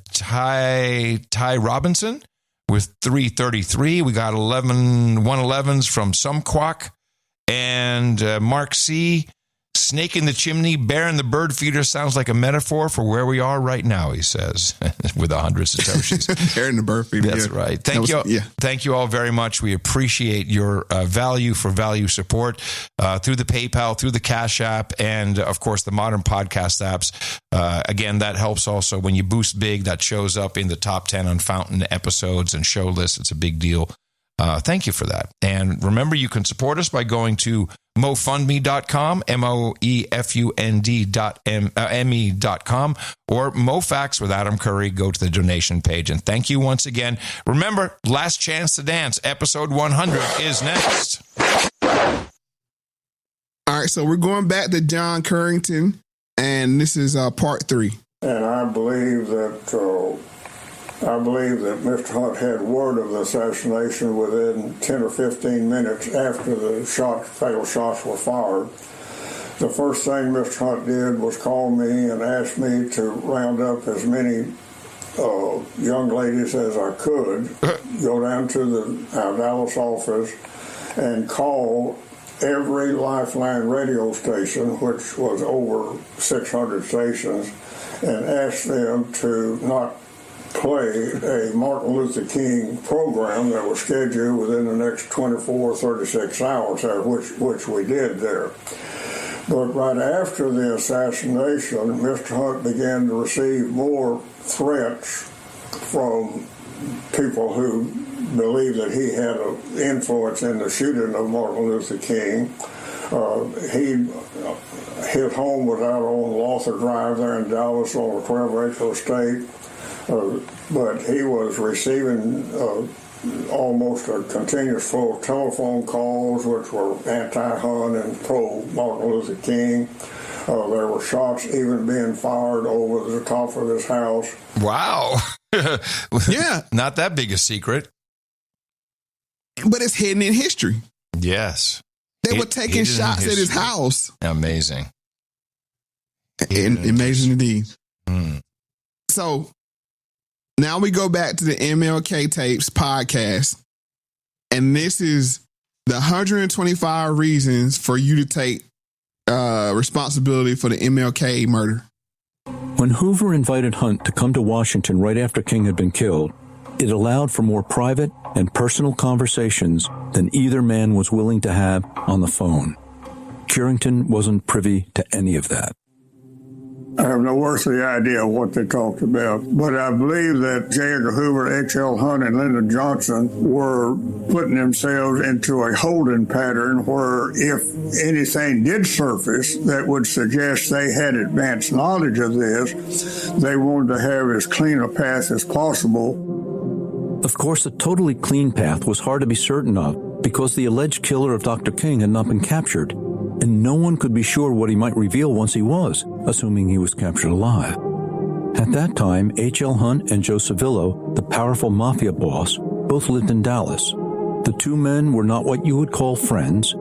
Robinson with 333. We got 111s from Sumquack. And Mark C., snake in the chimney, bear in the bird feeder sounds like a metaphor for where we are right now, he says, with 100 Satoshis. Bear in the bird feeder. That's right. Thank you all very much. We appreciate your value support through the PayPal, through the Cash App, and, of course, the modern podcast apps. Again, that helps also when you boost big. That shows up in the top 10 on Fountain episodes and show lists. It's a big deal. Thank you for that. And remember, you can support us by going to MoFundMe.com, MoEFUND.me.com, or Moe Factz with Adam Curry. Go to the donation page. And thank you once again. Remember, Last Chance to Dance, episode 100 is next. All right, so we're going back to John Curington, and this is part 3. And I believe that Mr. Hunt had word of the assassination within 10 or 15 minutes after the fatal shots were fired. The first thing Mr. Hunt did was call me and ask me to round up as many young ladies as I could, go down to our Dallas office and call every Lifeline radio station, which was over 600 stations, and ask them to not play a Martin Luther King program that was scheduled within the next 24 or 36 hours, which we did there. But right after the assassination, Mr. Hunt began to receive more threats from people who believed that he had an influence in the shooting of Martin Luther King. His home was out on Lawther Drive there in Dallas on a 12-acre estate. But he was receiving almost a continuous flow of telephone calls, which were anti-Hunt and pro-Martin Luther King. There were shots even being fired over the top of his house. Wow. Yeah. Not that big a secret. But it's hidden in history. Yes. They were taking shots at his house. Amazing. Amazing indeed. So now we go back to the MLK Tapes podcast, and this is the 125 reasons for you to take responsibility for the MLK murder. When Hoover invited Hunt to come to Washington right after King had been killed, it allowed for more private and personal conversations than either man was willing to have on the phone. Curington wasn't privy to any of that. I have no earthly idea what they talked about, but I believe that J. Edgar Hoover, H.L. Hunt, and Lyndon Johnson were putting themselves into a holding pattern where if anything did surface that would suggest they had advanced knowledge of this, they wanted to have as clean a path as possible. Of course, a totally clean path was hard to be certain of because the alleged killer of Dr. King had not been captured, and no one could be sure what he might reveal once he was, assuming he was captured alive. At that time, H.L. Hunt and Joe Civillo, the powerful mafia boss, both lived in Dallas. The two men were not what you would call friends,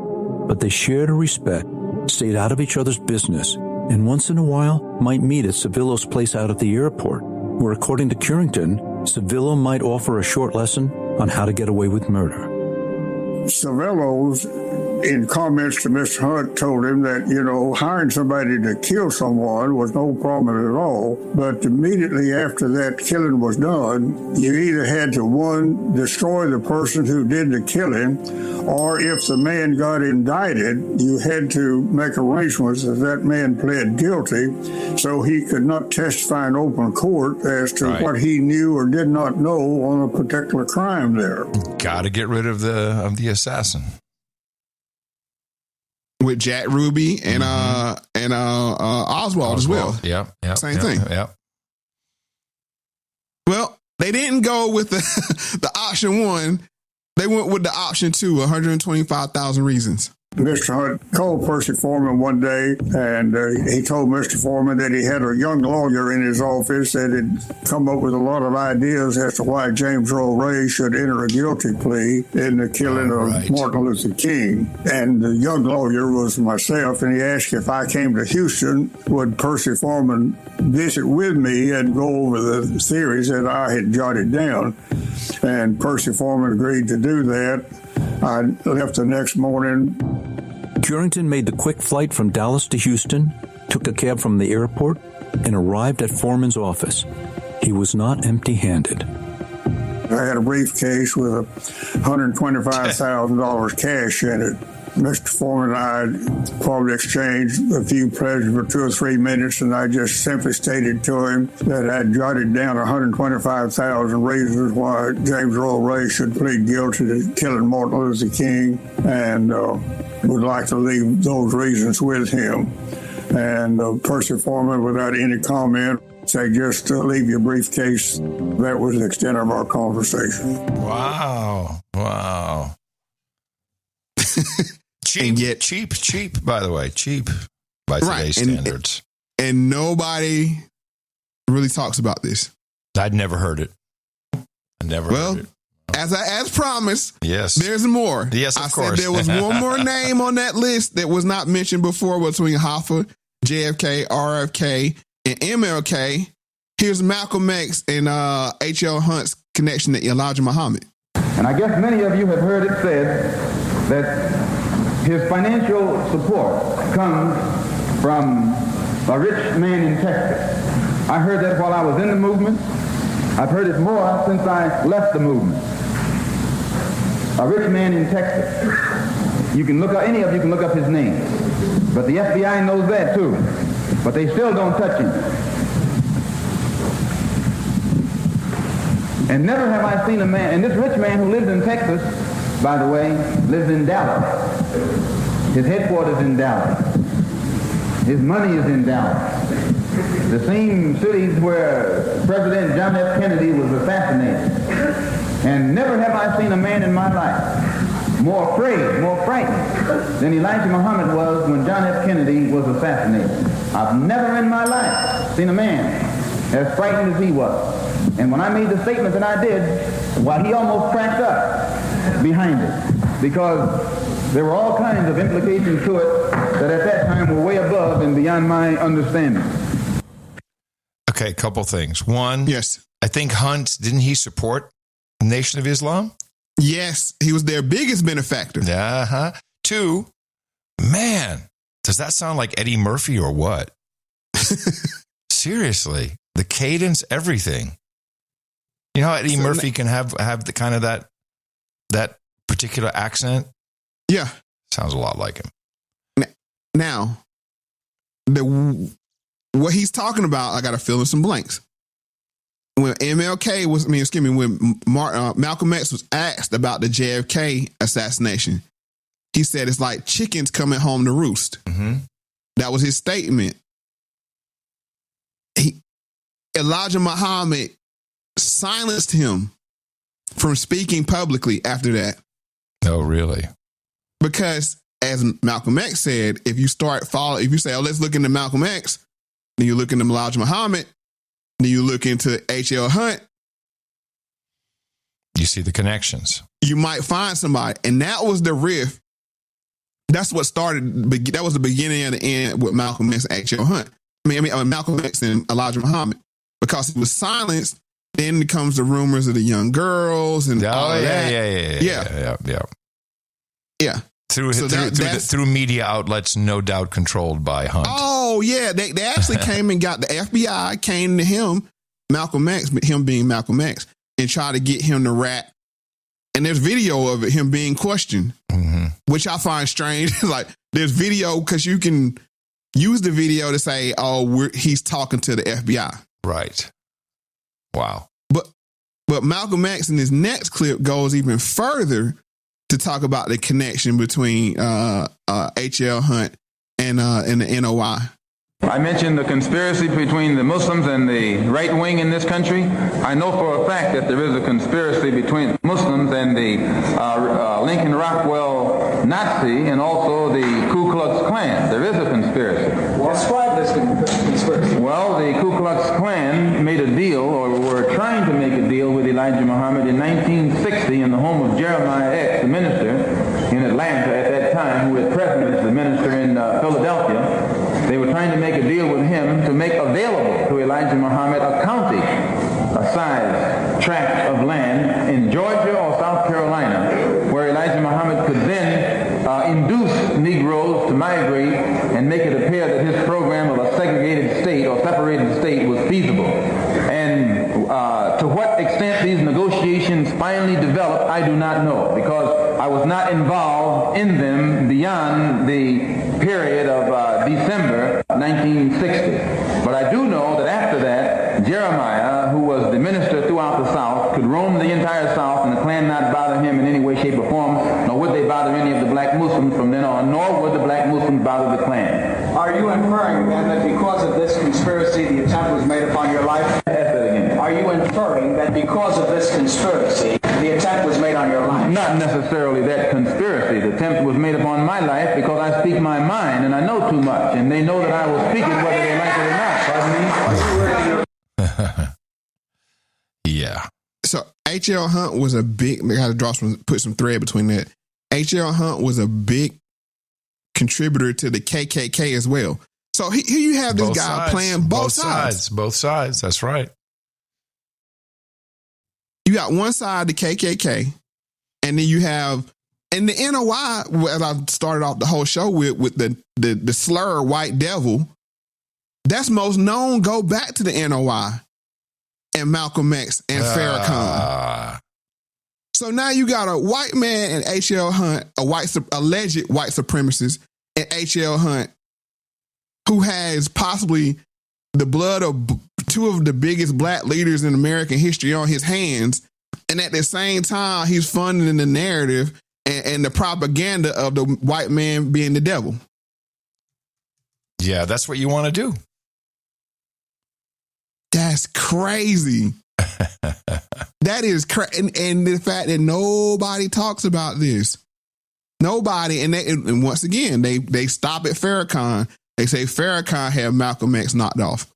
but they shared a respect, stayed out of each other's business, and once in a while might meet at Civillo's place out at the airport, where, according to Curington, Civillo might offer a short lesson on how to get away with murder. Civillo's, in comments to Mr. Hunt, told him that, hiring somebody to kill someone was no problem at all. But immediately after that killing was done, you either had to, one, destroy the person who did the killing, or if the man got indicted, you had to make arrangements that that man pled guilty so he could not testify in open court as to what he knew or did not know on a particular crime there. Got to get rid of the assassin. With Jack Ruby and Oswald as well. Yep. Same thing. Yep. Well, they didn't go with the option one. They went with the option two, 125,000 reasons. Mr. Hunt called Percy Foreman one day, and he told Mr. Foreman that he had a young lawyer in his office that had come up with a lot of ideas as to why James Earl Ray should enter a guilty plea in the killing of Martin Luther King. And the young lawyer was myself, and he asked if I came to Houston, would Percy Foreman visit with me and go over the theories that I had jotted down. And Percy Foreman agreed to do that. I left the next morning. Curington made the quick flight from Dallas to Houston, took a cab from the airport, and arrived at Foreman's office. He was not empty-handed. I had a briefcase with $125,000 cash in it. Mr. Foreman and I probably exchanged a few pledges for 2 or 3 minutes, and I just simply stated to him that I'd jotted down 125,000 reasons why James Earl Ray should plead guilty to killing Martin Luther King, and would like to leave those reasons with him. And Percy Foreman, without any comment, said, just leave your briefcase. That was the extent of our conversation. Wow. Cheap, by the way. Cheap by today's standards. And nobody really talks about this. I'd never heard it. Heard it. As promised, yes, there's more. Yes, of course. Said there was one more name on that list that was not mentioned before between Hoffa, JFK, RFK, and MLK. Here's Malcolm X and H.L. Hunt's connection to Elijah Muhammad. And I guess many of you have heard it said that his financial support comes from a rich man in Texas. I heard that while I was in the movement. I've heard it more since I left the movement. A rich man in Texas. You can look up, any of you can look up his name. But the FBI knows that too. But they still don't touch him. And never have I seen a man, and this rich man who lives in Texas, by the way, lives in Dallas. His headquarters in Dallas. His money is in Dallas. The same cities where President John F. Kennedy was assassinated. And never have I seen a man in my life more afraid, more frightened than Elijah Muhammad was when John F. Kennedy was assassinated. I've never in my life seen a man as frightened as he was. And when I made the statement that I did, why, he almost cracked up behind it, because there were all kinds of implications to it that at that time were way above and beyond my understanding. Okay, a couple things. One, yes, I think Hunt, didn't he support the Nation of Islam? Yes, he was their biggest benefactor. Uh-huh. Two, man, does that sound like Eddie Murphy or what? Seriously, the cadence, everything. You know how Eddie Murphy can have the kind of that particular accent? Yeah. Sounds a lot like him. Now, the what he's talking about, I got to fill in some blanks. When Malcolm X was asked about the JFK assassination, he said it's like chickens coming home to roost. Mm-hmm. That was his statement. Elijah Muhammad silenced him from speaking publicly after that. Oh, really? Because as Malcolm X said, if you say, oh, let's look into Malcolm X, then you look into Elijah Muhammad, then you look into HL Hunt, you see the connections. You might find somebody. And that was the rift. That's what started. That was the beginning and the end with Malcolm X and HL Hunt. Malcolm X and Elijah Muhammad. Because he was silenced, then comes the rumors of the young girls and all of that. Yeah. Through media outlets, no doubt controlled by Hunt. Oh yeah, they actually came and got the FBI came to him, Malcolm X, him being Malcolm X, and tried to get him to rat. And there's video of it, him being questioned, which I find strange. Like there's video because you can use the video to say, "Oh, he's talking to the FBI." Right. Wow. But Malcolm X in his next clip goes even further to talk about the connection between HL Hunt and the NOI. I mentioned the conspiracy between the Muslims and the right wing in this country. I know for a fact that there is a conspiracy between Muslims and the Lincoln Rockwell Nazi and also the Ku Klux Klan. There is a conspiracy. Describe this conspiracy. Well, the Ku Klux Klan made a deal, or were trying to make a deal with Elijah Muhammad in 1960 in the home of Jeremiah X, the minister in Atlanta at that time, who was present as the minister in Philadelphia. They were trying to make a deal with him to make available to Elijah Muhammad a county, a size tract of land in Georgia or South Carolina, where Elijah Muhammad could then induce Negroes to migrate and make it appear that his program of a segregated state or separated state was feasible. And to what extent these negotiations finally developed, I do not know, because I was not involved in them beyond the period of December 1960. But I do know that after that, Jeremiah, who was the minister throughout the South, could roam the entire South and the Klan not bother him in any way, shape, or form, nor would they bother any of the black Muslims from then on, nor would the black Muslims bother the Klan. Are you inferring then that because of this conspiracy the attempt was made upon your life? Ask that again. Are you inferring that because of this conspiracy the attempt was made on your life? Not necessarily that conspiracy. The attempt was made upon my life because I speak my mind and I know too much, and they know that I will speak it whether they like it or not. Pardon me? Yeah. So HL Hunt was a big, I had to put some thread between that. HL Hunt was a big contributor to the KKK as well. So here you have this guy playing both sides. Both sides. That's right. You got one side, the KKK, and then you have, and the NOI, as I started off the whole show with the slur white devil, that's most known, go back to the NOI and Malcolm X and Farrakhan. So now you got a white man and HL Hunt, alleged white supremacist and HL Hunt, who has possibly the blood of two of the biggest black leaders in American history on his hands. And at the same time, he's funding the narrative and the propaganda of the white man being the devil. Yeah, that's what you want to do. That's crazy. That is crazy. And the fact that nobody talks about this. Nobody. And once again, they stop at Farrakhan. They say Farrakhan had Malcolm X knocked off.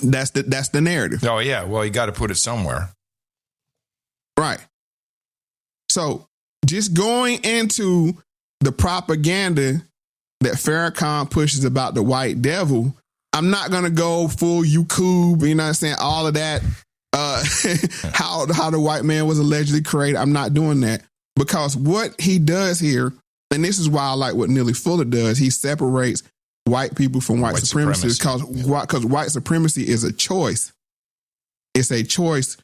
That's the narrative. Oh, yeah. Well, you got to put it somewhere. Right. So just going into the propaganda that Farrakhan pushes about the white devil, I'm not going to go full YouTube, you know what I'm saying? All of that, how the white man was allegedly created. I'm not doing that, because what he does here, and this is why I like what Neely Fuller does, he separates white people from white supremacy, because white supremacy is a choice. It's a choice.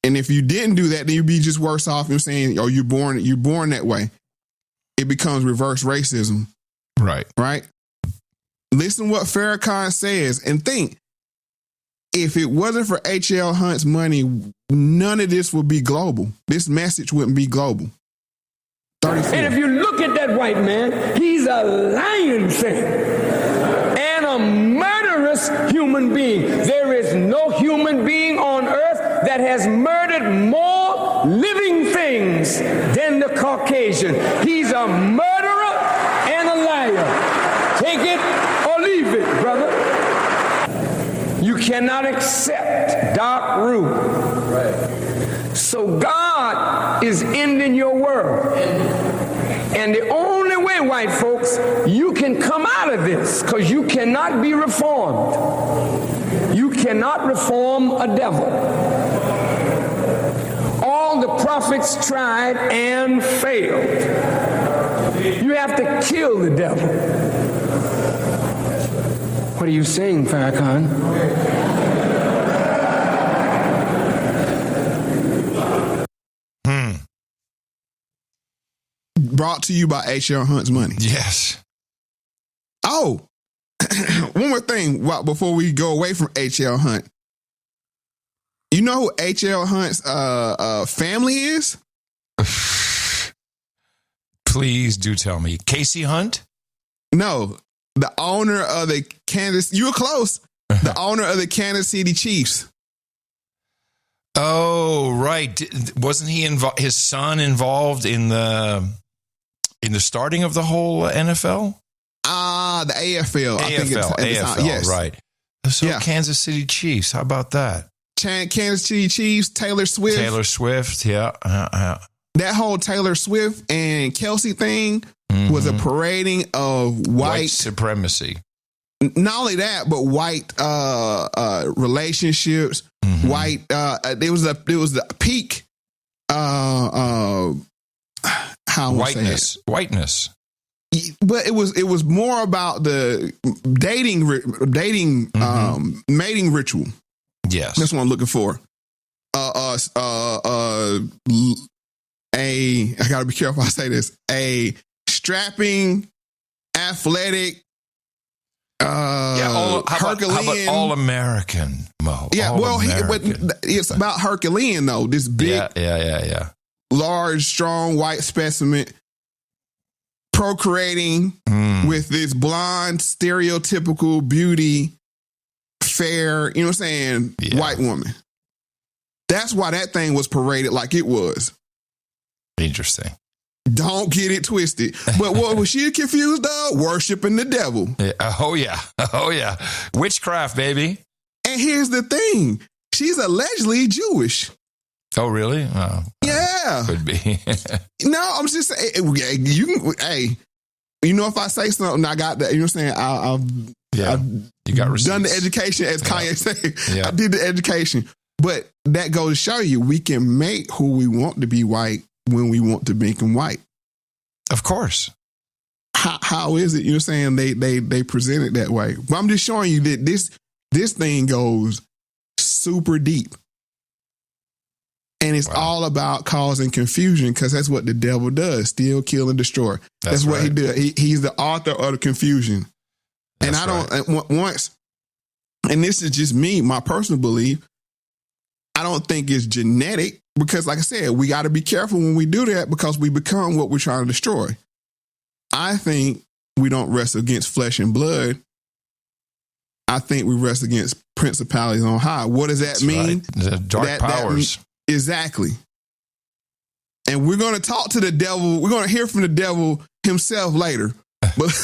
And if you didn't do that, then you'd be just worse off. You're saying, oh, you're born that way. It becomes reverse racism. Right. Right. Listen what Farrakhan says and think, if it wasn't for HL Hunt's money, none of this would be global. This message wouldn't be global. 34. And if you look at that white man, he's a lying thing and a murderous human being. There is no human being on earth that has murdered more living things than the Caucasian. He's a murderer and a liar. Take it or leave it, brother. You cannot accept dark rule. Right. So God is ending your world. And the only way, white folks, you can come out of this, because you cannot be reformed. You cannot reform a devil. All the prophets tried and failed. You have to kill the devil. What are you saying, Farrakhan? Brought to you by HL Hunt's money. Yes. Oh, one more thing before we go away from HL Hunt. You know who HL Hunt's family is? Please do tell me. Casey Hunt? No, the owner of the Kansas. You were close. The owner of the Kansas City Chiefs. Oh, right. Wasn't he his son involved in the starting of the whole NFL? The AFL. I think AFL, yes. Right. So yeah. Kansas City Chiefs. How about that? Kansas City Chiefs, Taylor Swift. Yeah. That whole Taylor Swift and Kelsey thing was a parading of white supremacy. Not only that, but white relationships, white. It was the peak. Whiteness. But it was more about the dating mating ritual. Yes, that's what I'm looking for. I gotta be careful I say this. A strapping, athletic, how about all American, Mo? Yeah, it's about Herculean though. This big, large, strong white specimen procreating with this blonde, stereotypical beauty, fair, you know what I'm saying, white woman. That's why that thing was paraded like it was. Interesting. Don't get it twisted. But what was she confused of? Worshiping the devil. Yeah. Oh, yeah. Witchcraft, baby. And here's the thing. She's allegedly Jewish. Oh, really? Oh, yeah. Could be. No, I'm just saying, if I say something, I got that, you know what I'm saying? I've you got receipts. Done the education, as Kanye said. Yeah. I did the education. But that goes to show you, we can make who we want to be white when we want to make them white. Of course. How is it, you know what I'm saying, they present it that way? But I'm just showing you that this thing goes super deep. And it's all about causing confusion, because that's what the devil does. Steal, kill, and destroy. That's what he does. He's the author of the confusion. And and this is just me, my personal belief, I don't think it's genetic, because like I said, we got to be careful when we do that, because we become what we're trying to destroy. I think we don't wrestle against flesh and blood. I think we wrestle against principalities on high. What does that mean? Right. The dark powers. Exactly. And we're going to talk to the devil. We're going to hear from the devil himself later. But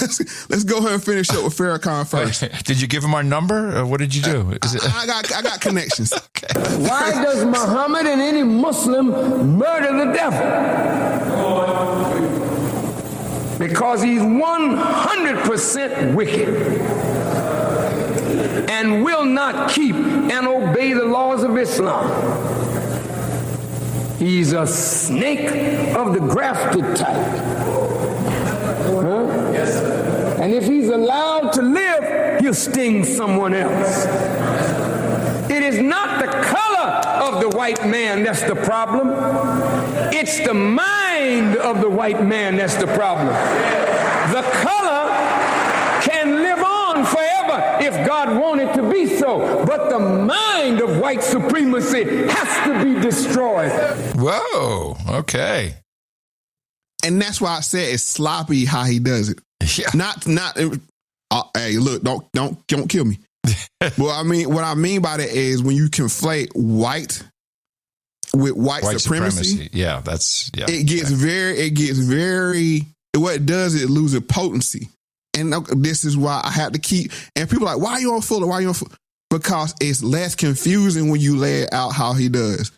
let's go ahead and finish up with Farrakhan first. Did you give him our number? Or what did you do? I got connections. Okay. Why does Muhammad and any Muslim murder the devil? Because he's 100% wicked and will not keep and obey the laws of Islam. He's a snake of the grafted type. And if he's allowed to live, he'll sting someone else. It is not the color of the white man that's the problem. It's the mind of the white man that's the problem. The color can live on if God wanted to be so. But the mind of white supremacy has to be destroyed. Whoa. Okay. And that's why I said it's sloppy how he does it. Yeah. Not. Hey, look! Don't kill me. Well, I mean, what I mean by that is when you conflate white with white supremacy. Yeah, that's It gets very. What it does is it loses potency, and this is why I have to keep. And people are like, why are you on Fuller? Why are you on Fuller? Because it's less confusing when you lay it out how he does,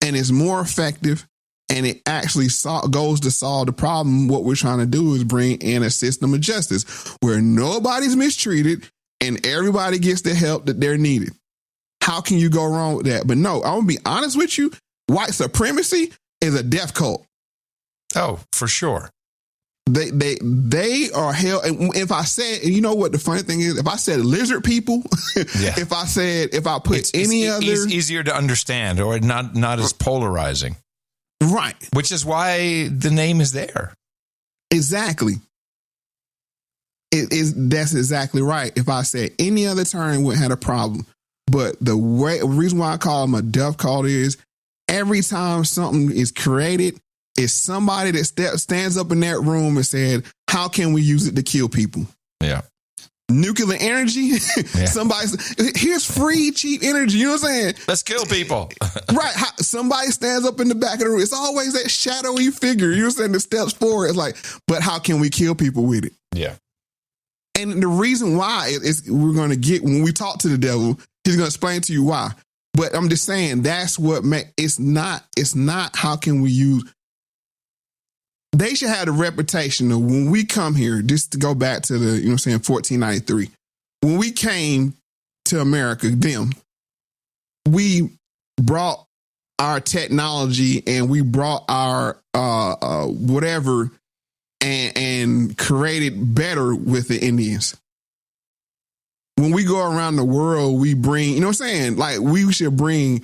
and it's more effective. And it actually goes to solve the problem. What we're trying to do is bring in a system of justice where nobody's mistreated and everybody gets the help that they're needed. How can you go wrong with that? But no, I'm going to be honest with you. White supremacy is a death cult. Oh, for sure. They are hell. And if I said, and you know what the funny thing is, if I said lizard people, if I put it's easier to understand or not as polarizing. Right. Which is why the name is there. Exactly. That's exactly right. If I said any other term, we wouldn't have a problem. But the reason why I call them a death cult is every time something is created, it's somebody that stands up in that room and said, how can we use it to kill people? Yeah. Nuclear energy. Here's free, cheap energy. You know what I'm saying? Let's kill people. Right. Somebody stands up in the back of the room. It's always that shadowy figure. You know what I'm saying? The steps forward. It's like, but how can we kill people with it? Yeah. And the reason why is we're going to get, when we talk to the devil, he's going to explain to you why. But I'm just saying that's what it's not how can we use. They should have the reputation of when we come here, just to go back to the, 1493. When we came to America, we brought our technology and we brought our whatever and created better with the Indians. When we go around the world, we bring, you know what I'm saying? Like we should bring,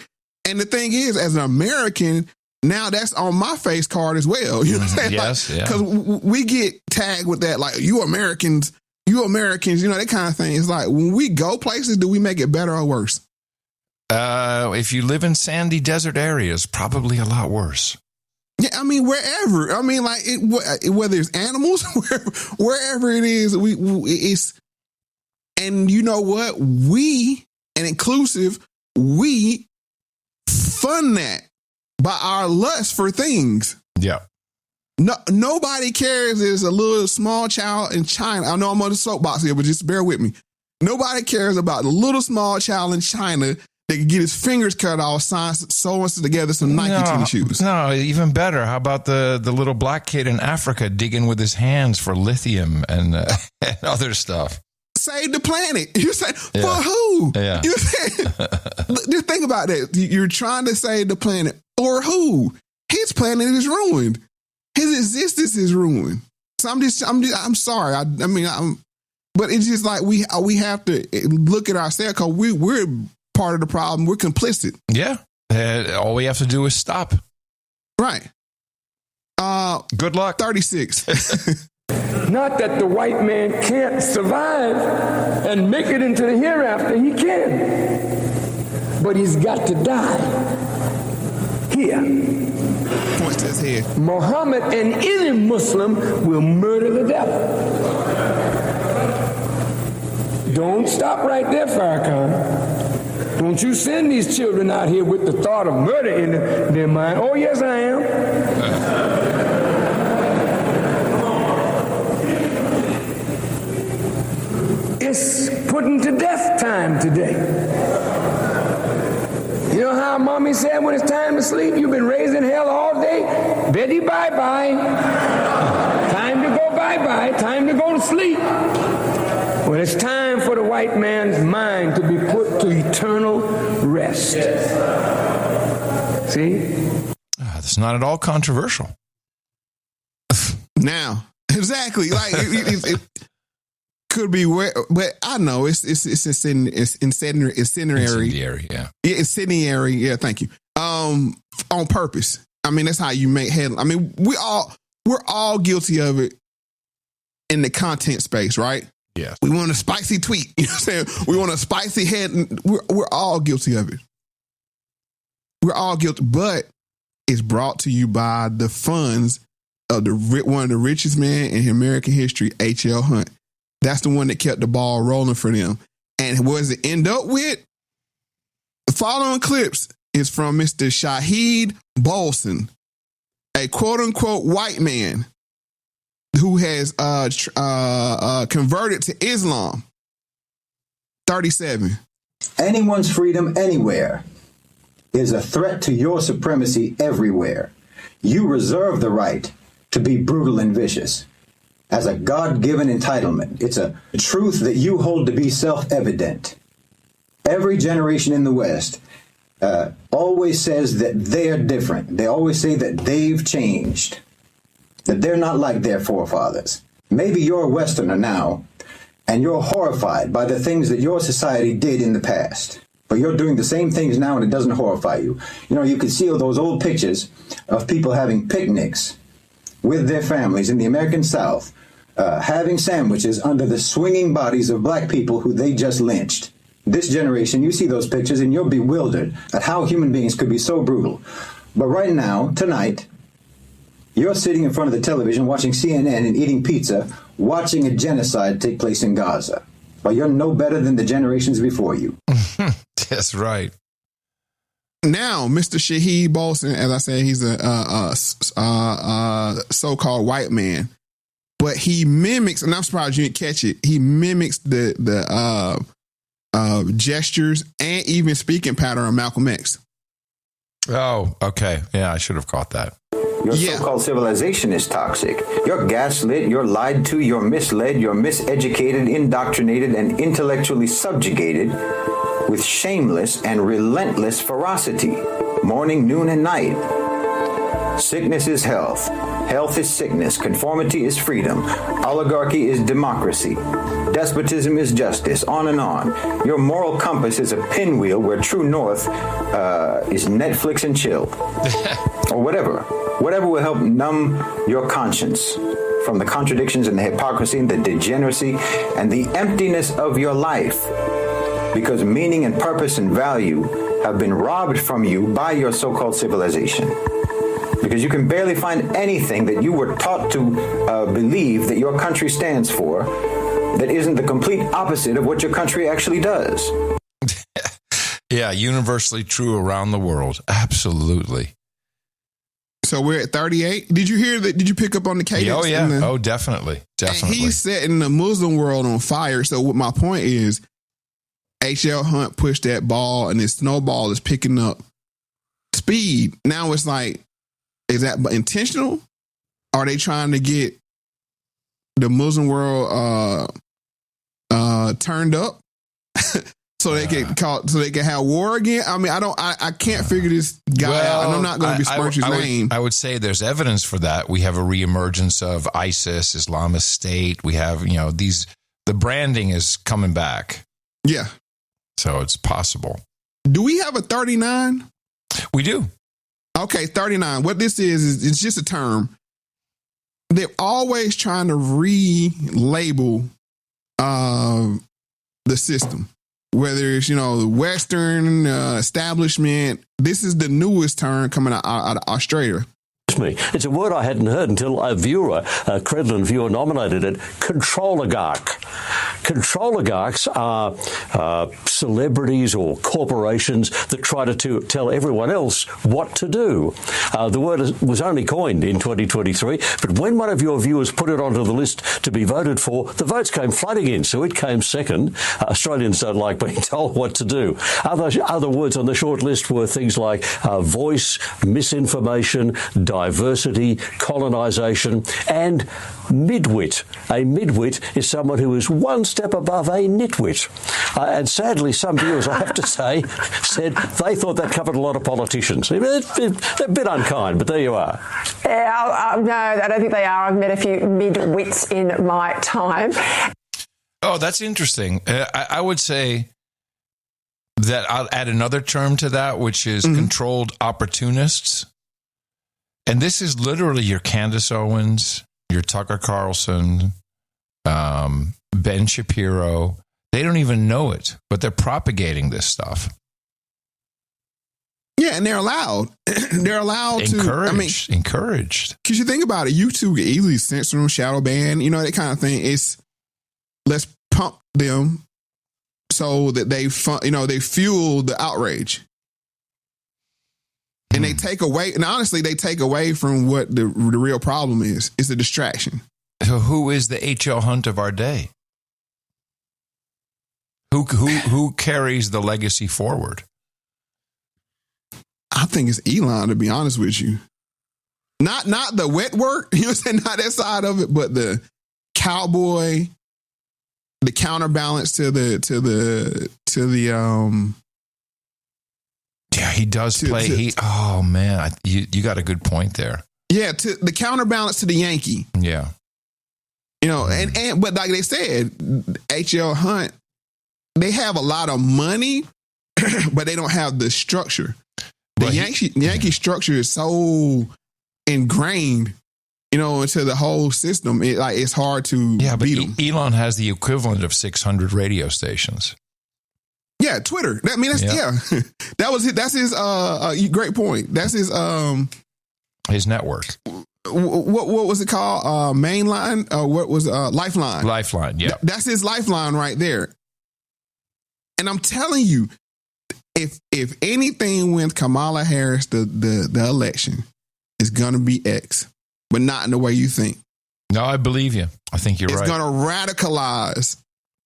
and the thing is, as an American, now that's on my face card as well. You know what I'm saying? Yes, because we get tagged with that, like you Americans, that kind of thing. It's like when we go places, do we make it better or worse? If you live in sandy desert areas, probably a lot worse. Yeah, I mean wherever. I mean, like whether it's animals, wherever it is, it's. And you know what? We fund that by our lust for things. Yeah. No, nobody cares. There's a little small child in China. I know I'm on the soapbox here, but just bear with me. Nobody cares about the little small child in China that can get his fingers cut off, sewing together some Nike tennis shoes. No, even better. How about the little black kid in Africa digging with his hands for lithium and other stuff? Save the planet. You say, for who? Yeah. You say, just think about that. You're trying to save the planet. For who? His planet is ruined. His existence is ruined. So I'm sorry. But it's just like we have to look at ourselves because we're part of the problem. We're complicit. Yeah. All we have to do is stop. Right. Good luck. 36. Not that the white man can't survive and make it into the hereafter. He can. But he's got to die here. Points to his head. Muhammad and any Muslim will murder the devil. Don't stop right there, Farrakhan. Don't you send these children out here with the thought of murder in their mind. Oh, yes, I am. It's putting to death time today. You know how mommy said when it's time to sleep, you've been raised in hell all day? Betty, bye-bye. Time to go bye-bye. Time to go to sleep. Well, it's time for the white man's mind to be put to eternal rest. See? That's not at all controversial. Now, exactly. Like, it could be where, but I know it's incendiary. Yeah. Incendiary. Yeah. Thank you. On purpose. I mean, that's how you make headlines. I mean, we're all guilty of it in the content space, right? Yes. We want a spicy tweet. You know what I'm saying? We want a spicy head. We're all guilty of it. We're all guilty, but it's brought to you by the funds of one of the richest men in American history, HL Hunt. That's the one that kept the ball rolling for them. And what does it end up with? The following clips is from Mr. Shahid Bolson, a quote-unquote white man who has converted to Islam. 37. Anyone's freedom anywhere is a threat to your supremacy everywhere. You reserve the right to be brutal and vicious as a God-given entitlement. It's a truth that you hold to be self-evident. Every generation in the West always says that they're different. They always say that they've changed, that they're not like their forefathers. Maybe you're a Westerner now, and you're horrified by the things that your society did in the past. But you're doing the same things now and it doesn't horrify you. You know, you can see all those old pictures of people having picnics with their families in the American South, having sandwiches under the swinging bodies of black people who they just lynched. This generation, you see those pictures and you're bewildered at how human beings could be so brutal. But right now, tonight, you're sitting in front of the television watching CNN and eating pizza, watching a genocide take place in Gaza. But you're no better than the generations before you. That's right. Now, Mr. Shahid Bolson, as I said, he's a so-called white man, but he mimics, and I'm surprised you didn't catch it. He mimics the gestures and even speaking pattern of Malcolm X. Oh, okay. Yeah, I should have caught that. Your so-called civilization is toxic. You're gaslit, you're lied to, you're misled, you're miseducated, indoctrinated, and intellectually subjugated with shameless and relentless ferocity, morning, noon, and night. Sickness is health. Health is sickness. Conformity is freedom. Oligarchy is democracy. Despotism is justice. On and on. Your moral compass is a pinwheel where true north is Netflix and chill. Or whatever. Whatever will help numb your conscience from the contradictions and the hypocrisy and the degeneracy and the emptiness of your life. Because meaning and purpose and value have been robbed from you by your so-called civilization. Because you can barely find anything that you were taught to believe that your country stands for that isn't the complete opposite of what your country actually does. Yeah, universally true around the world. Absolutely. So we're at 38. Did you hear that? Did you pick up on the cadence? Oh, yeah. Oh, definitely. Definitely. He's setting the Muslim world on fire. So what my point is, HL Hunt pushed that ball and this snowball is picking up speed. Now it's like, is that intentional? Are they trying to get the Muslim world turned up so they can have war again? I mean, I can't figure this guy out, and I'm not going to besmirch his name. I would say there's evidence for that. We have a reemergence of ISIS, Islamist State. We have, the branding is coming back. Yeah. So it's possible. Do we have a 39? We do. Okay, 39. What this is it's just a term. They're always trying to relabel the system, whether it's, the Western establishment. This is the newest term coming out of Australia. Me. It's a word I hadn't heard until a viewer, a Credlin viewer, nominated it. Controligarch. Controligarchs are celebrities or corporations that try to tell everyone else what to do. The word was only coined in 2023, but when one of your viewers put it onto the list to be voted for, the votes came flooding in, so it came second. Australians don't like being told what to do. Other words on the short list were things like voice, misinformation, diversity, colonisation, and midwit. A midwit is someone who is one step above a nitwit. And sadly, some viewers, I have to say, said they thought that covered a lot of politicians. They're a bit unkind, but there you are. Yeah, no, I don't think they are. I've met a few midwits in my time. Oh, that's interesting. I would say that I'll add another term to that, which is controlled opportunists. And this is literally your Candace Owens, your Tucker Carlson, Ben Shapiro. They don't even know it, but they're propagating this stuff. Yeah, and they're allowed. They're allowed encouraged. Encouraged. Because you think about it, YouTube can easily censor them, shadow ban, that kind of thing. It's let's pump them so that they fuel the outrage. And they take away, and honestly, they take away from what the real problem is. It's a distraction. So who is the HL Hunt of our day? Who carries the legacy forward? I think it's Elon, to be honest with you. Not the wet work, not that side of it, but the cowboy, the counterbalance to the yeah, he does play. Oh man, you got a good point there. Yeah, to the counterbalance to the Yankee. Yeah, but like they said, HL Hunt, they have a lot of money, but they don't have the structure. The Yankee structure is so ingrained, into the whole system. It's hard to beat them. Elon has the equivalent of 600 radio stations. Yeah, Twitter. That's his great point. That's his network. What was it called? Mainline? What was Lifeline? Lifeline, yeah. That's his lifeline right there. And I'm telling you, if anything wins Kamala Harris the election, it's gonna be X, but not in the way you think. No, I believe you. I think you're right. It's gonna radicalize.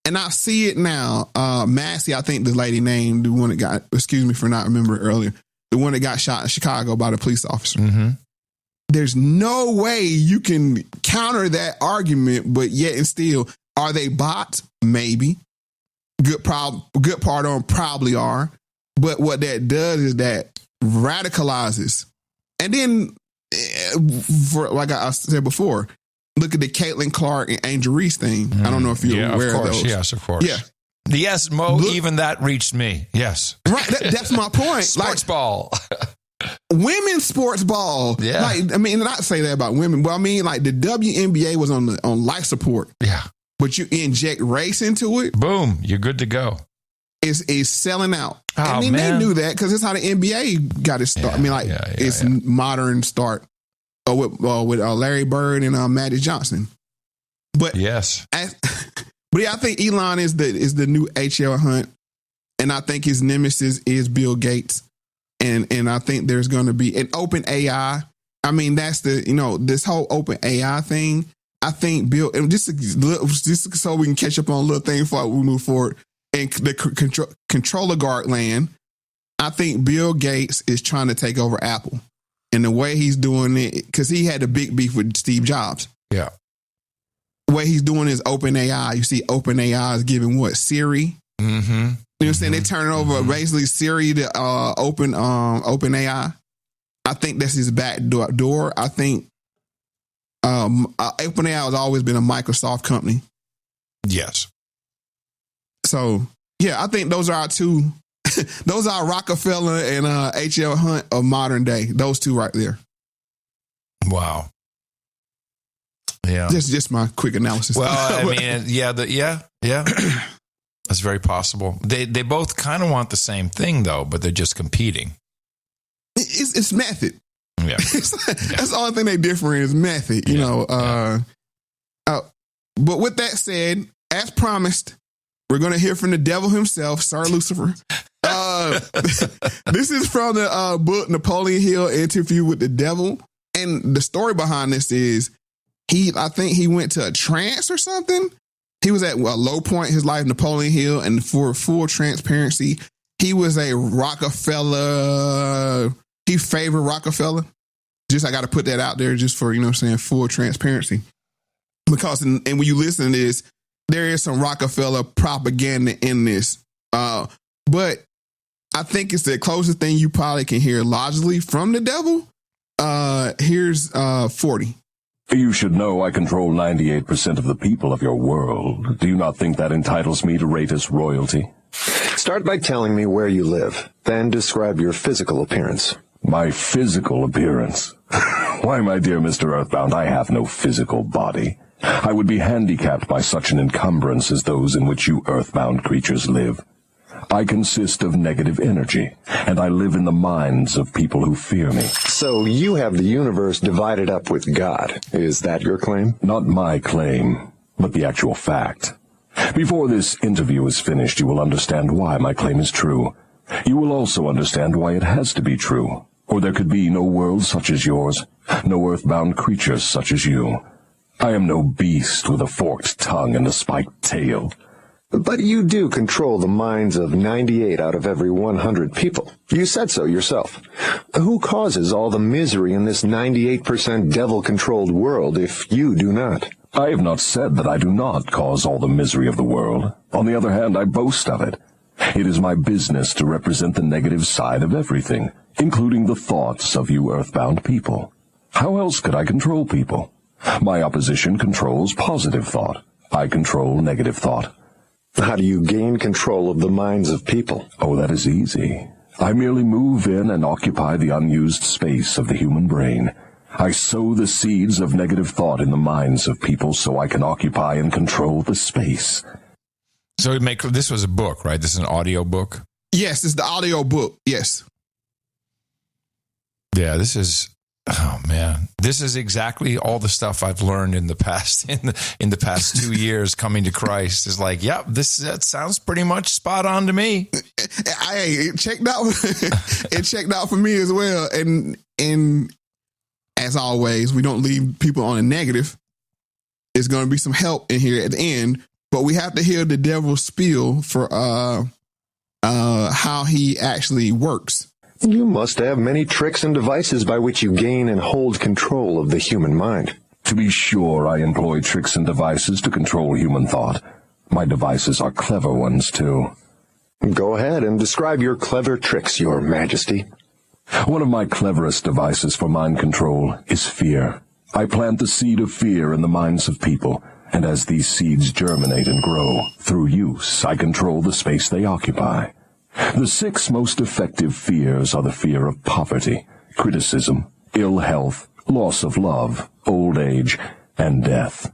And I see it now. Massey, I think the lady named, the one that got, excuse me for not remembering earlier, the one that got shot in Chicago by the police officer. Mm-hmm. There's no way you can counter that argument, but yet and still, are they bots? Maybe. Good part of them probably are. But what that does is that radicalizes. And then, like I said before, look at the Caitlin Clark and Angel Reese thing. I don't know if you're aware of those. Yes, of course. Yeah. Yes, Mo, even that reached me. Yes. Right. That's my point. Sports ball. Women's sports ball. Yeah. Not say that about women, but the WNBA was on life support. Yeah. But you inject race into it. Boom. You're good to go. It's selling out. Oh, and then man. they knew that because that's how the NBA got its start. It's modern start with Larry Bird and Magic Johnson. But yes. I think Elon is the new HL Hunt. And I think his nemesis is Bill Gates. And I think there's going to be an open AI. That's this whole open AI thing. I think Bill, and just so we can catch up on a little thing before we move forward, in the controller guard land, I think Bill Gates is trying to take over Apple. And the way he's doing it, because he had a big beef with Steve Jobs. Yeah. The way he's doing is open AI. You see open AI is giving what? Siri? Mm-hmm. You know what I'm saying? They turn over basically Siri to open AI. I think that's his back door. I think OpenAI has always been a Microsoft company. Yes. So, yeah, I think those are our two. Those are Rockefeller and HL Hunt of modern day. Those two right there. Wow. Yeah. Just my quick analysis. Well, that's very possible. They both kind of want the same thing, though, but they're just competing. It's method. Yeah. That's the only thing they differ in is method, but with that said, as promised, we're going to hear from the devil himself, Sir Lucifer. This is from the book Napoleon Hill, Interview with the Devil. And the story behind this is I think he went to a trance or something. He was at a low point in his life, Napoleon Hill, and for full transparency, he was a Rockefeller. He favored Rockefeller. I got to put that out there just for, full transparency. Because, and when you listen to this, there is some Rockefeller propaganda in this. But I think it's the closest thing you probably can hear logically from the devil. Here's 40. You should know I control 98% of the people of your world. Do you not think that entitles me to rate as royalty? Start by telling me where you live. Then describe your physical appearance. My physical appearance? Why, my dear Mr. Earthbound, I have no physical body. I would be handicapped by such an encumbrance as those in which you earthbound creatures live. I consist of negative energy, and I live in the minds of people who fear me. So you have the universe divided up with God. Is that your claim? Not my claim, but the actual fact. Before this interview is finished, you will understand why my claim is true. You will also understand why it has to be true, or there could be no world such as yours, no earthbound creatures such as you. I am no beast with a forked tongue and a spiked tail. But you do control the minds of 98 out of every 100 people. You said so yourself. Who causes all the misery in this 98% devil-controlled world if you do not? I have not said that I do not cause all the misery of the world. On the other hand, I boast of it. It is my business to represent the negative side of everything, including the thoughts of you earthbound people. How else could I control people? My opposition controls positive thought. I control negative thought. How do you gain control of the minds of people? Oh, that is easy. I merely move in and occupy the unused space of the human brain. I sow the seeds of negative thought in the minds of people so I can occupy and control the space. So this was a book, right? This is an audio book? Yes, it's the audio book. Yes. Yeah, this is... Oh man, this is exactly all the stuff I've learned in the past in the past 2 years coming to Christ. Is like, yep, that sounds pretty much spot on to me. It checked out. It checked out for me as well. And as always, we don't leave people on a negative. There's going to be some help in here at the end, but we have to hear the devil's spiel for how he actually works. You must have many tricks and devices by which you gain and hold control of the human mind. To be sure, I employ tricks and devices to control human thought. My devices are clever ones, too. Go ahead and describe your clever tricks, Your Majesty. One of my cleverest devices for mind control is fear. I plant the seed of fear in the minds of people, and as these seeds germinate and grow, through use, I control the space they occupy. The 6 most effective fears are the fear of poverty, criticism, ill health, loss of love, old age, and death.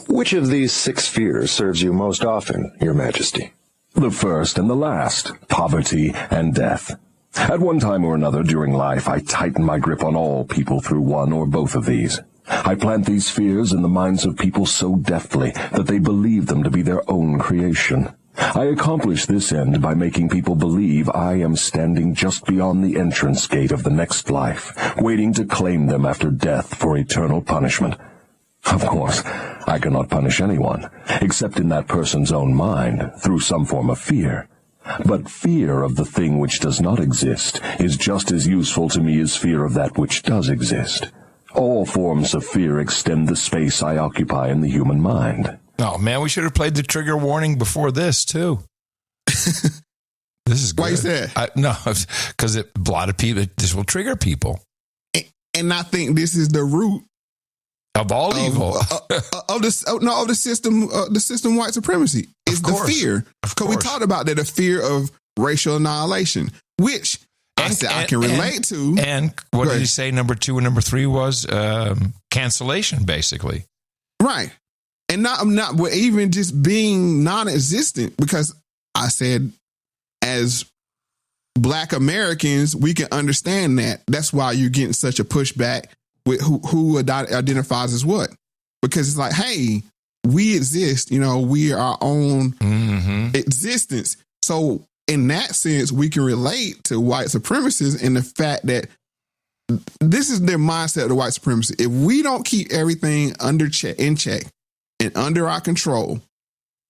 Which of these 6 fears serves you most often, Your Majesty? The first and the last, poverty and death. At one time or another during life, I tighten my grip on all people through one or both of these. I plant these fears in the minds of people so deftly that they believe them to be their own creation. I accomplish this end by making people believe I am standing just beyond the entrance gate of the next life, waiting to claim them after death for eternal punishment. Of course, I cannot punish anyone, except in that person's own mind, through some form of fear. But fear of the thing which does not exist is just as useful to me as fear of that which does exist. All forms of fear extend the space I occupy in the human mind. Oh, man, we should have played the trigger warning before this, too. This is good. Why is that? No, because a lot of people, this will trigger people. And I think this is the root of all evil. Of the system white supremacy. It's the fear. Because we talked about that, the fear of racial annihilation, which I can relate to. And what did he say number 2 and number 3 was? Cancellation, basically. Right. And not even just being non-existent, because I said, as Black Americans, we can understand that. That's why you're getting such a pushback with who identifies as what. Because it's like, hey, we exist, we are our own existence. So in that sense, we can relate to white supremacists in the fact that this is their mindset of the white supremacy. If we don't keep everything in check, and under our control,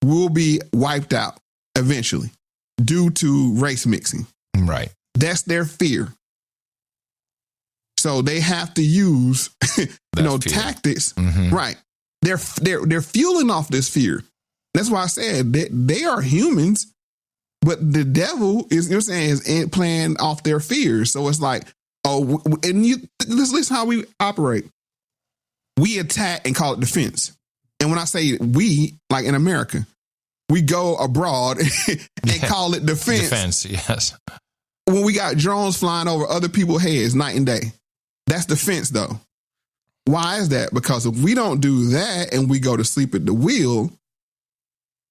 will be wiped out eventually due to race mixing. Right. That's their fear. So they have to use, tactics. Mm-hmm. Right. They're fueling off this fear. That's why I said that they are humans, but the devil is playing off their fears. So it's like, let's listen how we operate. We attack and call it defense. And when I say we, like in America, we go abroad and call it defense. Defense, yes. When we got drones flying over other people's heads night and day, that's defense, though. Why is that? Because if we don't do that and we go to sleep at the wheel,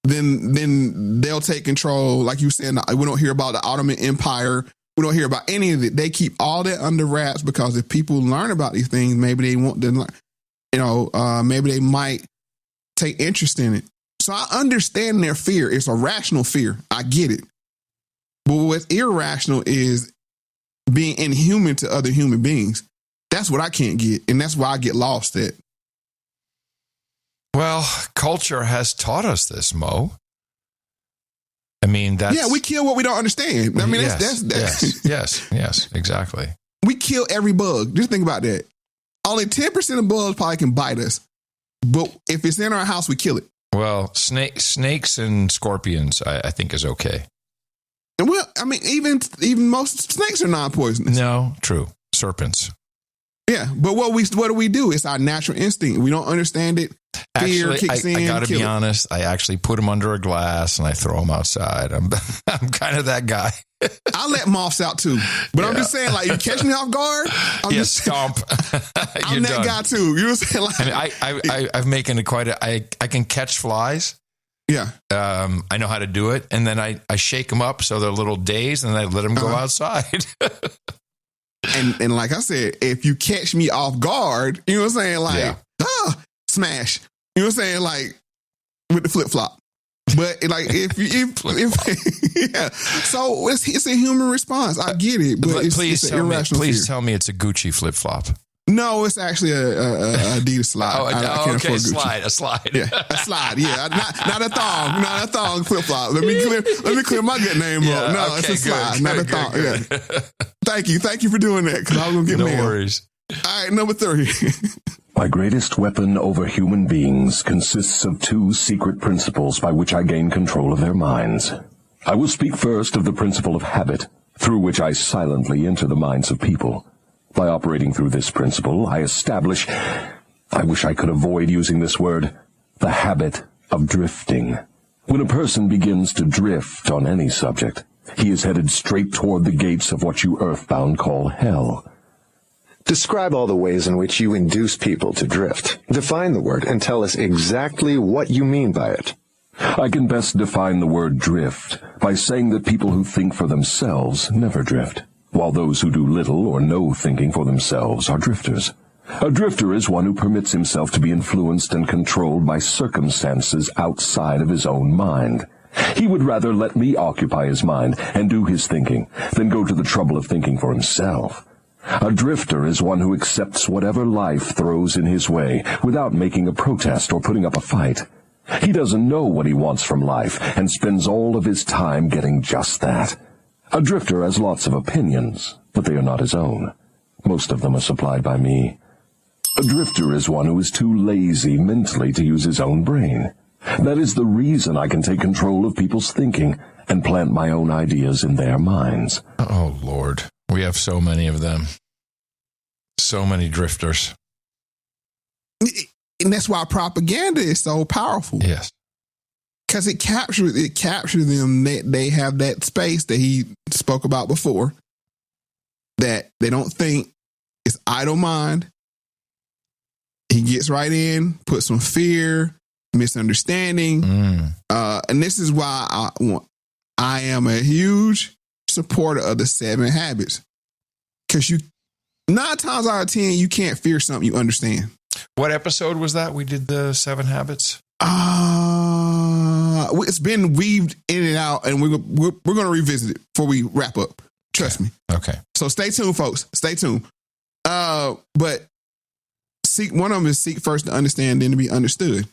then they'll take control. Like you said, we don't hear about the Ottoman Empire. We don't hear about any of it. They keep all that under wraps because if people learn about these things, maybe they want to learn, maybe they might take interest in it. So I understand their fear. It's a rational fear. I get it. But what's irrational is being inhuman to other human beings. That's what I can't get. And that's why I get lost at. Well, culture has taught us this, Mo. I mean, that's... Yeah, we kill what we don't understand. I mean, yes, exactly. We kill every bug. Just think about that. Only 10% of bugs probably can bite us. But if it's in our house, we kill it. Well, snakes and scorpions, I think, is okay. Well, I mean, even most snakes are non-poisonous. No, true. Serpents. Yeah, but what do we do? It's our natural instinct. We don't understand it. Fear actually, kicks in. I got to be honest. I actually put them under a glass and I throw them outside. I'm kind of that guy. I let moths out too, but I'm just saying, like, you catch me off guard. Stomp. I'm that guy too. You know what I'm saying? Like, I mean, I'm making it I can catch flies. Yeah. I know how to do it, and then I shake them up so they're a little dazed, and I let them go outside. And like I said, if you catch me off guard, you know what I'm saying? Like, smash. You know what I'm saying? Like, with the flip flop. But like, if yeah. So it's a human response. I get it, but it's an irrational fear. Tell me it's a Gucci flip flop. No, it's actually a Adidas slide. Okay, a slide. Yeah, a slide. Yeah, not a thong flip flop. Let me clear my good name up. No, it's a slide, not a thong. Yeah. Thank you for doing that, because I was gonna get mad. No worries. All right, number 3. My greatest weapon over human beings consists of 2 secret principles by which I gain control of their minds. I will speak first of the principle of habit, through which I silently enter the minds of people. By operating through this principle, I establish, I wish I could avoid using this word, the habit of drifting. When a person begins to drift on any subject, he is headed straight toward the gates of what you earthbound call hell. Describe all the ways in which you induce people to drift. Define the word and tell us exactly what you mean by it. I can best define the word drift by saying that people who think for themselves never drift, while those who do little or no thinking for themselves are drifters. A drifter is one who permits himself to be influenced and controlled by circumstances outside of his own mind. He would rather let me occupy his mind and do his thinking than go to the trouble of thinking for himself. A drifter is one who accepts whatever life throws in his way without making a protest or putting up a fight. He doesn't know what he wants from life and spends all of his time getting just that. A drifter has lots of opinions, but they are not his own. Most of them are supplied by me. A drifter is one who is too lazy mentally to use his own brain. That is the reason I can take control of people's thinking and plant my own ideas in their minds. Oh, Lord. We have so many of them. So many drifters. And that's why propaganda is so powerful. Yes. Because it captures them. They have that space that he spoke about before, that they don't think. It's idle mind. He gets right in, puts some fear, misunderstanding. And this is why I am a huge supporter of the 7 habits. Because 9 times out of 10, you can't fear something you understand. What episode was that? We did the 7 habits. It's been weaved in and out, and we're going to revisit it before we wrap up. Trust me. Okay. So stay tuned, folks. Stay tuned. But one of them is seek first to understand, then to be understood.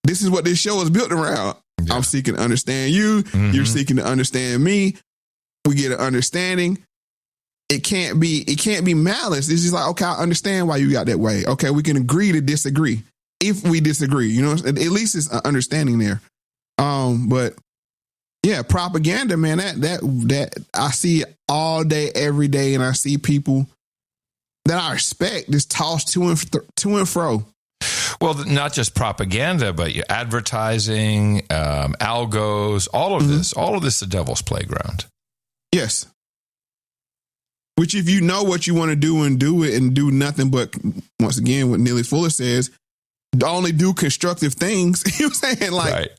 This is what this show is built around. Yeah. I'm seeking to understand you. Mm-hmm. You're seeking to understand me. We get an understanding. It can't be malice. It's just like, okay, I understand why you got that way. Okay, we can agree to disagree. If we disagree, you know, at least it's an understanding there. But yeah, propaganda, man, that I see all day, every day, and I see people that I respect just tossed to and fro. Well, not just propaganda, but advertising, algos, all of this, the devil's playground. Yes. Which, if you know what you want to do and do it and do nothing but, once again, what Neely Fuller says, only do constructive things. You know what I'm saying? Like, right.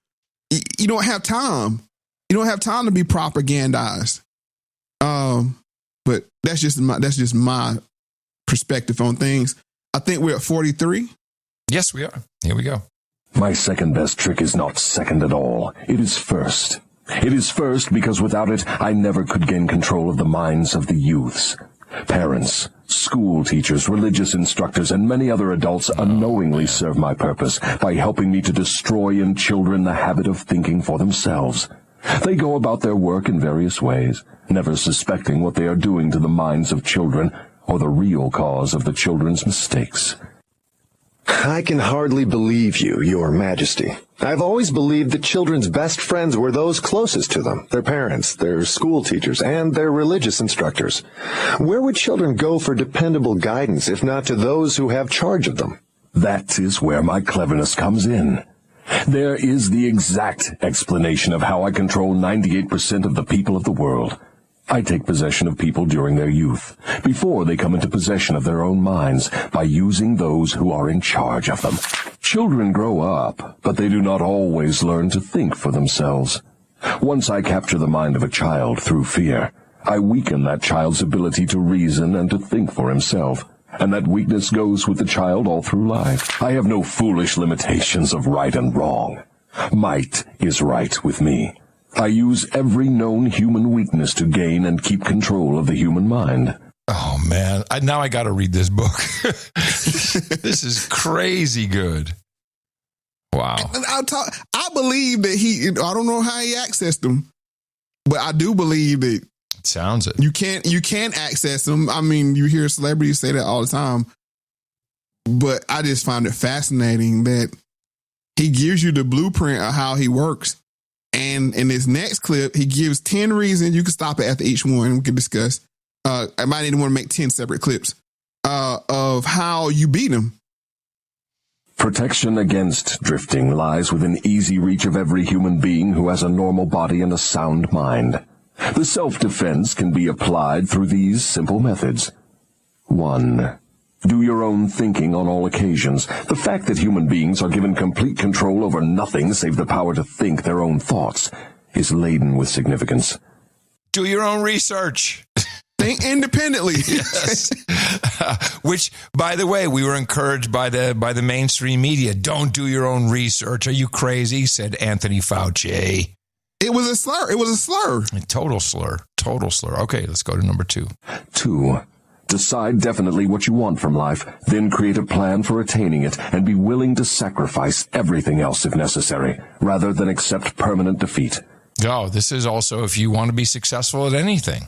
You don't have time. You don't have time to be propagandized. But that's just my perspective on things. I think we're at 43. Yes, we are. Here we go. My second best trick is not second at all. It is first. It is first because without it, I never could gain control of the minds of the youths. Parents, school teachers, religious instructors, and many other adults unknowingly serve my purpose by helping me to destroy in children the habit of thinking for themselves. They go about their work in various ways, never suspecting what they are doing to the minds of children or the real cause of the children's mistakes. I can hardly believe you, Your Majesty. I've always believed that children's best friends were those closest to them, their parents, their school teachers, and their religious instructors. Where would children go for dependable guidance if not to those who have charge of them? That is where my cleverness comes in. There is the exact explanation of how I control 98% of the people of the world. I take possession of people during their youth, before they come into possession of their own minds, by using those who are in charge of them. Children grow up, but they do not always learn to think for themselves. Once I capture the mind of a child through fear, I weaken that child's ability to reason and to think for himself, and that weakness goes with the child all through life. I have no foolish limitations of right and wrong. Might is right with me. I use every known human weakness to gain and keep control of the human mind. Oh, man. Now I got to read this book. This is crazy good. Wow. I believe that I don't know how he accessed them, but I do believe that it sounds it. You can't access them. I mean, you hear celebrities say that all the time, but I just find it fascinating that he gives you the blueprint of how he works. And in this next clip, he gives 10 reasons. You can stop it after each one. We can discuss. I might even want to make 10 separate clips of how you beat him. Protection against drifting lies within easy reach of every human being who has a normal body and a sound mind. The self-defense can be applied through these simple methods. 1. Do your own thinking on all occasions. The fact that human beings are given complete control over nothing save the power to think their own thoughts is laden with significance. Do your own research. Think independently. Yes. Which, by the way, we were encouraged by the mainstream media. Don't do your own research. Are you crazy? Said Anthony Fauci. It was a slur. It was a slur. A total slur. Total slur. Okay, let's go to number 2. 2. Decide definitely what you want from life, then create a plan for attaining it, and be willing to sacrifice everything else if necessary, rather than accept permanent defeat. Oh, this is also if you want to be successful at anything.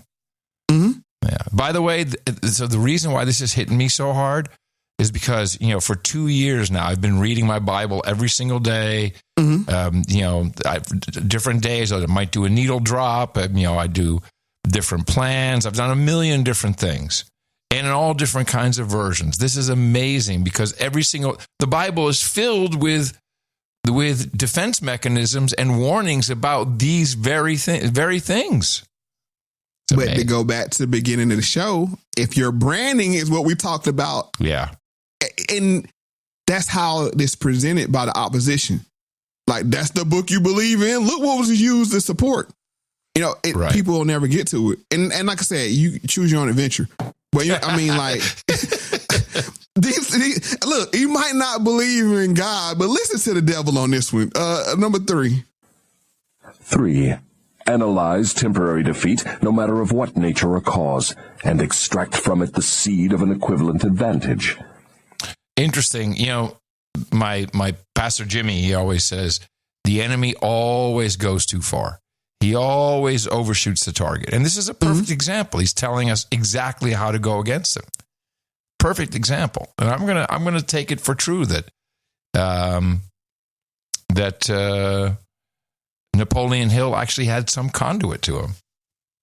Mm-hmm. Yeah. By the way, so the reason why this is hitting me so hard is because, for 2 years now, I've been reading my Bible every single day. Mm-hmm. Different days, I might do a needle drop. I do different plans. I've done a million different things. And in all different kinds of versions. This is amazing because the Bible is filled with defense mechanisms and warnings about these very things. But to go back to the beginning of the show, if your branding is what we talked about, yeah, and that's how it's presented by the opposition. Like, that's the book you believe in. Look what was used to support. Right. People will never get to it. And like I said, you choose your own adventure. But look, you might not believe in God, but listen to the devil on this one. Number 3. 3. Analyze temporary defeat, no matter of what nature or cause, and extract from it the seed of an equivalent advantage. Interesting. My pastor Jimmy, he always says, the enemy always goes too far. He always overshoots the target. And this is a perfect example. He's telling us exactly how to go against him. Perfect example. And I'm gonna take it for true that Napoleon Hill actually had some conduit to him.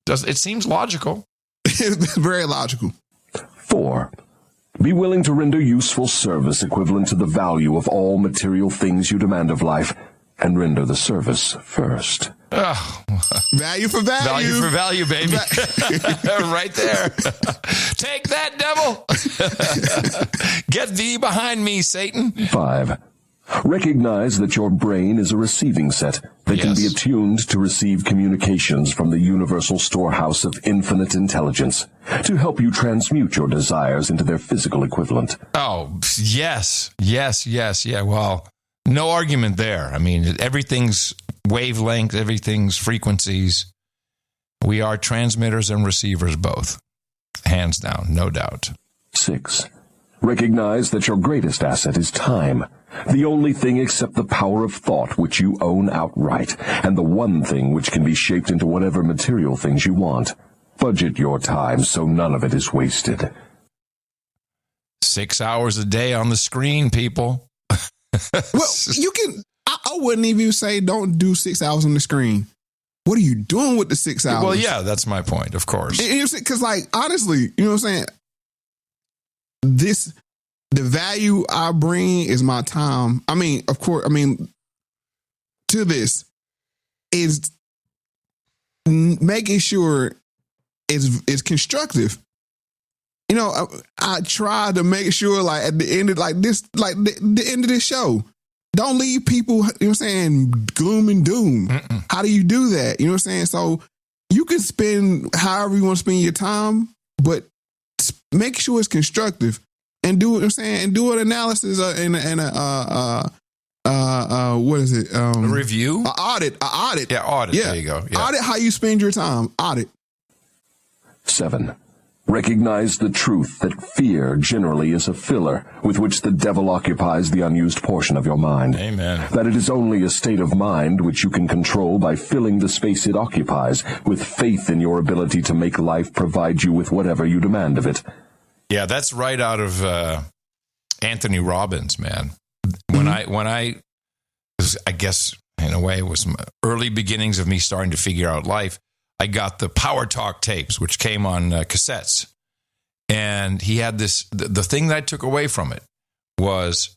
It seems logical. It's very logical. 4. Be willing to render useful service equivalent to the value of all material things you demand of life. and render the service first. Oh. Value for value. Value for value, baby. Right there. Take that, devil. Get thee behind me, Satan. 5. Recognize that your brain is a receiving set that can be attuned to receive communications from the universal storehouse of infinite intelligence to help you transmute your desires into their physical equivalent. Oh, yes. Yeah, well, no argument there. I mean, everything's wavelength, everything's frequencies. We are transmitters and receivers both. Hands down, no doubt. 6. Recognize that your greatest asset is time, the only thing except the power of thought which you own outright, and the one thing which can be shaped into whatever material things you want. Budget your time so none of it is wasted. 6 hours a day on the screen, people. Well, you can, I wouldn't even say don't do 6 hours on the screen. What are you doing with the 6 hours? Well, yeah, that's my point, of course. Because, like, honestly, you know what I'm saying? The value I bring is my time. I mean, of course, to this is making sure it's constructive. You know, I try to make sure, like, at the end of the end of this show, don't leave people, you know what I'm saying, gloom and doom. How do you do that? You know what I'm saying? So you can spend however you want to spend your time, but make sure it's constructive and do what I'm saying, and do an analysis and what is it? A review? An audit. Yeah, audit. Yeah. There you go. Yeah. Audit how you spend your time. Audit. 7. Recognize the truth that fear generally is a filler with which the devil occupies the unused portion of your mind. Amen. That it is only a state of mind which you can control by filling the space it occupies with faith in your ability to make life provide you with whatever you demand of it. Yeah, that's right out of Anthony Robbins, man. When I guess in a way it was my early beginnings of me starting to figure out life. I got the Power Talk tapes, which came on cassettes. And he had this, the thing that I took away from it was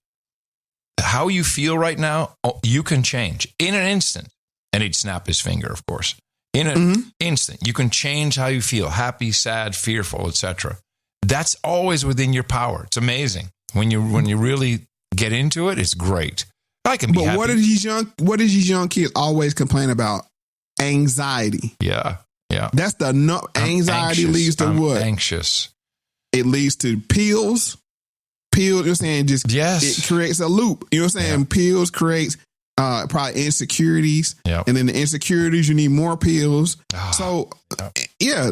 how you feel right now, you can change in an instant. And he'd snap his finger, of course. In an instant, you can change how you feel, happy, sad, fearful, etc. That's always within your power. It's amazing. When you really get into it, it's great. I can be happy. What do these young kids always complain about? Anxiety. Yeah. That's anxiety leads to what? Anxious. It leads to pills. You know what I'm saying? It creates a loop. You know what I'm saying? Pills creates probably insecurities. Yep. And then the insecurities, you need more pills. Yeah.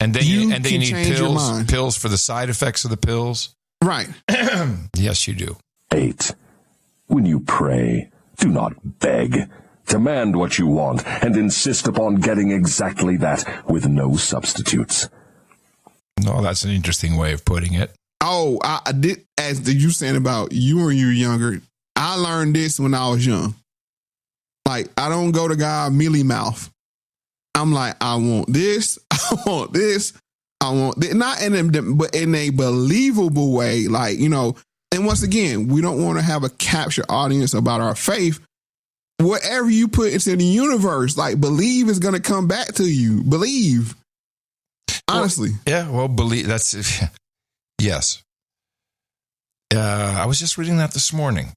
And then you need pills for the side effects of the pills. Right. Yes, you do. 8. When you pray, do not beg. Demand what you want and insist upon getting exactly that with no substitutes. No, that's an interesting way of putting it. Oh, I did, as you saying about you when you were younger, I learned this when I was young. Like, I don't go to God mealy mouth. I'm like, I want this, I want this, I want this. Not but in a believable way. Like, you know, and once again, we don't want to have a captured audience about our faith. Whatever you put into the universe, like, believe is going to come back to you. Believe. Honestly. Believe. That's, yes. I was just reading that this morning.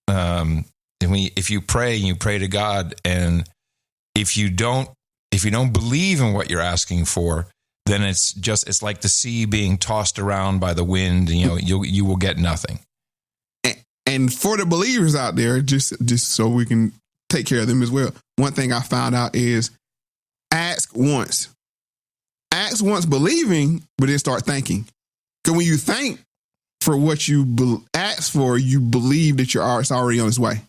If you pray and you pray to God, and if you don't believe in what you're asking for, then it's like the sea being tossed around by the wind. You know, you will get nothing. And for the believers out there, just so we can take care of them as well, one thing I found out is ask once. Ask once believing, but then start thinking. Because when you think for what you ask for, you believe that it's already on its way.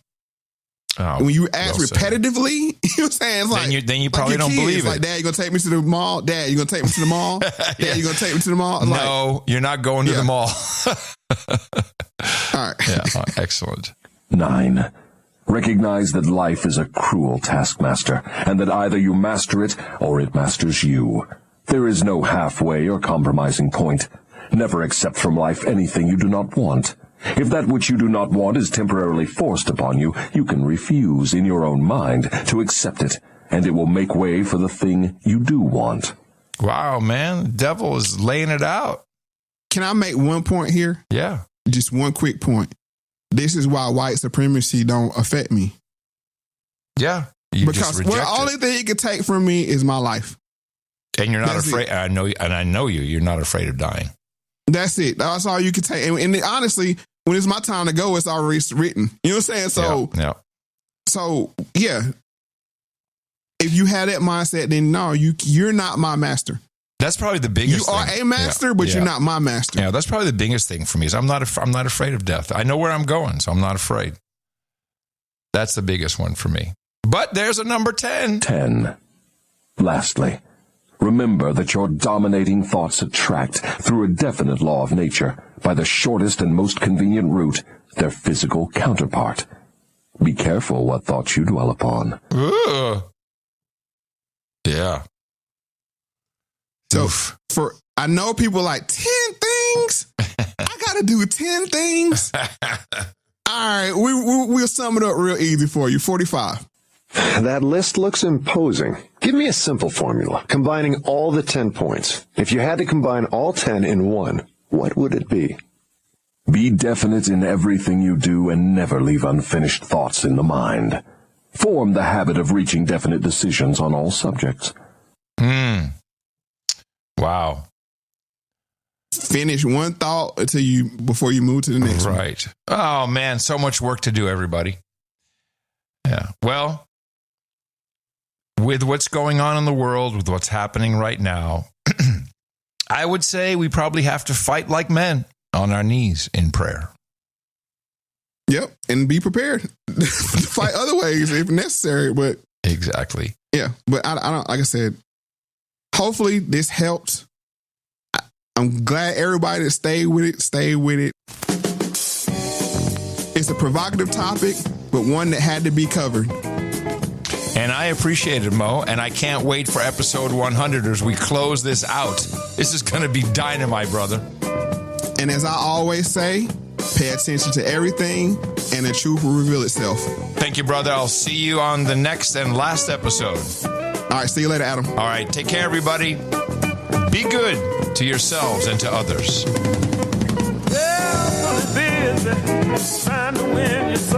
When you ask repetitively, you know what I'm saying? It's then you probably don't believe it. Like, Dad, you going to take me to the mall? Dad, you going to take me to the mall? Dad, you going to take me to the mall? No, you're not going to the mall. All right. Yeah, excellent. 9. Recognize that life is a cruel taskmaster, and that either you master it or it masters you. There is no halfway or compromising point. Never accept from life anything you do not want. If that which you do not want is temporarily forced upon you, you can refuse in your own mind to accept it, and it will make way for the thing you do want. Wow, man. The devil is laying it out. Can I make one point here? Yeah. Just one quick point. This is why white supremacy don't affect me. Yeah. You because just reject the only thing it can take from me is my life. And you're not afraid. I know you're not afraid of dying. That's it. That's all you can take. And honestly, when it's my time to go, it's already written. You know what I'm saying? So yeah. If you have that mindset, then no, you're not my master. That's probably the biggest thing. You are a master, but you're not my master. Yeah, that's probably the biggest thing for me is I'm not afraid of death. I know where I'm going, so I'm not afraid. That's the biggest one for me. But there's a number 10. 10. Lastly, remember that your dominating thoughts attract, through a definite law of nature, by the shortest and most convenient route, their physical counterpart. Be careful what thoughts you dwell upon. Ugh. Yeah. So I know people like 10 things. I got to do 10 things. All right, we'll sum it up real easy for you. 45. That list looks imposing. Give me a simple formula, combining all the 10 points. If you had to combine all 10 in one, what would it be? Be definite in everything you do and never leave unfinished thoughts in the mind. Form the habit of reaching definite decisions on all subjects. Wow. Finish one thought before you move to the next one. Right. Oh, man, so much work to do, everybody. Yeah. Well, with what's going on in the world, with what's happening right now, I would say we probably have to fight like men on our knees in prayer. Yep. And be prepared to fight other ways if necessary. But exactly. Yeah. But I don't, like I said, hopefully this helped. I'm glad everybody that stayed with it. It's a provocative topic, but one that had to be covered. And I appreciate it, Mo, and I can't wait for episode 100 as we close this out. This is going to be dynamite, brother. And as I always say, pay attention to everything, and the truth will reveal itself. Thank you, brother. I'll see you on the next and last episode. All right, see you later, Adam. All right, take care, everybody. Be good to yourselves and to others. Trying to win yourself.